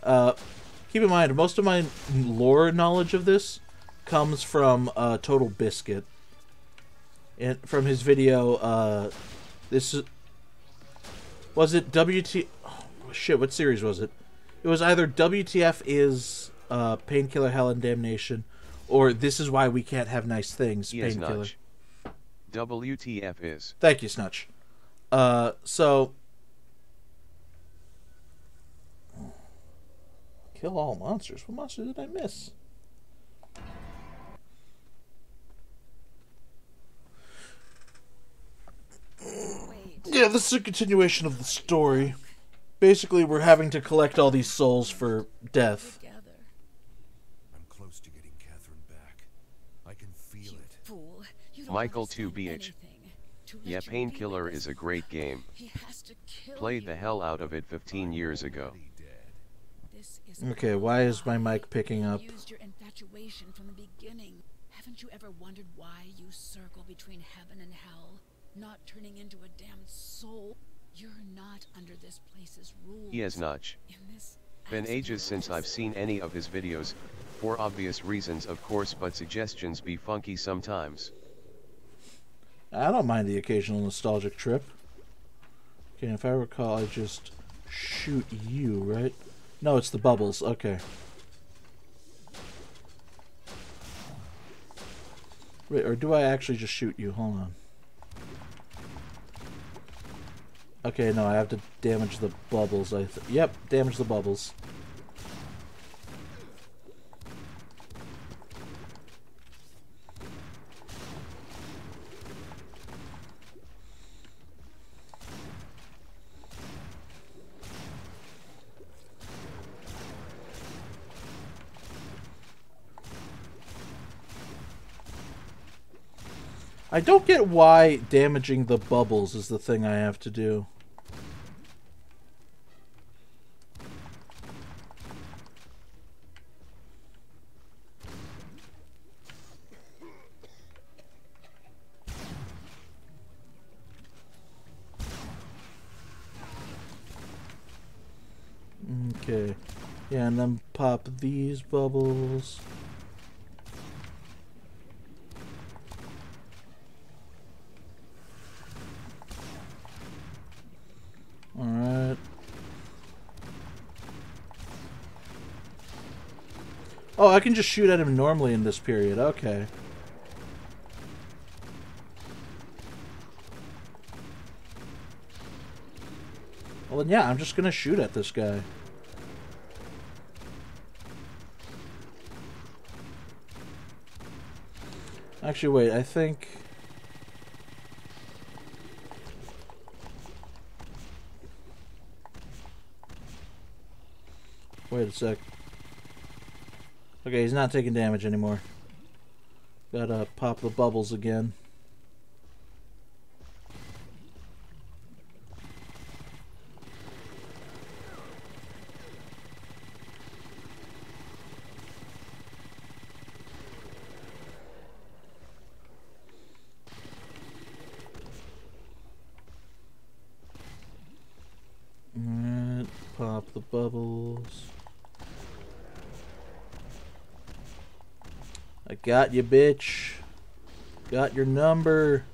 Keep in mind, most of my lore knowledge of this comes from Total Biscuit. and from his video, was it WT? Oh, shit, what series was it? It was either WTF is Painkiller, Hell, and Damnation, or This Is Why We Can't Have Nice Things, Painkiller. WTF is. Thank you, Snutch. So... Kill all monsters. What monster did I miss? Yeah, this is a continuation of the story. Basically, we're having to collect all these souls for death. I'm close to getting Catherine back. I can feel it. Fool. You don't Michael understand 2BH. anything. To let Yeah, you be Painkiller with is us, a great game. he has to kill Played you. the hell out of it 15 years ago. This is Okay, why is my mic picking You up? used your infatuation from the beginning. Haven't you ever wondered why you circle between heaven and hell, not turning into a damned soul? You're not under this place's rules. He has notch. In this Been ages since I've seen any of his videos, for obvious reasons of course, but suggestions be funky sometimes. I don't mind the occasional nostalgic trip. Okay, if I recall, I just shoot you, right? No, it's the bubbles. Okay. Wait, or do I actually just shoot you? Hold on. Okay, no, I have to damage the bubbles. Yep, damage the bubbles. I don't get why damaging the bubbles is the thing I have to do. Okay. Yeah, and then pop these bubbles. Alright. Oh, I can just shoot at him normally in this period. Okay. Well, then yeah, I'm just gonna shoot at this guy. Actually, wait, I think... Wait a sec. Okay, he's not taking damage anymore. Gotta pop the bubbles again. Alright, pop the bubbles. I got you, bitch. Got your number.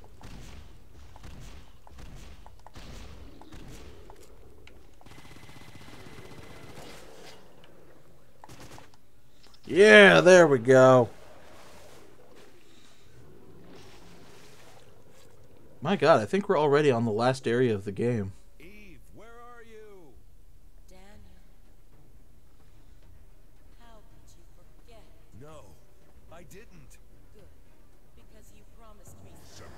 Yeah, there we go. My God, I think we're already on the last area of the game. Eve, where are you? Daniel, how could you forget? No, I didn't. Good, because you promised me 7,000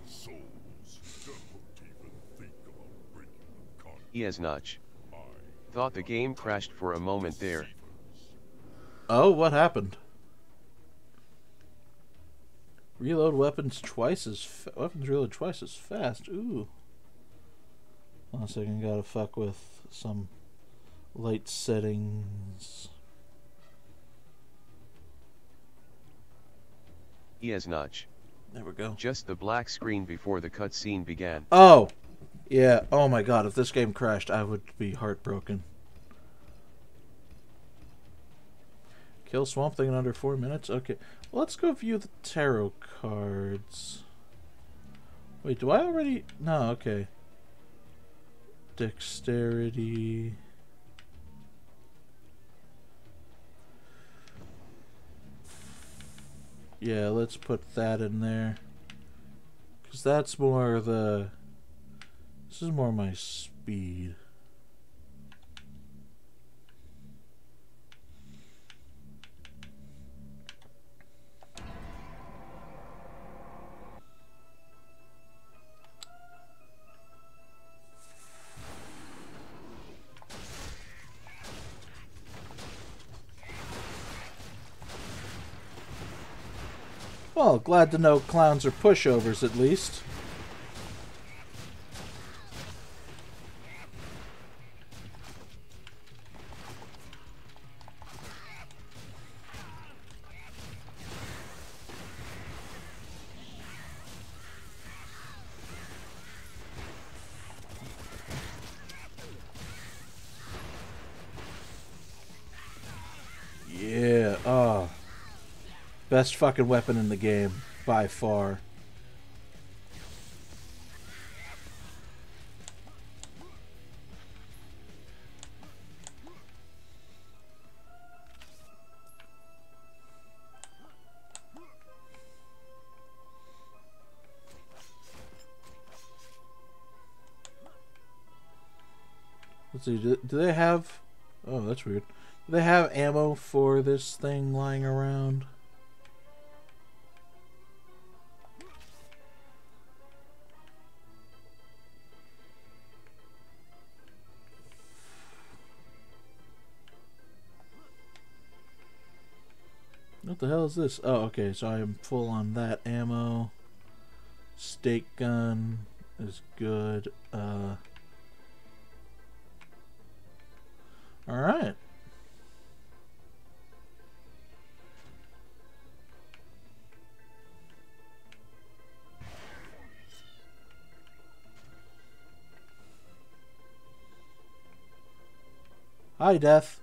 souls. Don't even think about breaking the contract. He has notch. Thought the game crashed for a moment there. Oh, what happened? Reload weapons twice as weapons reload twice as fast. Ooh. 1 second, gotta fuck with some light settings. He has notch. There we go. Just the black screen before the cutscene began. Oh! Yeah, oh my God, if this game crashed, I would be heartbroken. Kill Swamp Thing in under 4 minutes? Okay. Well, let's go view the tarot cards. Wait, do I already... No, okay. Dexterity... Yeah, let's put that in there. Because that's more the... This is more my speed. Well, glad to know clowns are pushovers, at least. Yeah, oh. Best fucking weapon in the game, by far. Let's see, do they have... Oh, that's weird. Do they have ammo for this thing lying around? What the hell is this? Oh, okay, so I am full on that ammo. Stake gun is good. Alright. Hi, Death.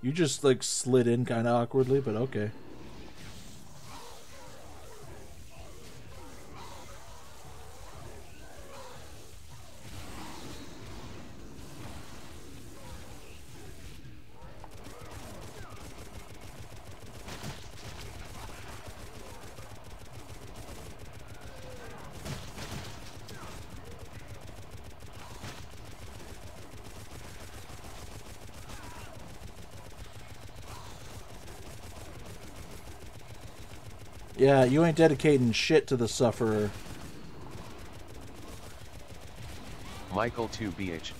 You just, like, slid in kind of awkwardly, but okay. Yeah, you ain't dedicating shit to the sufferer. Michael 2BH.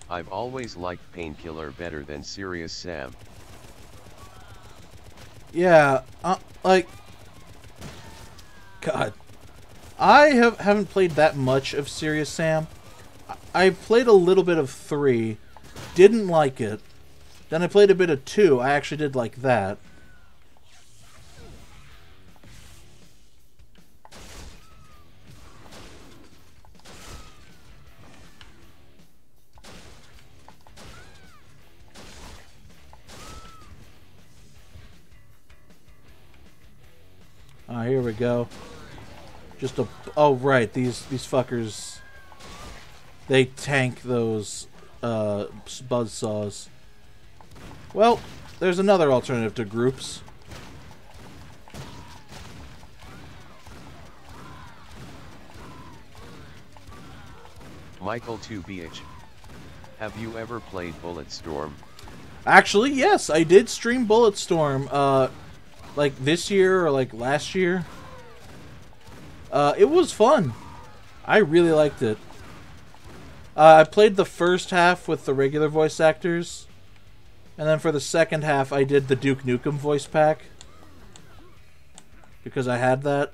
I've always liked Painkiller better than Serious Sam. Yeah, like... God. I haven't played that much of Serious Sam. I played a little bit of 3. Didn't like it. Then I played a bit of 2. I actually did like that. Ah, here we go. Just a... Oh, right. These fuckers... They tank those buzzsaws. Well, there's another alternative to groups. Michael 2BH. Have you ever played Bulletstorm? Actually, yes. I did stream Bulletstorm. Like this year or like last year. It was fun. I really liked it. I played the first half with the regular voice actors. And then for the second half, I did the Duke Nukem voice pack. Because I had that.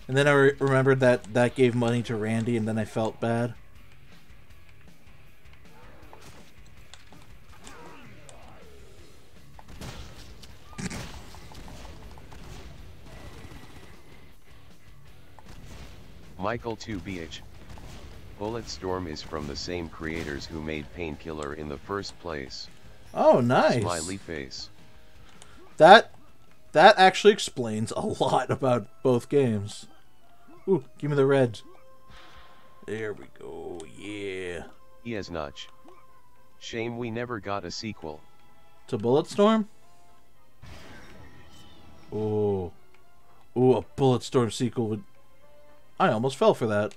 And then I remembered that that gave money to Randy, and then I felt bad. Michael 2BH. Bulletstorm is from the same creators who made Painkiller in the first place. Oh, nice. Smiley face. That actually explains a lot about both games. Ooh, give me the red. There we go, yeah. Yes, Notch. Shame we never got a sequel. To Bulletstorm? Ooh. Ooh, a Bulletstorm sequel would... I almost fell for that.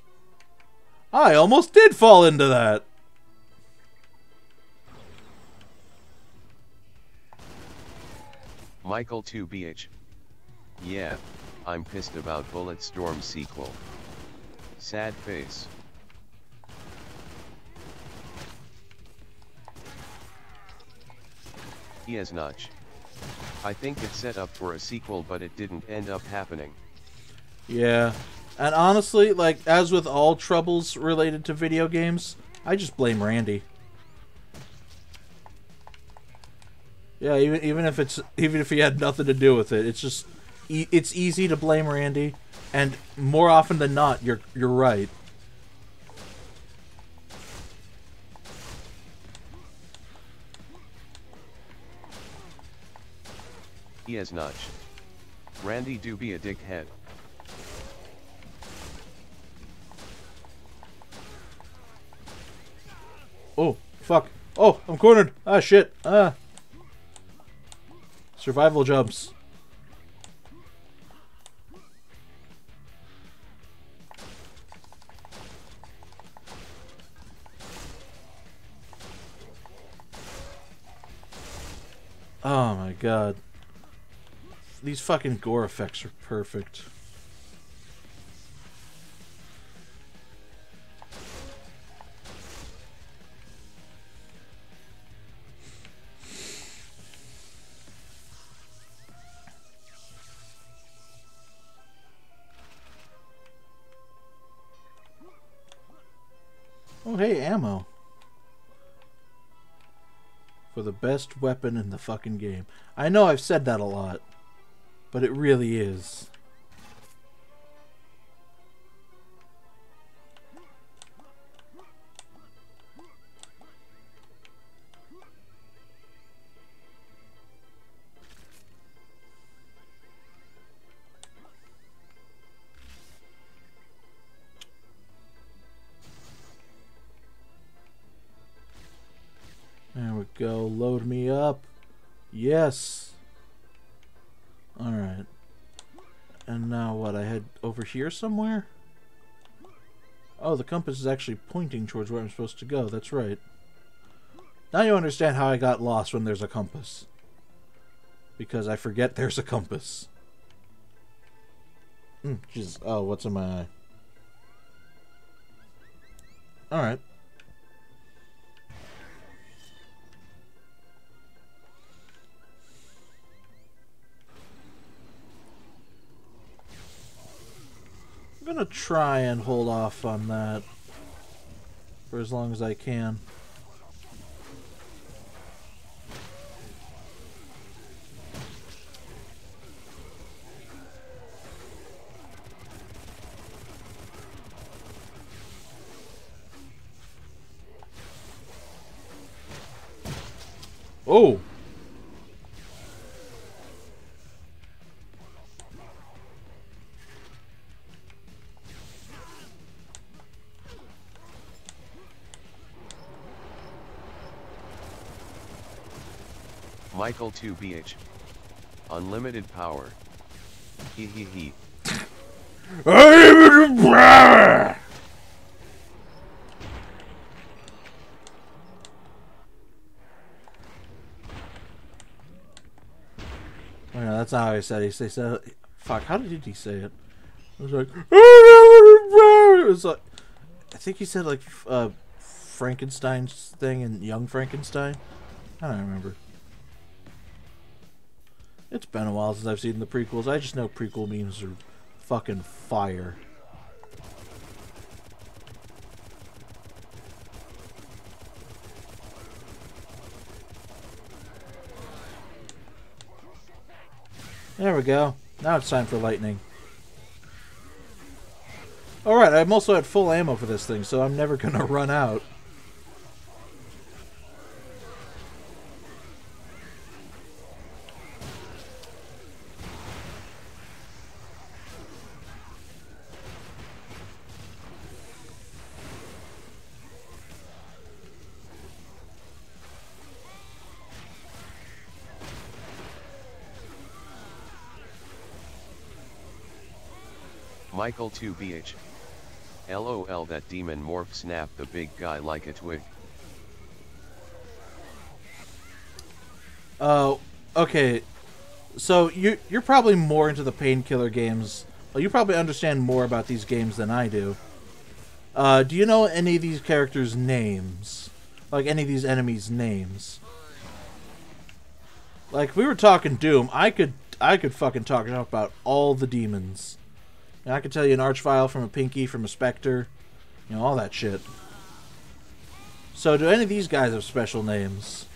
I almost did fall into that! Michael 2BH. Yeah, I'm pissed about Bulletstorm sequel. Sad face. Yes, Notch. I think it's set up for a sequel, but it didn't end up happening. Yeah. And honestly, like, as with all troubles related to video games, I just blame Randy. Yeah, even if he had nothing to do with it, it's just it's easy to blame Randy, and more often than not, you're right. Yes, Notch. Randy do be a dickhead. Oh, fuck. Oh, I'm cornered. Ah, shit. Ah. Survival jumps. Oh my god. These fucking gore effects are perfect. Oh, hey, ammo. For the best weapon in the fucking game. I know I've said that a lot, but it really is. There we go. Load me up. Yes. Alright. And now what? I head over here somewhere? Oh, the compass is actually pointing towards where I'm supposed to go. That's right. Now you understand how I got lost when there's a compass. Because I forget there's a compass. Jesus. Oh, what's in my eye? Alright. I'm gonna try and hold off on that for as long as I can. Oh! Michael 2BH. Unlimited power. Hee hee hee. Oh, yeah, that's not how he said it. He said, fuck, how did he say it? It was like, it was like, I think he said like Frankenstein's thing in Young Frankenstein. I don't remember. It's been a while since I've seen the prequels. I just know prequel memes are fucking fire. There we go. Now it's time for lightning. Alright, I'm also at full ammo for this thing, so I'm never gonna run out. Michael 2BH. LOL, that demon morph snapped the big guy like a twig. Oh, okay. So you're probably more into the Painkiller games. Well, you probably understand more about these games than I do. Do you know any of these characters' names? Like any of these enemies' names? Like if we were talking Doom, I could fucking talk about all the demons. And I could tell you an Archvile from a Pinky, from a Spectre, you know, all that shit. So do any of these guys have special names?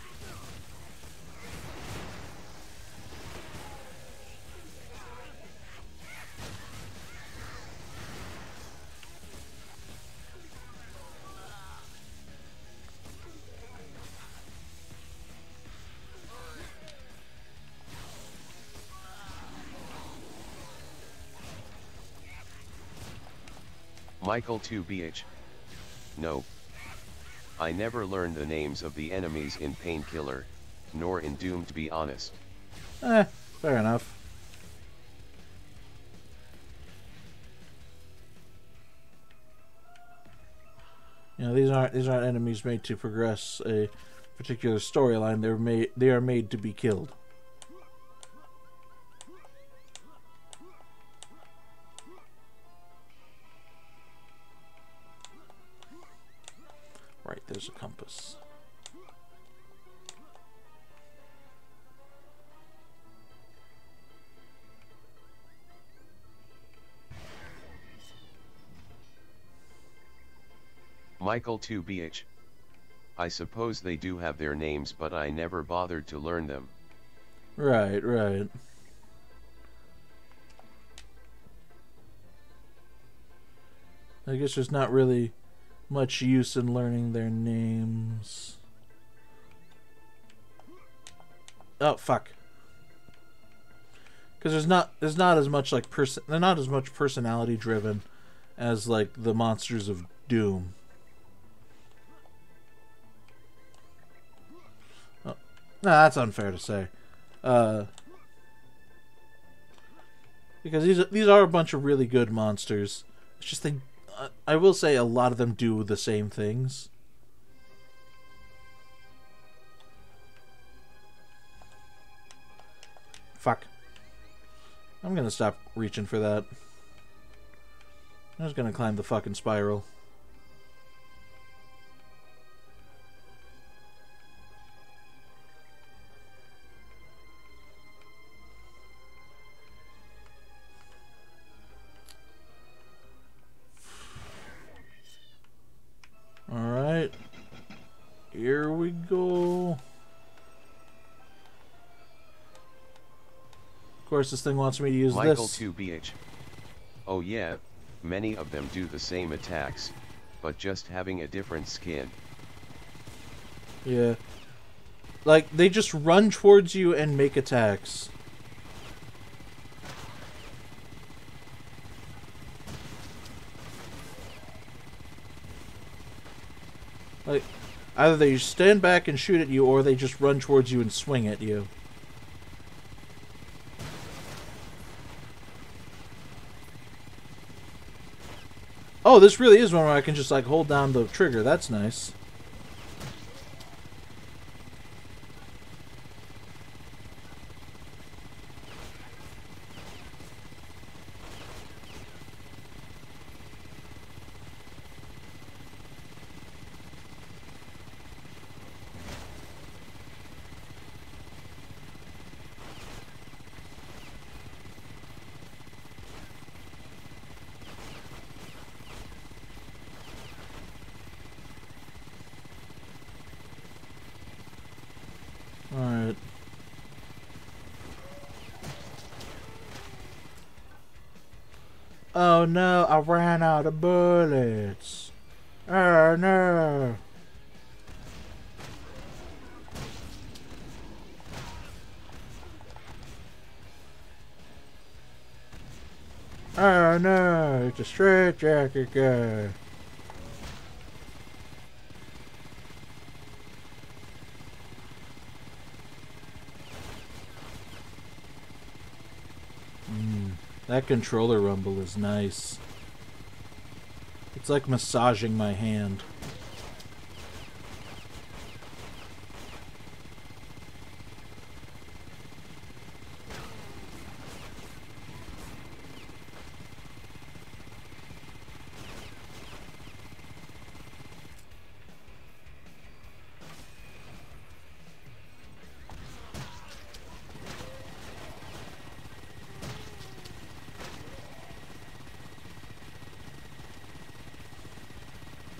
Michael 2BH. No. I never learned the names of the enemies in Painkiller, nor in Doom, to be honest. Fair enough. You know, these aren't enemies made to progress a particular storyline. They are made to be killed. Right, there's a compass. Michael 2BH. I suppose they do have their names, but I never bothered to learn them. Right, right. I guess there's not really much use in learning their names. Oh fuck. Because there's not as much like they're not as much personality driven as like the monsters of Doom. Oh, no, that's unfair to say. Because these are a bunch of really good monsters. It's just I will say a lot of them do the same things. Fuck. I'm gonna stop reaching for that. I'm just gonna climb the fucking spiral. Alright. Here we go. Of course, this thing wants me to use Michael this. 2BH. Oh yeah, many of them do the same attacks, but just having a different skin. Yeah. Like, they just run towards you and make attacks. Like, either they stand back and shoot at you, or they just run towards you and swing at you. Oh, this really is one where I can just, like, hold down the trigger. That's nice. Alright. Oh no, I ran out of bullets. Oh no. Oh no, it's a straight jacket guy. That controller rumble is nice. It's like massaging my hand.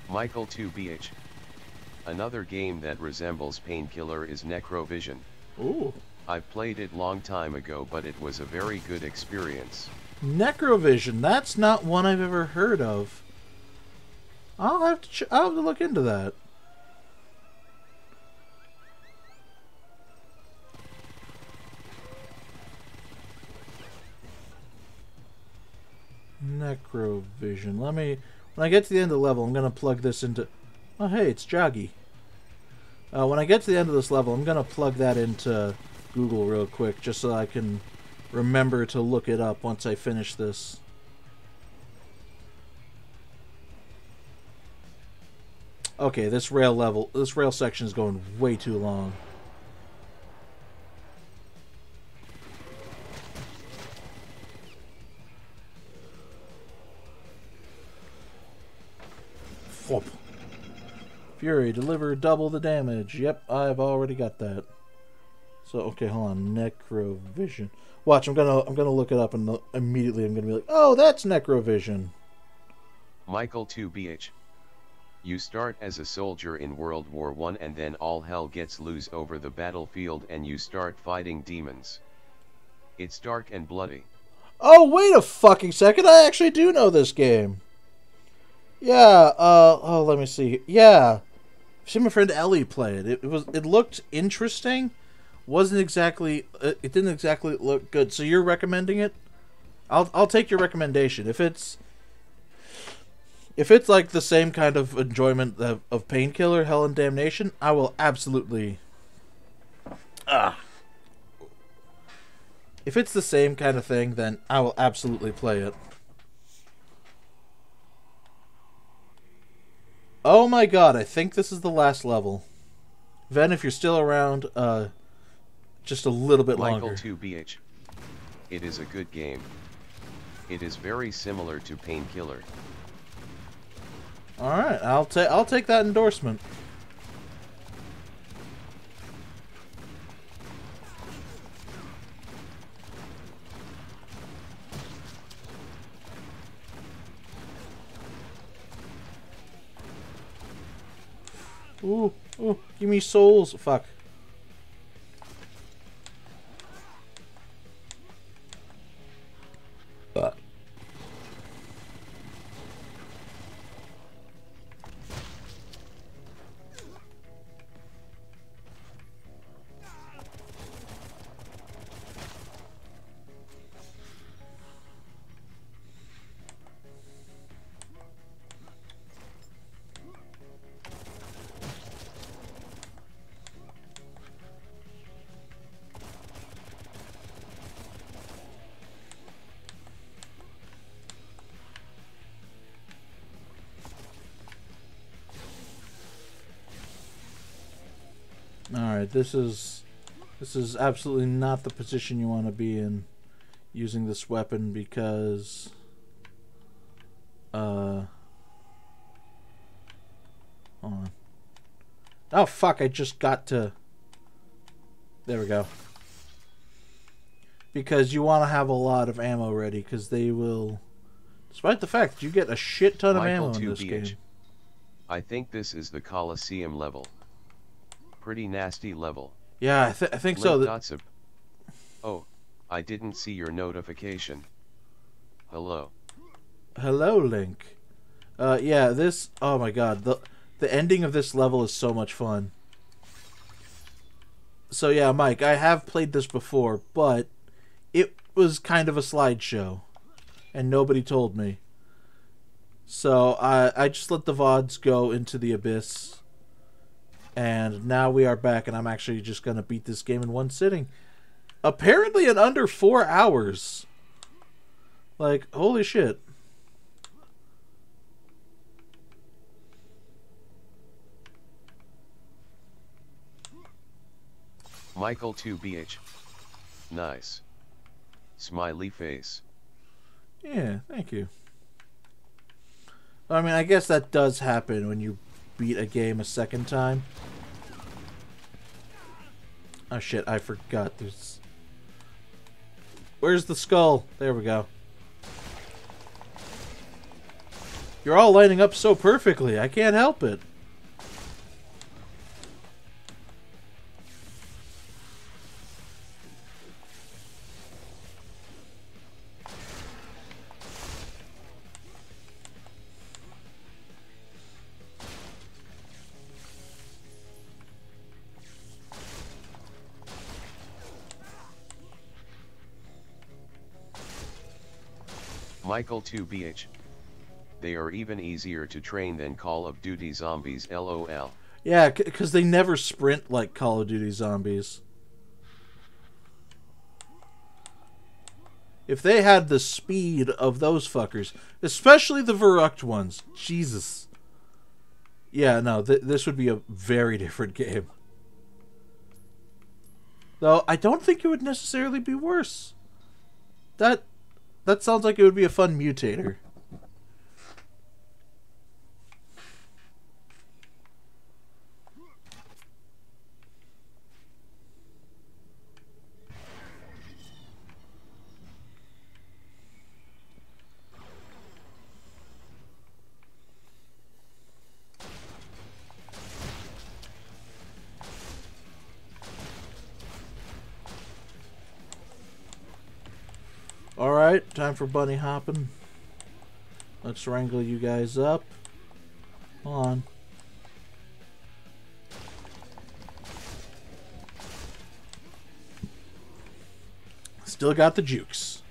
Michael 2BH. Another game that resembles Painkiller is Necrovision. Ooh. I've played it long time ago, but it was a very good experience. Necrovision. That's not one I've ever heard of. I'll have to look into that. Necrovision. Let me... When I get to the end of the level, I'm going to plug this into... Oh, hey, it's Joggy. When I get to the end of this level, I'm going to plug that into Google real quick, just so I can remember to look it up once I finish this. Okay, this rail section is going way too long. Whoop. Fury, deliver double the damage. Yep, I've already got that. So okay, hold on. Necrovision. Watch, I'm gonna look it up, and immediately I'm gonna be like, oh, that's Necrovision. Michael 2BH. You start as a soldier in World War I, and then all hell gets loose over the battlefield and you start fighting demons. It's dark and bloody. Oh, wait a fucking second, I actually do know this game. Yeah, oh, let me see. Yeah. I've seen my friend Ellie play it. It looked interesting. Wasn't exactly, it didn't exactly look good. So you're recommending it? I'll take your recommendation. If it's like the same kind of enjoyment of Painkiller, Hell and Damnation, I will absolutely... If it's the same kind of thing, then I will absolutely play it. Oh my god, I think this is the last level. Ven, if you're still around, just a little bit longer. Michael 2BH. It is a good game. It is very similar to Painkiller. Alright, I'll take that endorsement. Ooh, ooh, give me souls. Fuck. Alright, this is absolutely not the position you want to be in using this weapon because hold on. Oh fuck, I just got to... There we go. Because you want to have a lot of ammo ready, because they will... Despite the fact that you get a shit ton of ammo in this game. I think this is the Coliseum level. Pretty nasty level. Yeah, I think so. Oh, I didn't see your notification. Hello. Hello, Link. Yeah, this... Oh my god, the ending of this level is so much fun. So yeah, Mike, I have played this before, but it was kind of a slideshow, and nobody told me. So I just let the VODs go into the abyss, and now we are back, and I'm actually just going to beat this game in one sitting. Apparently in under 4 hours. Like, holy shit. Michael 2BH. Nice. Smiley face. Yeah, thank you. I mean, I guess that does happen when you beat a game a second time. Oh shit, I forgot. There's... Where's the skull? There we go. You're all lining up so perfectly. I can't help it. Michael 2BH. They are even easier to train than Call of Duty Zombies, LOL. Yeah, because they never sprint like Call of Duty Zombies. If they had the speed of those fuckers, especially the Verrucht ones, Jesus. Yeah, no, this would be a very different game. Though, I don't think it would necessarily be worse. That sounds like it would be a fun mutator. Alright, time for bunny hopping. Let's wrangle you guys up. Come on. Still got the jukes.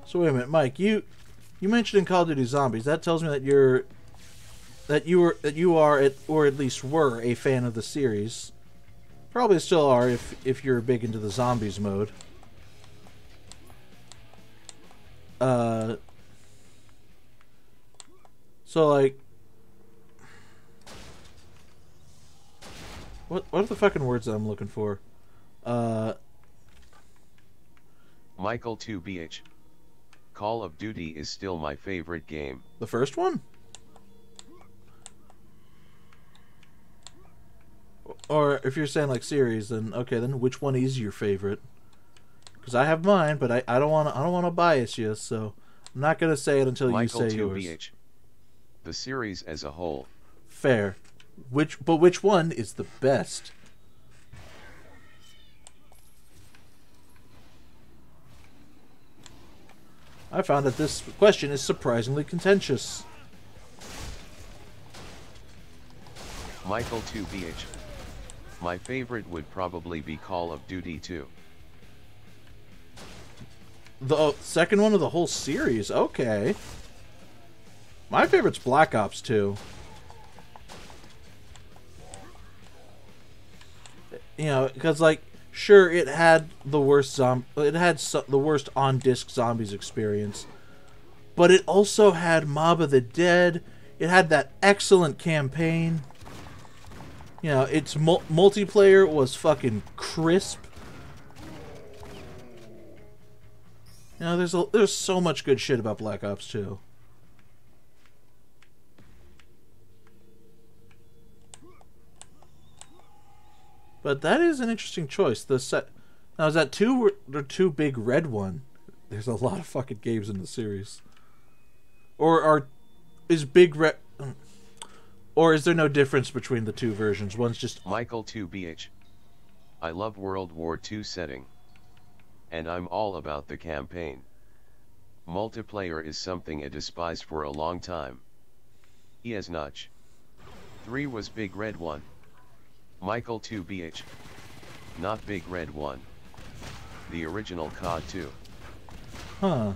So wait a minute, Mike. You mentioned in Call of Duty Zombies. That tells me that you are or at least were a fan of the series. Probably still are if you're big into the zombies mode. So like, what are the fucking words that I'm looking for? Michael 2BH. Call of Duty is still my favorite game. The first one? Or if you're saying like series, then okay, then which one is your favorite? Because I have mine, but I don't want to bias you, so I'm not gonna say it until Michael you say 2BH. yours. The series as a whole. Fair. Which one is the best? I found that this question is surprisingly contentious. Michael 2BH. My favorite would probably be Call of Duty 2. The second one of the whole series? Okay. My favorite's Black Ops 2. You know, because like, sure, it had the worst the worst on-disc zombies experience, but it also had Mob of the Dead. It had that excellent campaign. You know, its multiplayer was fucking crisp. You know, there's so much good shit about Black Ops 2. But that is an interesting choice. Now is that the two big red one? There's a lot of fucking games in the series. Or is big red? Or is there no difference between the two versions? One's just Michael 2BH. I love World War II setting. And I'm all about the campaign. Multiplayer is something I despised for a long time. Yes, Notch. 3 was Big Red 1. Michael 2BH. not Big Red 1. The original COD 2. Huh.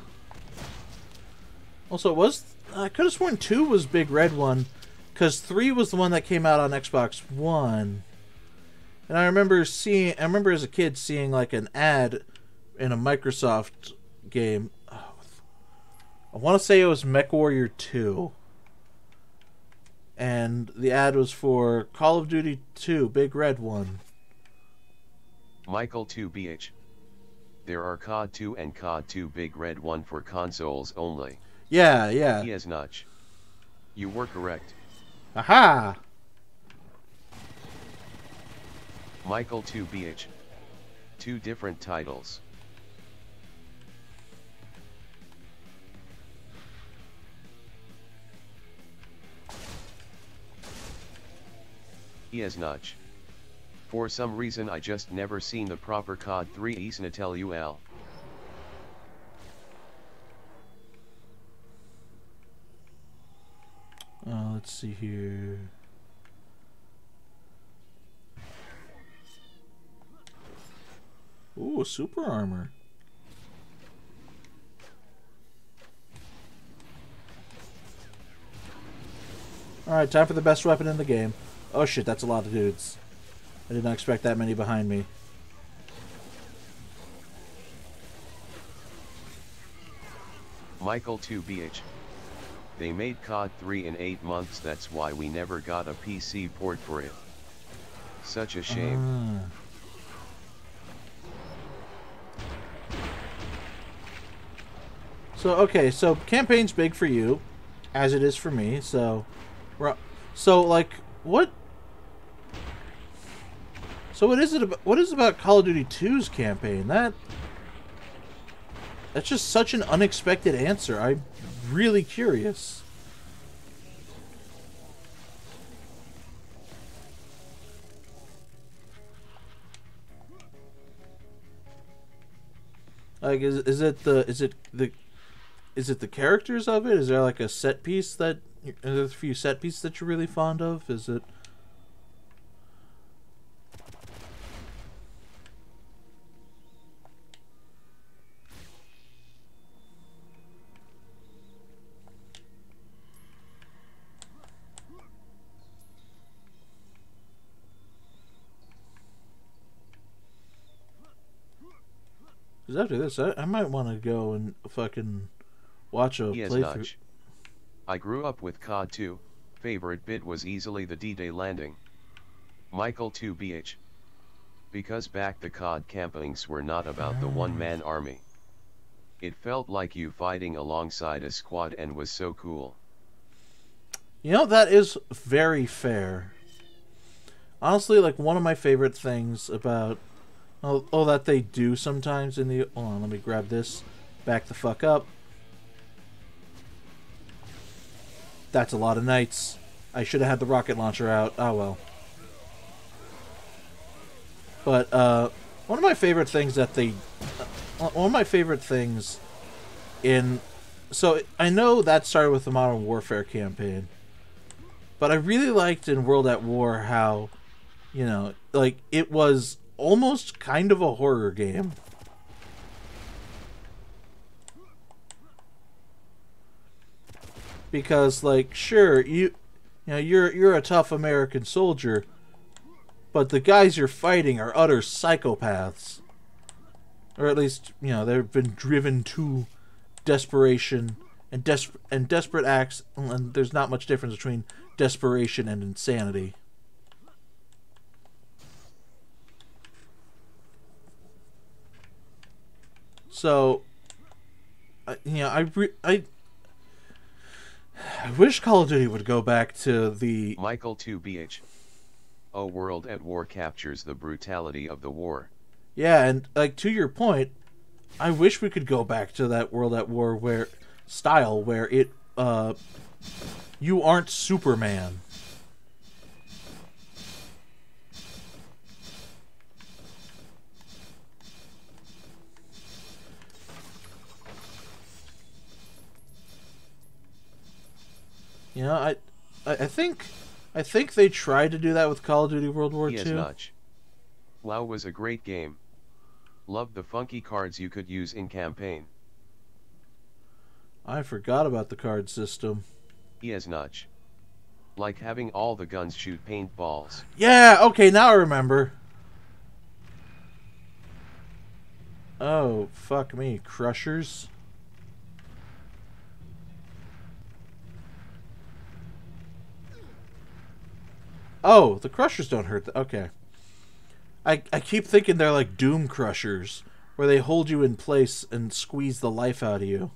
Also, it was... I could have sworn 2 was Big Red 1, because 3 was the one that came out on Xbox One. And I remember as a kid seeing like an ad in a Microsoft game. I want to say it was MechWarrior 2. And the ad was for Call of Duty 2, Big Red 1. Michael 2BH. There are COD 2 and COD 2 Big Red 1 for consoles only. Yeah, yeah. Yes, Notch. You were correct. Aha! Michael 2BH. 2 different titles. Yes, Notch. For some reason I just never seen the proper COD 3 Isnatel. Let's see here. Ooh, super armor. Alright, time for the best weapon in the game. Oh shit, that's a lot of dudes. I did not expect that many behind me. Michael 2BH. They made COD 3 in 8 months, that's why we never got a PC port for it. Such a shame. So, okay, so campaign's big for you, as it is for me, so... like, what... So what is it about Call of Duty 2's campaign? That's just such an unexpected answer. I'm really curious. Like, is it the characters of it? Is there like a set piece that... Are there a few set pieces that you're really fond of? Is it... Because after this, I might want to go and fucking watch a Yes, playthrough. Notch. I grew up with COD 2, favorite bit was easily the D-Day landing. Michael 2BH. Because back the COD campings were not about the one-man army. It felt like you fighting alongside a squad and was so cool. You know, that is very fair. Honestly, like, one of my favorite things about... Oh, that they do sometimes in the... Hold on, let me grab this. Back the fuck up. That's a lot of knights. I should have had the rocket launcher out. Oh, well. But, one of my favorite things that they... one of my favorite things in... So, I know that started with the Modern Warfare campaign. But I really liked in World at War how, you know, like, it was almost kind of a horror game. Because, like, sure, you know, you're a tough American soldier, but the guys you're fighting are utter psychopaths. Or at least, you know, they've been driven to desperation and desperate acts, and there's not much difference between desperation and insanity. So, you know, I wish Call of Duty would go back to the... Michael 2BH. Oh, World at War captures the brutality of the war. Yeah, and, like, to your point, I wish we could go back to that World at War where it, you aren't Superman. You know, I think they tried to do that with Call of Duty World War II. Notch. WoW was a great game. Loved the funky cards you could use in campaign. I forgot about the card system. Yes, notch. Like having all the guns shoot paintballs. Yeah, okay, now I remember. Oh, fuck me. Crushers? Oh, the crushers don't hurt. Okay. I keep thinking they're like Doom Crushers, where they hold you in place and squeeze the life out of you.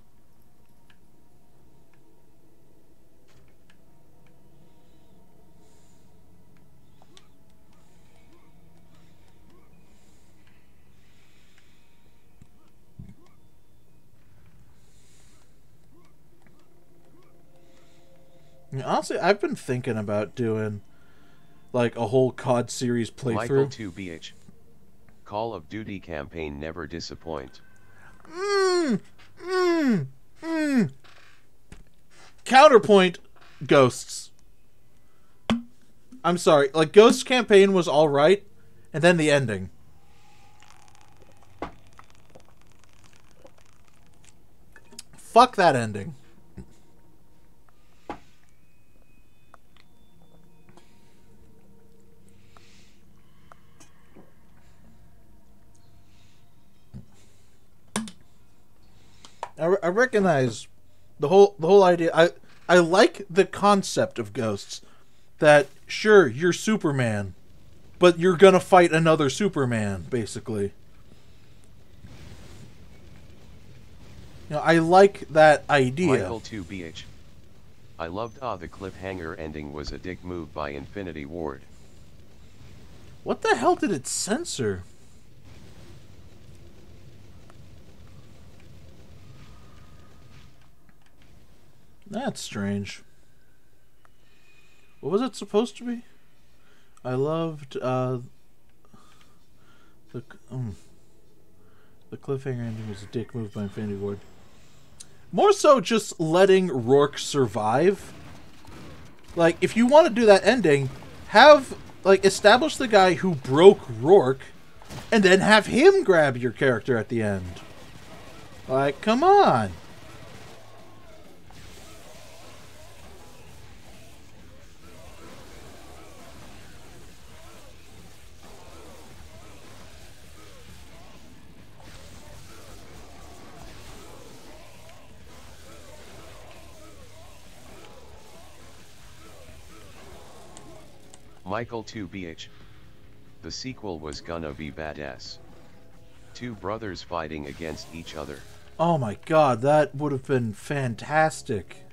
Honestly, I've been thinking about doing like a whole COD series playthrough. Michael 2BH. Call of Duty campaign never disappoint. Counterpoint, Ghosts. I'm sorry, like Ghosts campaign was alright, and then the ending. Fuck that ending. I recognize the whole idea. I like the concept of Ghosts. That sure you're Superman, but you're gonna fight another Superman, basically. You know, I like that idea. Michael 2BH. I loved the cliffhanger ending was a dick move by Infinity Ward. What the hell did it censor? That's strange. What was it supposed to be? I loved the cliffhanger ending was a dick move by Infinity Ward. More so just letting Rourke survive. Like, if you want to do that ending, have, like, establish the guy who broke Rourke, and then have him grab your character at the end. Like, come on. Michael 2BH. The sequel was gonna be badass. Two brothers fighting against each other. Oh my god, that would have been fantastic.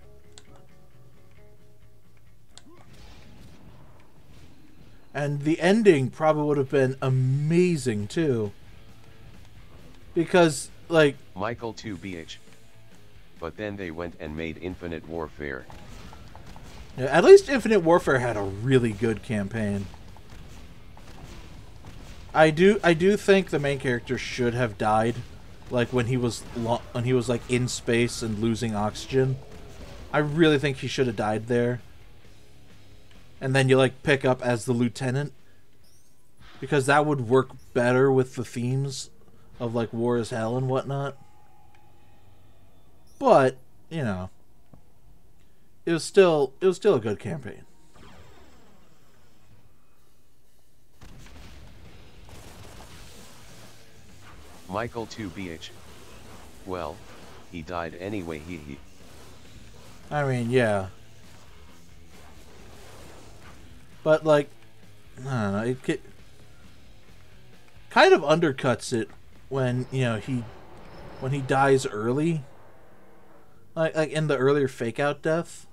And the ending probably would have been amazing too. Because, like... Michael 2BH. But then they went and made Infinite Warfare. Yeah, at least Infinite Warfare had a really good campaign. I do think the main character should have died, like when he was like in space and losing oxygen. I really think he should have died there. And then you like pick up as the lieutenant, because that would work better with the themes of like war is hell and whatnot. But, you know, it was still a good campaign. Michael 2BH. Well, he died anyway, he. I mean, yeah. But like, I don't know, it kind of undercuts it when, you know, when he dies early. Like in the earlier fake out death.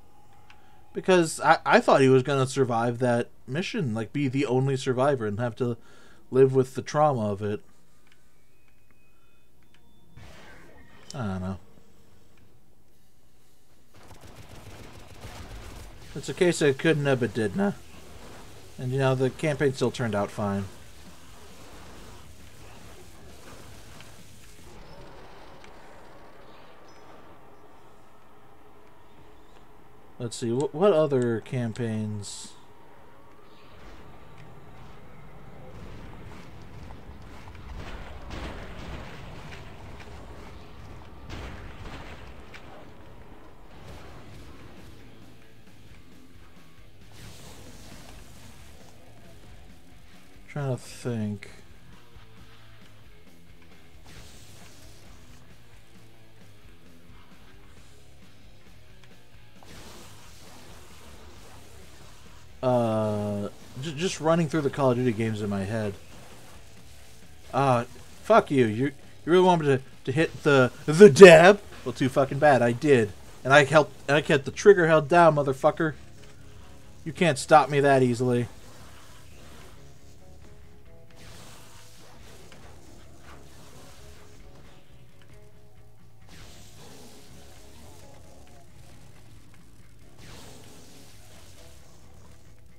Because I thought he was going to survive that mission. Like, be the only survivor and have to live with the trauma of it. I don't know. It's a case of couldn't have but didn't. And, you know, the campaign still turned out fine. Let's see, what other campaigns? Trying to think. Just running through the Call of Duty games in my head. Fuck you. You really want me to hit the dab? Well, too fucking bad. I did, and I kept the trigger held down, motherfucker. You can't stop me that easily.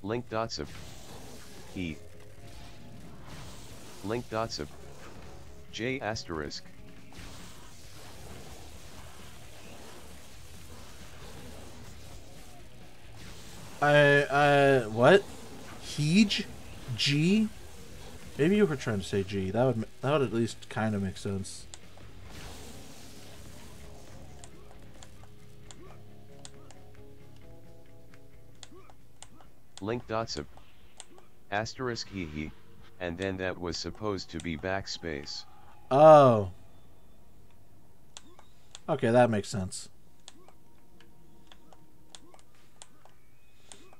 Link dots of E. Link dots of J asterisk. What? Heej? G? Maybe you were trying to say G. That would at least kind of make sense. Link dots of asterisk he, and then that was supposed to be backspace. Oh. Okay, that makes sense.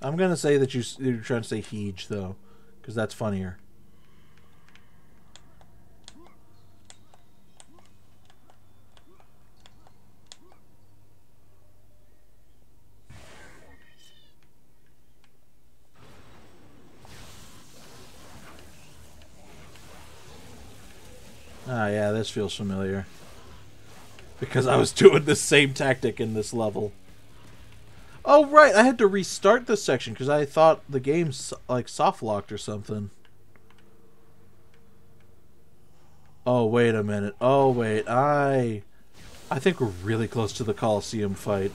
I'm gonna say that you're trying to say Heej, though, because that's funnier. Ah, yeah, this feels familiar. Because I was doing the same tactic in this level. Oh, right, I had to restart this section because I thought the game's, like, soft-locked or something. Oh, wait a minute. Oh, wait, I think we're really close to the Coliseum fight.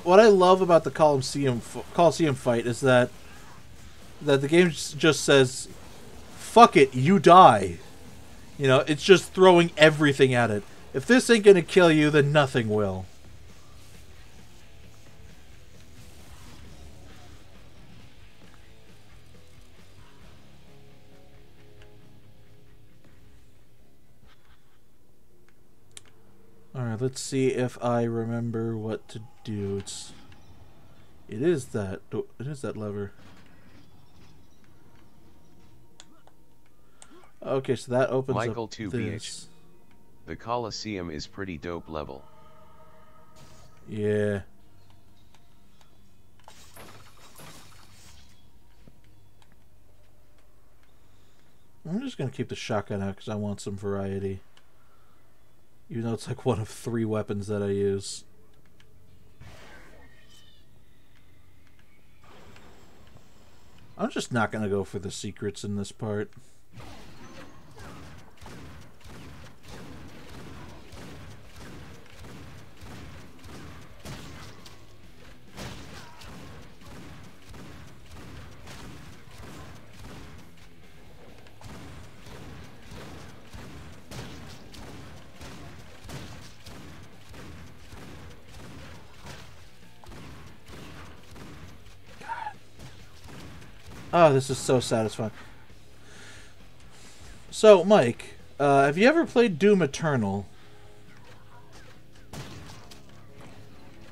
What I love about the Coliseum fight is that the game just says, fuck it, you die. You know, it's just throwing everything at it. If this ain't gonna kill you, then nothing will. Alright, let's see if I remember what to do. It is that lever. Okay, so that opens Michael up 2BH. this. The Coliseum is pretty dope level. Yeah. I'm just gonna keep the shotgun out because I want some variety. Even though it's like one of 3 weapons that I use. I'm just not gonna go for the secrets in this part. Oh, this is so satisfying. So, Mike, have you ever played Doom Eternal?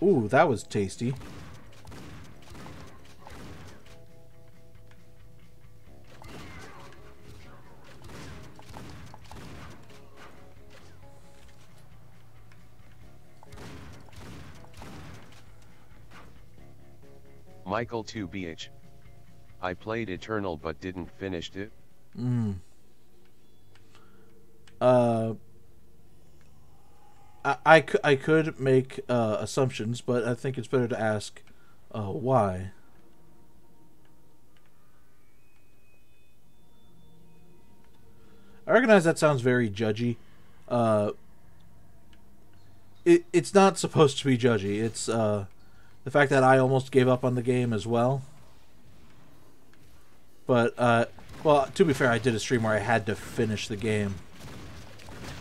Ooh, that was tasty. Michael 2BH. I played Eternal but didn't finish it. I could make assumptions, but I think it's better to ask why. I recognize that sounds very judgy. It's not supposed to be judgy. It's the fact that I almost gave up on the game as well. But, well, to be fair, I did a stream where I had to finish the game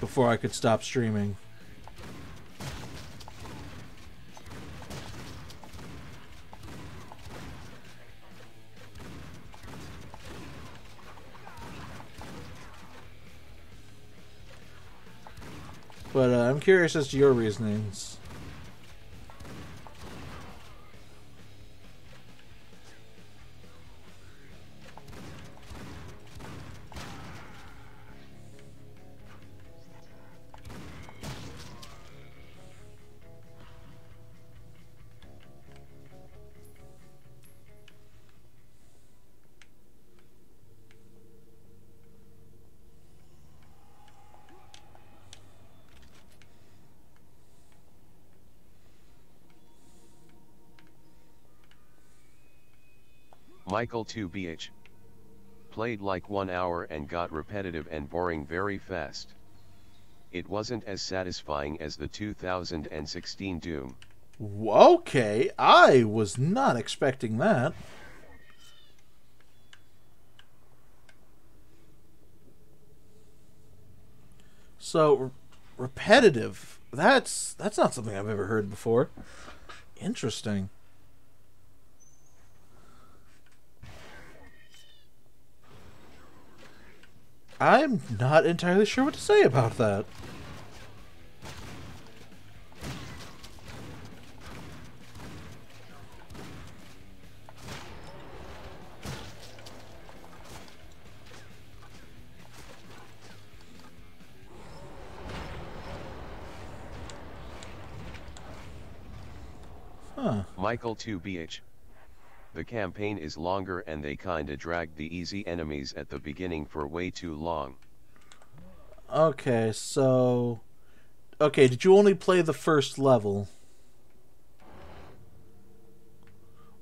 before I could stop streaming. But I'm curious as to your reasonings. Michael 2BH. Played like 1 hour and got repetitive and boring very fast. It wasn't as satisfying as the 2016 Doom. Okay, I was not expecting that. So, repetitive. That's not something I've ever heard before. Interesting. I'm not entirely sure what to say about that. Huh. Michael 2BH. The campaign is longer and they kinda dragged the easy enemies at the beginning for way too long. Okay, so... Okay, did you only play the first level?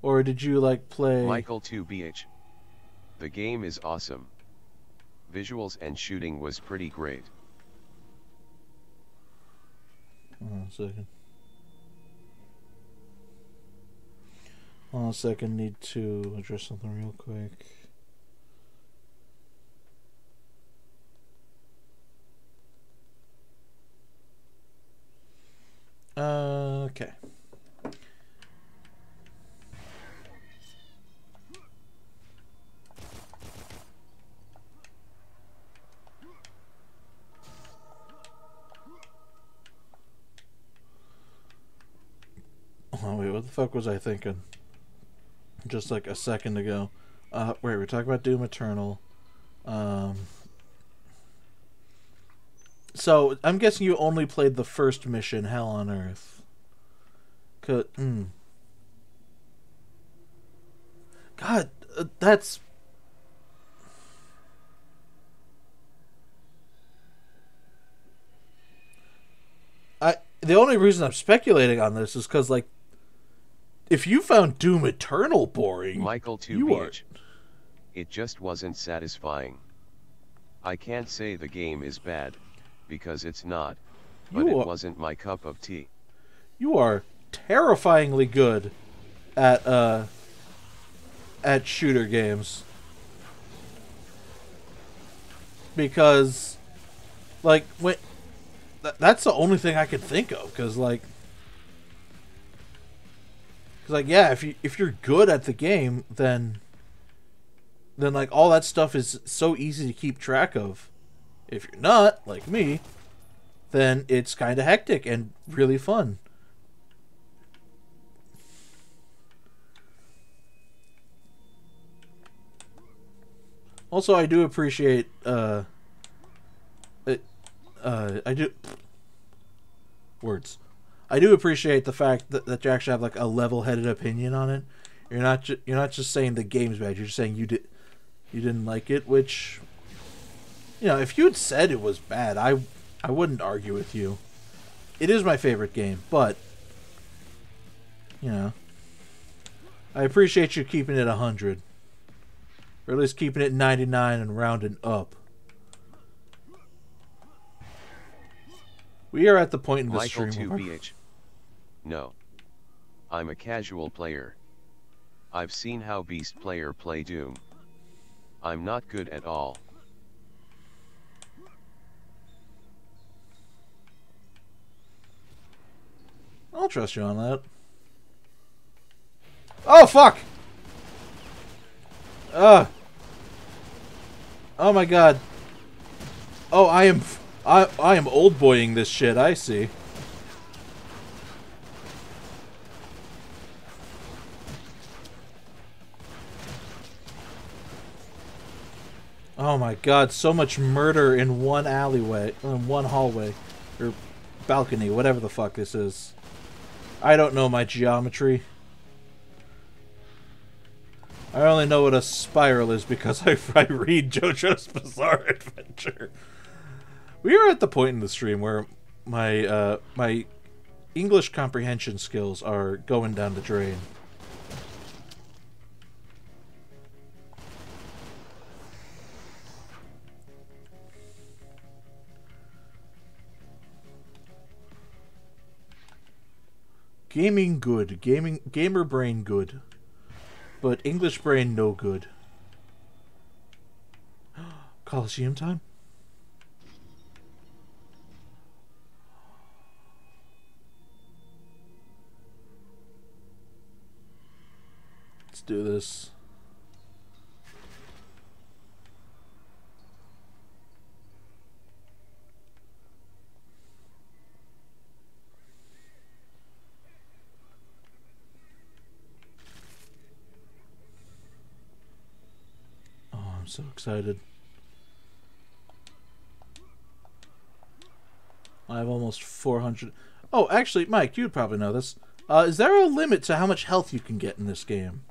Or did you, like, play... Michael 2BH. The game is awesome. Visuals and shooting was pretty great. Hold on a second. Hold on a second, need to address something real quick. Okay. Oh wait, what the fuck was I thinking? Just like a second ago. Wait, we're talking about Doom Eternal. So, I'm guessing you only played the first mission, Hell on Earth. God, that's... The only reason I'm speculating on this is because, like, if you found Doom Eternal boring, Michael 2BH. It just wasn't satisfying. I can't say the game is bad, because it's not, but it wasn't my cup of tea. You are terrifyingly good at shooter games. Because, like, that's the only thing I could think of, because, like, yeah, if you're good at the game, then like all that stuff is so easy to keep track of. If you're not, like me, then it's kind of hectic and really fun. Also, I do appreciate I do appreciate the fact that you actually have like a level-headed opinion on it. You're not just saying the game's bad. You're just saying you didn't like it, which, you know, if you had said it was bad, I wouldn't argue with you. It is my favorite game, but, you know, I appreciate you keeping it 100. Or at least keeping it 99 and rounding up. We are at the point in the Michael stream. 2BH. No. I'm a casual player. I've seen how Beast player play Doom. I'm not good at all. I'll trust you on that. Oh, fuck! Oh my god. Oh, I am old boying this shit, I see. Oh my god, so much murder in one alleyway, in one hallway, or balcony, whatever the fuck this is. I don't know my geometry. I only know what a spiral is because I read JoJo's Bizarre Adventure. We are at the point in the stream where my my English comprehension skills are going down the drain. Gaming good, gamer brain good, but English brain no good. Coliseum time? Let's do this. I'm so excited. I have almost 400. Oh, actually, Mike, you'd probably know this. Is there a limit to how much health you can get in this game?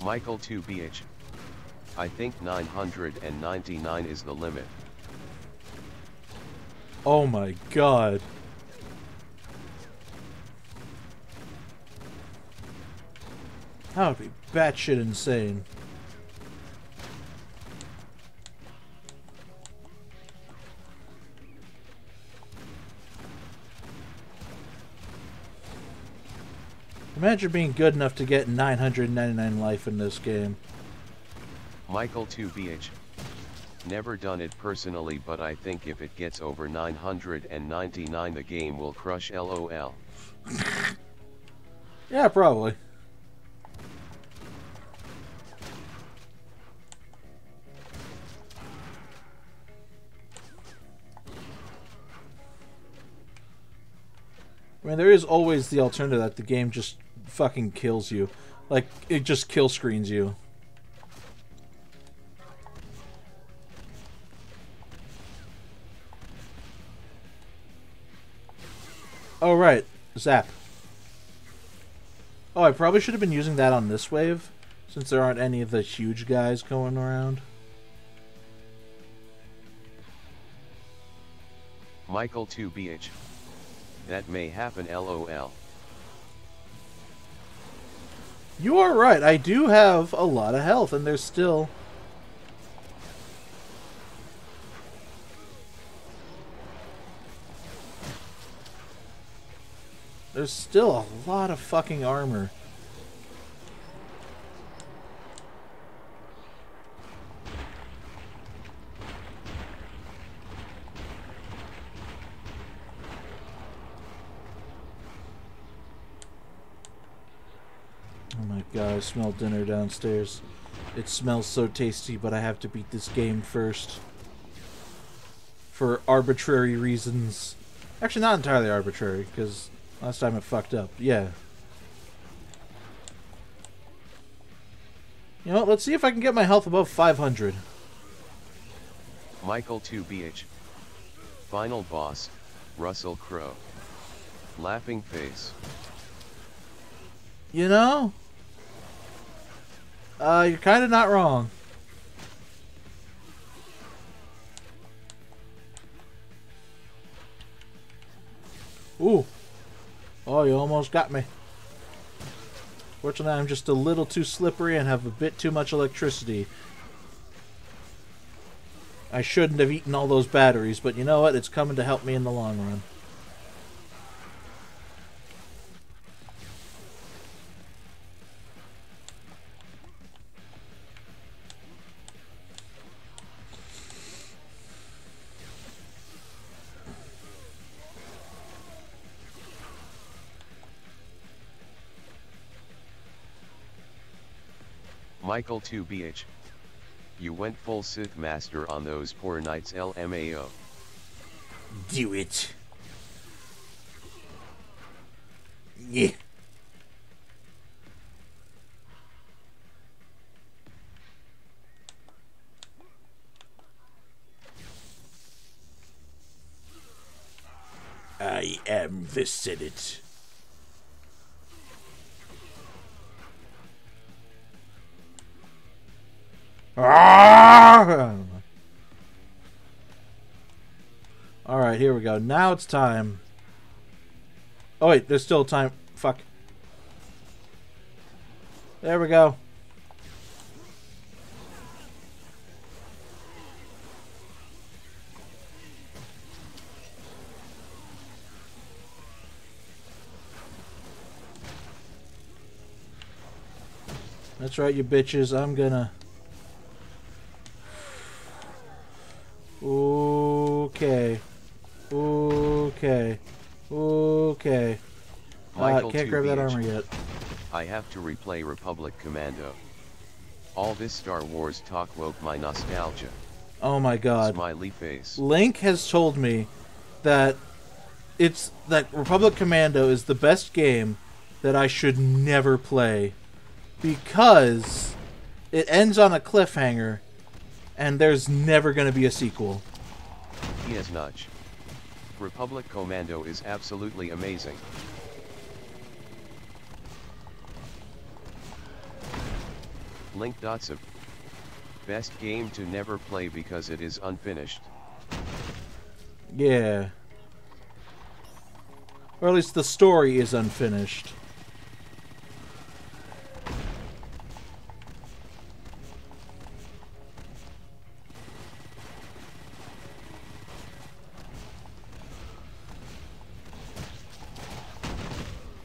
Michael 2BH. I think 999 is the limit. Oh my god. That would be batshit insane. Imagine being good enough to get 999 life in this game. Michael 2BH. Never done it personally, but I think if it gets over 999 the game will crush LOL. Yeah, probably. I mean, there is always the alternative that the game just fucking kills you. Like, it just kill screens you. Oh, right. Zap. Oh, I probably should have been using that on this wave, since there aren't any of the huge guys going around. Michael 2BH. That may happen LOL. You are right. I do have a lot of health, and there's still... There's still a lot of fucking armor. Oh my god, I smell dinner downstairs. It smells so tasty, but I have to beat this game first. For arbitrary reasons. Actually, not entirely arbitrary, because last time it fucked up. Yeah. You know what? Let's see if I can get my health above 500. Michael 2BH. Final boss, Russell Crowe. Laughing face. You know? You're kind of not wrong. Ooh. Oh, you almost got me. Fortunately, I'm just a little too slippery and have a bit too much electricity. I shouldn't have eaten all those batteries, but you know what? It's coming to help me in the long run. Michael 2BH. You went full Sith Master on those poor knights LMAO. Do it. Yeah. I am the Senate. Alright, here we go. Now it's time. Oh wait, there's still time. Fuck. There we go. That's right, you bitches. I'm gonna... Okay. Okay. Okay. Michael Can't grab that 2BH. armor yet. I have to replay Republic Commando. All this Star Wars talk woke my nostalgia. Oh my god. Smiley face. Link has told me that Republic Commando is the best game that I should never play because it ends on a cliffhanger and there's never going to be a sequel. Yes, Nudge. Republic Commando is absolutely amazing. Link Dotsub. Best game to never play because it is unfinished. Yeah. Or at least the story is unfinished.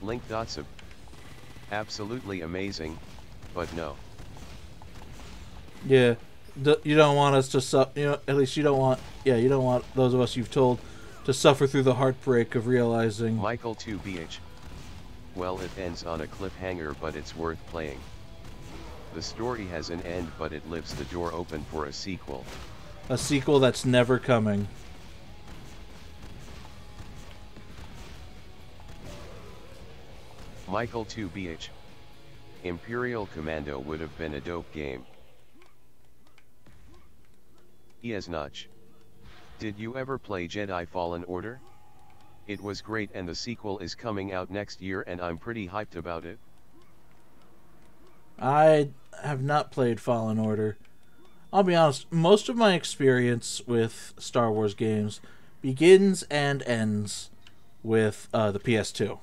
Link Dotsub. Absolutely amazing, but no. Yeah. You don't want us to suffer, you know, at least you don't want, you don't want those of us you've told to suffer through the heartbreak of realizing... Michael 2BH. Well, it ends on a cliffhanger, but it's worth playing. The story has an end, but it leaves the door open for a sequel. A sequel that's never coming. Michael 2BH. Imperial Commando would have been a dope game. Yes, Notch. Did you ever play Jedi Fallen Order? It was great, and the sequel is coming out next year and I'm pretty hyped about it. I have not played Fallen Order. I'll be honest, most of my experience with Star Wars games begins and ends with the PS2.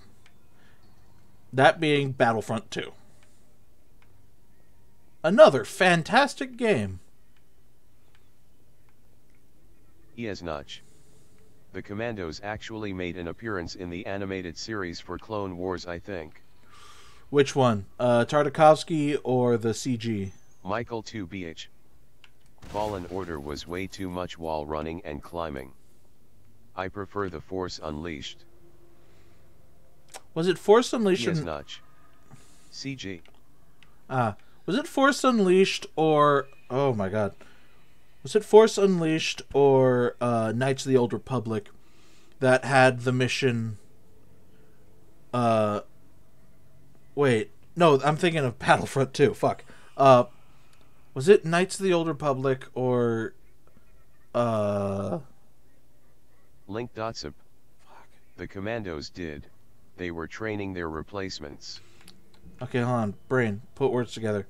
That being Battlefront 2. Another fantastic game. Yes, Notch. The Commandos actually made an appearance in the animated series for Clone Wars, I think. Which one? Tartakovsky or the CG? Michael 2BH. Fallen Order was way too much wall running and climbing. I prefer the Force Unleashed. Was it Force Unleashed? Yes, Notch. CG. Was it Force Unleashed or... Oh my god. Was it Force Unleashed or Knights of the Old Republic that had the mission... Wait. No, I'm thinking of Battlefront 2. Fuck. Was it Knights of the Old Republic or... Link Dotsub. The Commandos did. They were training their replacements. Okay, hold on. Brain. Put words together.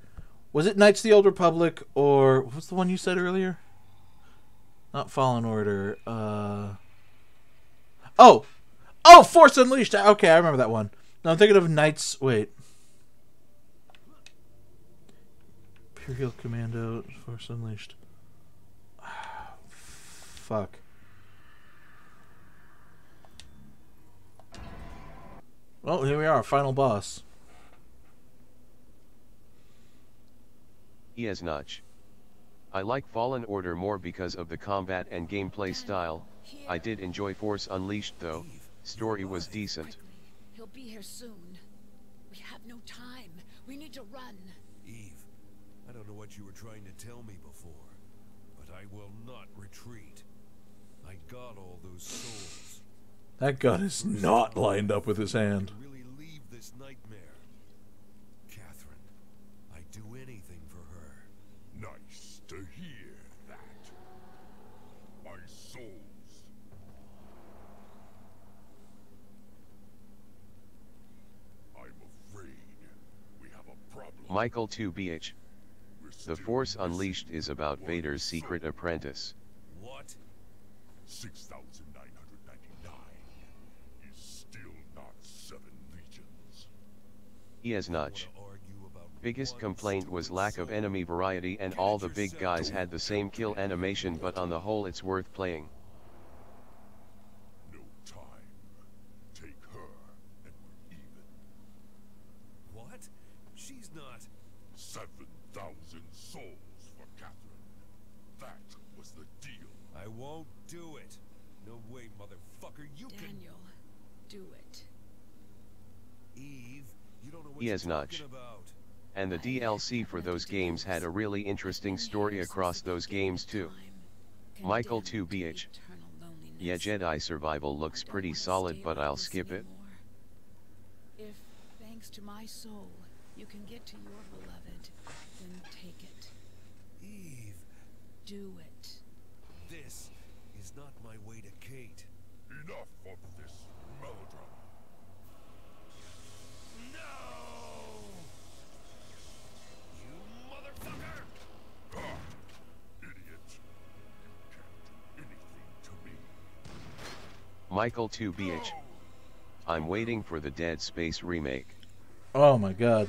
Was it Knights of the Old Republic or... What's the one you said earlier? Not Fallen Order. Oh! Oh! Force Unleashed! Okay, I remember that one. No, I'm thinking of Knights... Wait. Pure Heal Commando, Force Unleashed. Fuck. Well, here we are, final boss. Yes, Notch. I like Fallen Order more because of the combat and gameplay style. I did enjoy Force Unleashed though, story was decent. Quickly. He'll be here soon. We have no time. We need to run. Eve, I don't know what you were trying to tell me before, but I will not retreat. I got all those souls. That gun is not lined up with his hand. I really leave this nightmare. Catherine, I'd do anything for her. Nice to hear that. My souls. I'm afraid we have a problem. Michael 2BH. We're The still Force missing Unleashed is about one Vader's soul. secret apprentice. What? 6,999 is still not 7 legions. Yes, Notch. Wanna argue about Biggest one complaint was stupid lack of soul? enemy variety and Get all it the big yourself. guys had the same kill animation, but on the whole it's worth playing. No time. Take her, and we're even. What? She's not. 7,000 souls for Catherine. That was the deal. I won't do it. No way, motherfucker. You Daniel, do it. can. Eve, you don't know what Yes, you're Notch. talking about. And the DLC for those games had a really interesting story across those games too. Michael 2BH. Yeah, Jedi Survival looks pretty solid, but I'll skip it. If, thanks to my soul, you can get to your beloved, then take it. Eve, Do it. this is not my way to Kate. Enough of this melodrama. No! You motherfucker! Ha! Idiot. You can't do anything to me. Michael 2BH. I'm waiting for the Dead Space remake. Oh my god.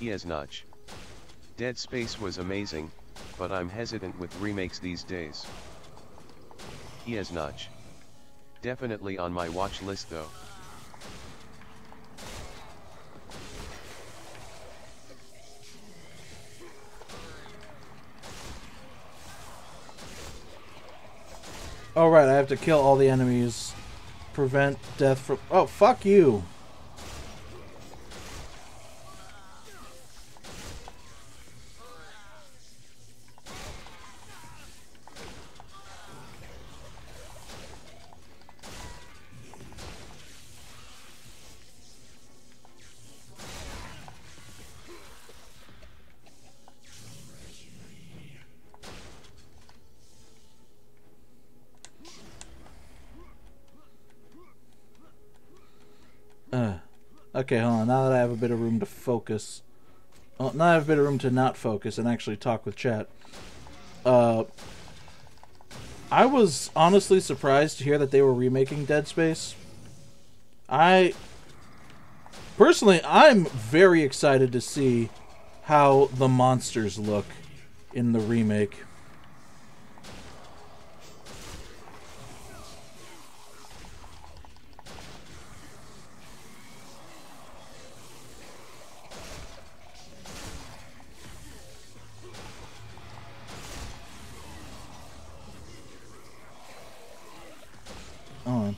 Yes, Notch. Dead Space was amazing, but I'm hesitant with remakes these days. Yes, Notch. Definitely on my watch list though. Oh right, I have to kill all the enemies. Prevent death from... Oh, fuck you! Okay, hold on. Now that I have a bit of room to focus. Well, now I have a bit of room to not focus and actually talk with chat. I was honestly surprised to hear that they were remaking Dead Space. Personally, I'm very excited to see how the monsters look in the remake. On.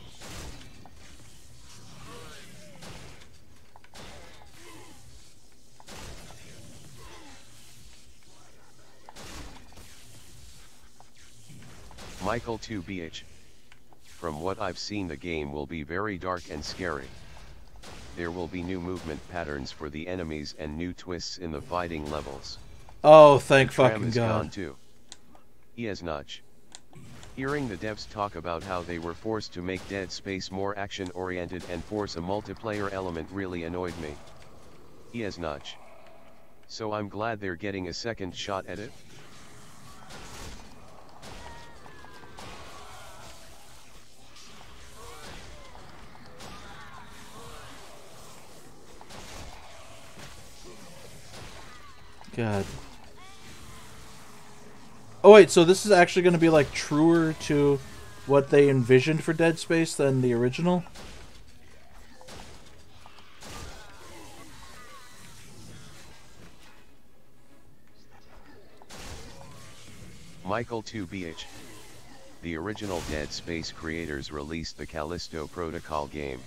Michael 2BH. From what I've seen, the game will be very dark and scary. there will be new movement patterns for the enemies and new twists in the fighting levels. Oh, thank The tram fucking is God. gone too. Yes. Hearing the devs talk about how they were forced to make Dead Space more action-oriented and force a multiplayer element really annoyed me. Yes. So I'm glad they're getting a second shot at it. God. Oh wait, so this is actually going to be like truer to what they envisioned for Dead Space than the original? Michael 2BH. The original Dead Space creators released the Callisto Protocol game.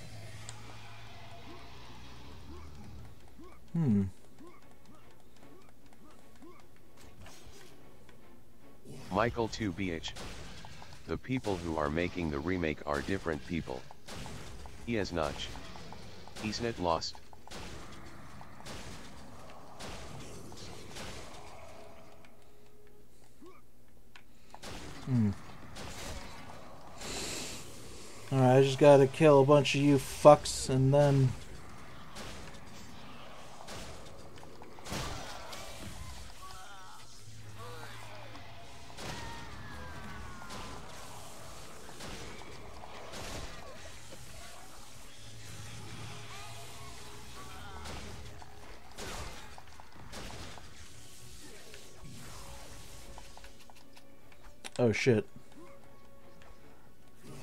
Michael 2BH. The people who are making the remake are different people. Yes. Isnet lost. Alright, I just gotta kill a bunch of you fucks and then... Oh shit.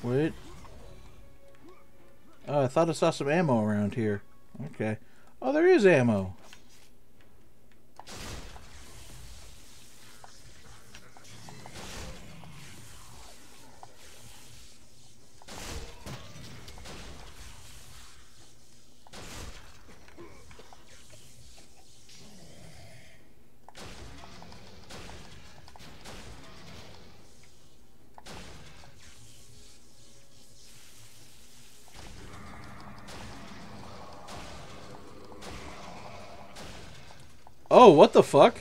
Wait. Oh, I thought I saw some ammo around here. Okay. Oh, there is ammo. Oh, what the fuck?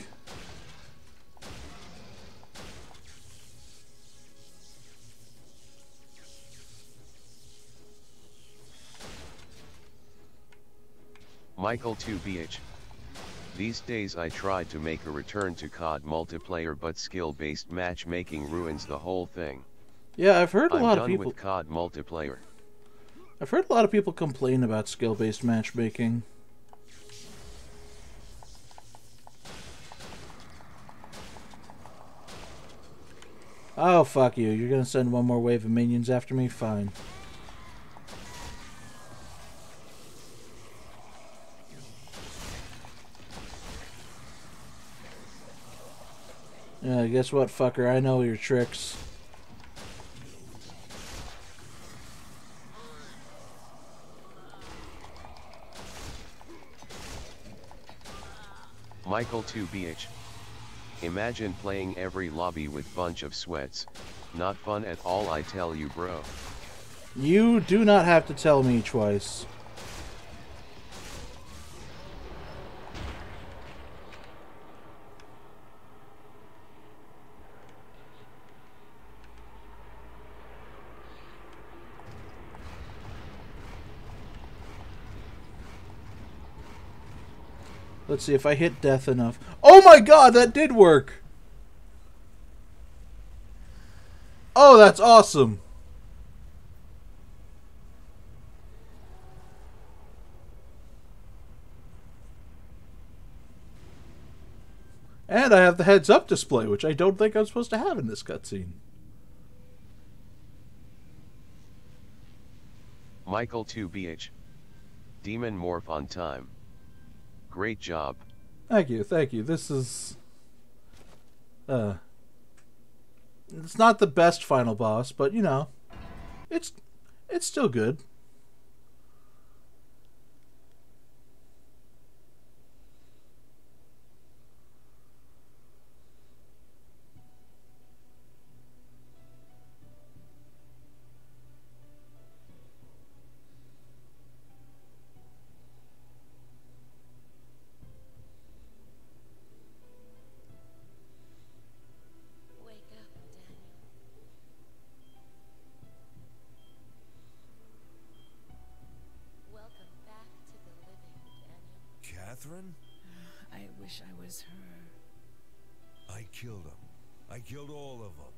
Michael 2BH. These days I tried to make a return to COD multiplayer, but skill-based matchmaking ruins the whole thing. Yeah, I've heard a I'm lot of done people... with COD multiplayer. I've heard a lot of people complain about skill-based matchmaking. Oh, fuck you. You're gonna send one more wave of minions after me? Fine. Yeah, guess what, fucker? I know your tricks. Michael 2BH. Imagine playing every lobby with bunch of sweats. Not fun at all, I tell you, bro. You do not have to tell me twice. Let's see if I hit death enough. Oh my god, that did work! Oh, that's awesome! And I have the heads-up display, which I don't think I'm supposed to have in this cutscene. Michael 2BH. Demon morph on time. Great job. Thank you, thank you. This is... It's not the best final boss, but, you know, it's still good. Catherine? I wish I was her. I killed him. I killed all of them.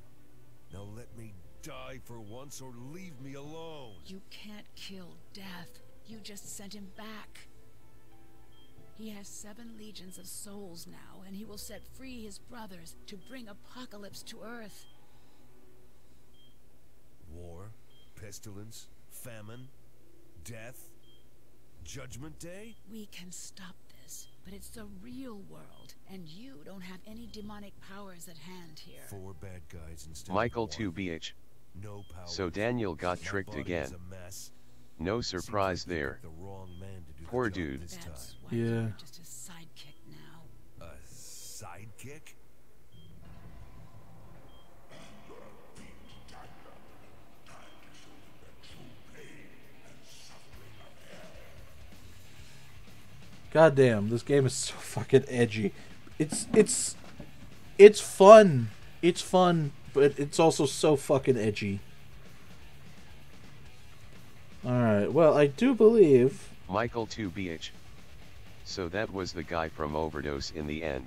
Now let me die for once or leave me alone. You can't kill death. You just sent him back. He has 7 legions of souls now, and he will set free his brothers to bring apocalypse to Earth. War, pestilence, famine, death, Judgment Day? We can stop this, but it's the real world, and you don't have any demonic powers at hand here. 4 bad guys instead Michael of 2BH. No power. So Daniel got My tricked body again. is a mess. No Seems surprise like you there. picked the wrong man to do the Poor job dude. this time. That's why Yeah. you're just a sidekick now. A sidekick? God damn, this game is so fucking edgy. It's fun. It's fun, but it's also so fucking edgy. Alright, well, I do believe... Michael 2BH. So that was the guy from Overdose in the end.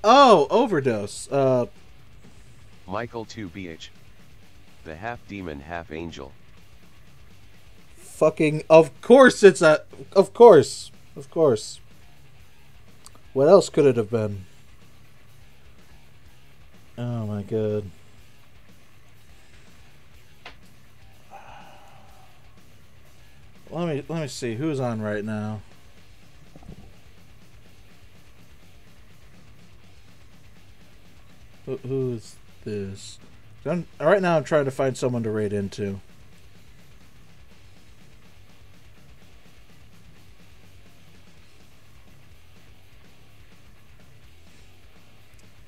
Oh, Overdose. Michael 2BH. The half demon, half angel. Fucking... Of course it's a... Of course. Of course. What else could it have been? Oh my god. Let me see who's on right now. Who is this? Right now I'm trying to find someone to raid into.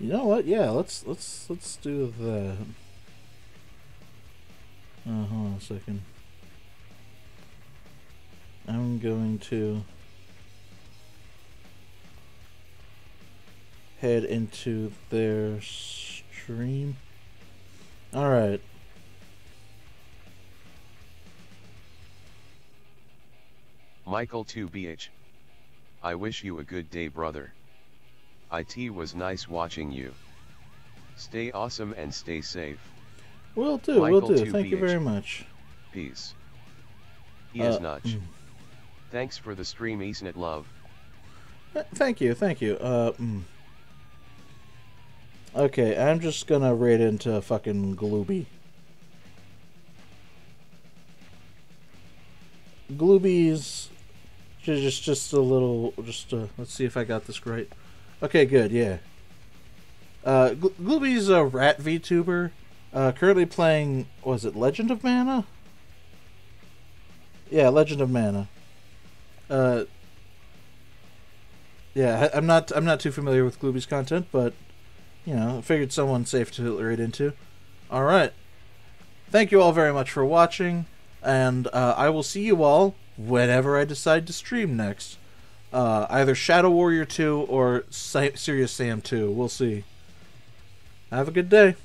You know what? Yeah, let's do that. Hold on a second. I'm going to head into their stream. Alright. Michael 2BH. I wish you a good day, brother. IT was nice watching you. Stay awesome and stay safe. Will do, Michael will do. 2BH. Thank you very much. Peace. Yes, Uh, Notch. Thanks for the stream, Eastnet love. Thank you, thank you. Okay, I'm just gonna raid into fucking Glooby. Glooby's just a little, let's see if I got this right. Okay, good, yeah. Glooby's a rat VTuber, currently playing, was it Legend of Mana? Yeah, Legend of Mana. Yeah, I'm not too familiar with Glooby's content, but you know, I figured someone safe to raid into. All right, thank you all very much for watching, and I will see you all whenever I decide to stream next. Either Shadow Warrior 2 or Serious Sam 2. We'll see. Have a good day.